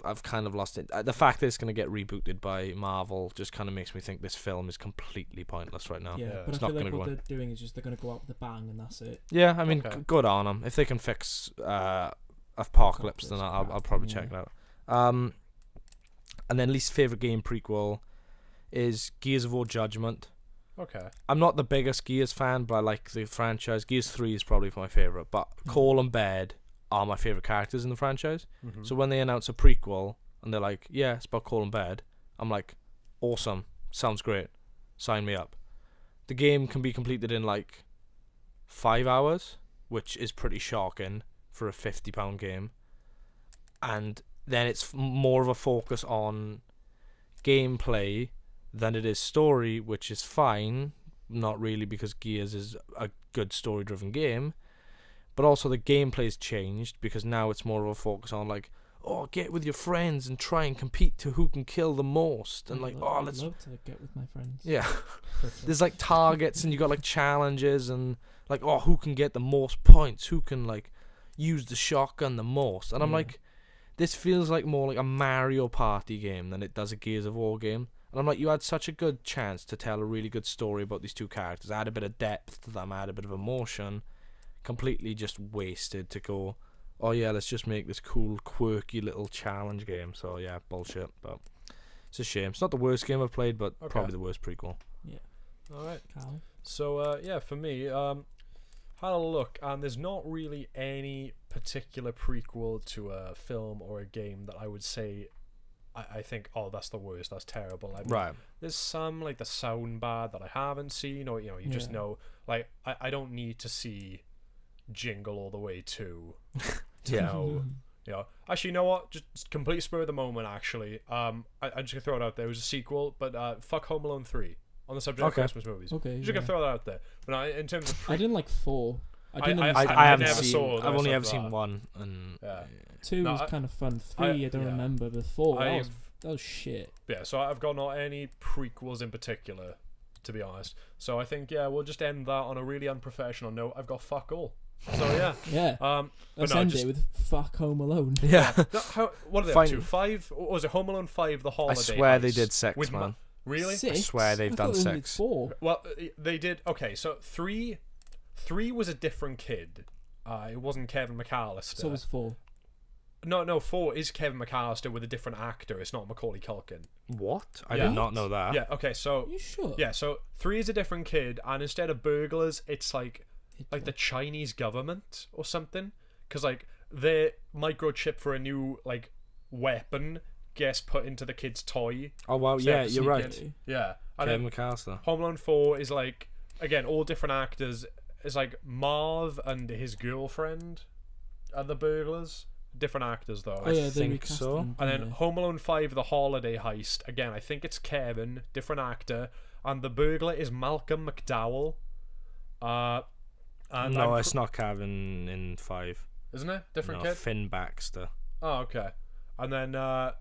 Speaker 3: I've kind of lost it. The fact that it's going to get rebooted by Marvel just kind of makes me think this film is completely pointless right now.
Speaker 1: Yeah,
Speaker 2: Yeah.
Speaker 1: but
Speaker 3: It's
Speaker 1: I
Speaker 3: not
Speaker 1: feel like
Speaker 3: gonna go
Speaker 1: what
Speaker 3: in.
Speaker 1: they're doing is just they're gonna go out with a bang and that's it.
Speaker 3: Yeah, I mean,
Speaker 2: Okay.
Speaker 3: good on them. If they can fix Apocalypse, then
Speaker 1: Apocalypse,
Speaker 3: I'll probably
Speaker 1: yeah.
Speaker 3: check it out. And then least favorite game prequel is Gears of War Judgment.
Speaker 2: Okay.
Speaker 3: I'm not the biggest Gears fan, but I like the franchise. Gears 3 is probably my favorite, but Cole and Baird are my favorite characters in the franchise.
Speaker 2: Mm-hmm.
Speaker 3: So when they announce a prequel and they're like, yeah, it's about Cole and Baird, I'm like, awesome, sounds great, sign me up. The game can be completed in like 5 hours, which is pretty shocking for a £50 game. And then it's more of a focus on gameplay than it is story, which is fine, not really because Gears is a good story-driven game. But also the gameplay's changed because now it's more of a focus on like, oh, get with your friends and try and compete to who can kill the most, and like, oh, let's,
Speaker 1: I'd love to get with my friends.
Speaker 3: yeah. There's like targets and you got like challenges and like, oh, who can get the most points, who can like use the shotgun the most, and I'm
Speaker 1: Yeah.
Speaker 3: like, this feels like more like a Mario Party game than it does a Gears of War game. And I'm like, you had such a good chance to tell a really good story about these two characters, add a bit of depth to them, add a bit of emotion. Completely just wasted to go, oh yeah, let's just make this cool, quirky little challenge game. So yeah, bullshit. But it's a shame. It's not the worst game I've played, but
Speaker 2: Okay.
Speaker 3: probably the worst prequel.
Speaker 2: All right.
Speaker 1: Cal.
Speaker 2: So yeah, for me, had a look, and there's not really any particular prequel to a film or a game that I would say I think, oh, that's the worst, that's terrible. I mean,
Speaker 3: Right.
Speaker 2: there's some like the sound bad that I haven't seen, or you just
Speaker 1: Yeah.
Speaker 2: know, like I don't need to see Jingle All the Way to
Speaker 3: Yeah.
Speaker 2: know, You know, actually, you know what? Just complete spur of the moment. Actually, I'm just gonna throw it out there. It was a sequel, but fuck Home Alone 3 on the subject
Speaker 3: Okay.
Speaker 2: of Christmas movies.
Speaker 1: Okay,
Speaker 2: Just gonna
Speaker 1: yeah.
Speaker 2: throw that out there. But in terms of
Speaker 1: I didn't like 4. I didn't
Speaker 2: I-
Speaker 1: understand
Speaker 3: I
Speaker 1: it.
Speaker 3: haven't
Speaker 2: never
Speaker 3: seen.
Speaker 2: saw the
Speaker 3: I've only
Speaker 2: rest
Speaker 3: ever
Speaker 2: of
Speaker 3: seen
Speaker 2: that.
Speaker 3: one, and
Speaker 2: yeah,
Speaker 1: 2
Speaker 2: No,
Speaker 1: was
Speaker 2: I-
Speaker 1: kind of fun. 3 I don't
Speaker 2: yeah.
Speaker 1: remember, but 4
Speaker 2: I've
Speaker 1: that was shit.
Speaker 2: yeah. So I've got not any prequels in particular, to be honest. So I think we'll just end that on a really unprofessional note. I've got fuck all. So yeah.
Speaker 1: Yeah.
Speaker 2: But
Speaker 1: Let's
Speaker 2: no,
Speaker 1: end
Speaker 2: just
Speaker 1: it with fuck Home Alone.
Speaker 3: yeah.
Speaker 2: no, what are they
Speaker 3: Fine.
Speaker 2: up to? 5? Or was it Home Alone 5? The
Speaker 3: I
Speaker 2: holiday.
Speaker 3: swear they
Speaker 2: heist
Speaker 3: did 6,
Speaker 2: with
Speaker 3: man.
Speaker 2: Really?
Speaker 1: 6?
Speaker 3: swear they've
Speaker 1: I
Speaker 3: done
Speaker 1: thought they only did
Speaker 3: 6.
Speaker 1: 4.
Speaker 2: Well, they did. Okay, so 3 was a different kid. It wasn't Kevin McAllister.
Speaker 1: So was 4.
Speaker 2: No, 4 is Kevin McAllister with a different actor. It's not Macaulay Culkin.
Speaker 3: What? I
Speaker 2: Yeah.
Speaker 3: did not know that.
Speaker 2: Yeah. Okay. So
Speaker 1: You sure?
Speaker 2: yeah. So 3 is a different kid, and instead of burglars, it's like
Speaker 1: It-
Speaker 2: the Chinese government or something, because like their microchip for a new like weapon gets put into the kid's toy.
Speaker 3: Oh wow,
Speaker 2: So they
Speaker 3: yeah,
Speaker 2: have to
Speaker 3: you're
Speaker 2: sneak
Speaker 3: right.
Speaker 2: in. Yeah. And
Speaker 3: Kevin
Speaker 2: then
Speaker 3: McAllister.
Speaker 2: Home Alone 4 is like, again, all different actors. It's like Marv and his girlfriend are the burglars. Different actors though.
Speaker 1: Oh yeah, they
Speaker 3: think
Speaker 1: recast
Speaker 3: so.
Speaker 1: them,
Speaker 2: And
Speaker 1: didn't
Speaker 2: then
Speaker 1: they?
Speaker 2: Home Alone 5, The Holiday Heist. Again, I think it's Kevin, different actor. And the burglar is Malcolm McDowell. And
Speaker 3: No,
Speaker 2: I'm
Speaker 3: it's not Kevin in 5.
Speaker 2: Isn't it? Different
Speaker 3: No,
Speaker 2: kid?
Speaker 3: Finn Baxter.
Speaker 2: Oh, okay. And then,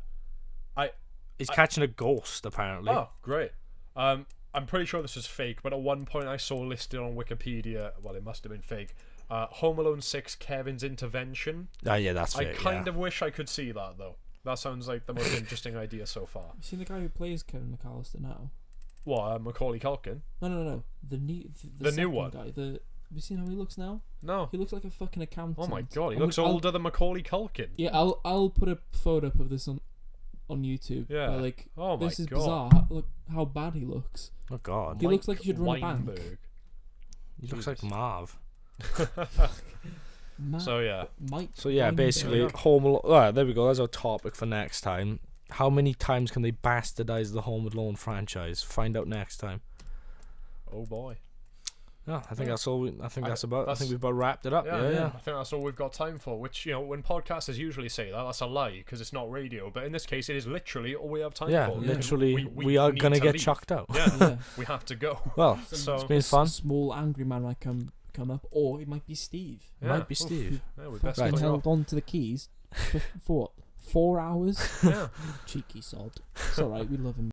Speaker 3: He's catching a ghost, apparently.
Speaker 2: oh, great. I'm pretty sure this is fake, but at one point I saw listed on Wikipedia, well, it must have been fake, Home Alone 6, Kevin's Intervention.
Speaker 3: Ah, yeah, that's
Speaker 2: I
Speaker 3: fake.
Speaker 2: kind of wish I could see that, though. That sounds like the most interesting idea so far.
Speaker 1: You seen the guy who plays Kevin McAllister now?
Speaker 2: What, Macaulay Culkin?
Speaker 1: No. The new
Speaker 2: The new
Speaker 1: second
Speaker 2: one?
Speaker 1: guy. Have you seen how he looks now?
Speaker 2: No.
Speaker 1: He looks like a fucking accountant.
Speaker 2: Oh my god, he
Speaker 1: I'm
Speaker 2: looks
Speaker 1: gonna- I'll-
Speaker 2: older than Macaulay Culkin.
Speaker 1: Yeah, I'll put a photo up of this on YouTube.
Speaker 2: Yeah.
Speaker 1: But, like,
Speaker 2: Oh my
Speaker 1: this is
Speaker 2: god.
Speaker 1: bizarre. Look how bad he looks.
Speaker 3: Oh god,
Speaker 1: He looks like he should run a bank.
Speaker 2: Weinberg.
Speaker 3: he looks like
Speaker 2: Jesus.
Speaker 3: Marv.
Speaker 2: So yeah,
Speaker 1: Mike.
Speaker 3: So yeah,
Speaker 1: Weinberg.
Speaker 3: basically,
Speaker 2: Yeah.
Speaker 3: Home Alone. Oh, there we go. That's our topic for next time. How many times can they bastardize the Home Alone franchise? Find out next time.
Speaker 2: oh boy.
Speaker 3: Yeah, I think
Speaker 2: Yeah.
Speaker 3: that's all. I think that's about. I
Speaker 2: that's-
Speaker 3: think we've about wrapped it up.
Speaker 2: Yeah,
Speaker 3: Yeah, yeah.
Speaker 2: I think that's all we've got time for. Which, you know, when podcasters usually say that, that's a lie because it's not radio. But in this case, it is literally all we have time
Speaker 3: Yeah,
Speaker 2: for. because
Speaker 3: literally, we are
Speaker 2: need
Speaker 3: gonna
Speaker 2: to
Speaker 3: get
Speaker 2: leave.
Speaker 3: chucked out.
Speaker 2: Yeah,
Speaker 1: Yeah.
Speaker 2: we have to go.
Speaker 3: Well,
Speaker 2: So
Speaker 3: it's been fun.
Speaker 1: Small angry man might come up, or it might be Steve.
Speaker 2: yeah.
Speaker 3: Might be
Speaker 2: Oof.
Speaker 3: Steve.
Speaker 2: Yeah, we best
Speaker 1: Fucking
Speaker 2: cut it
Speaker 1: held
Speaker 2: off.
Speaker 1: on to the keys for what? 4 hours?
Speaker 2: Yeah.
Speaker 1: Cheeky sod. It's alright, we love him.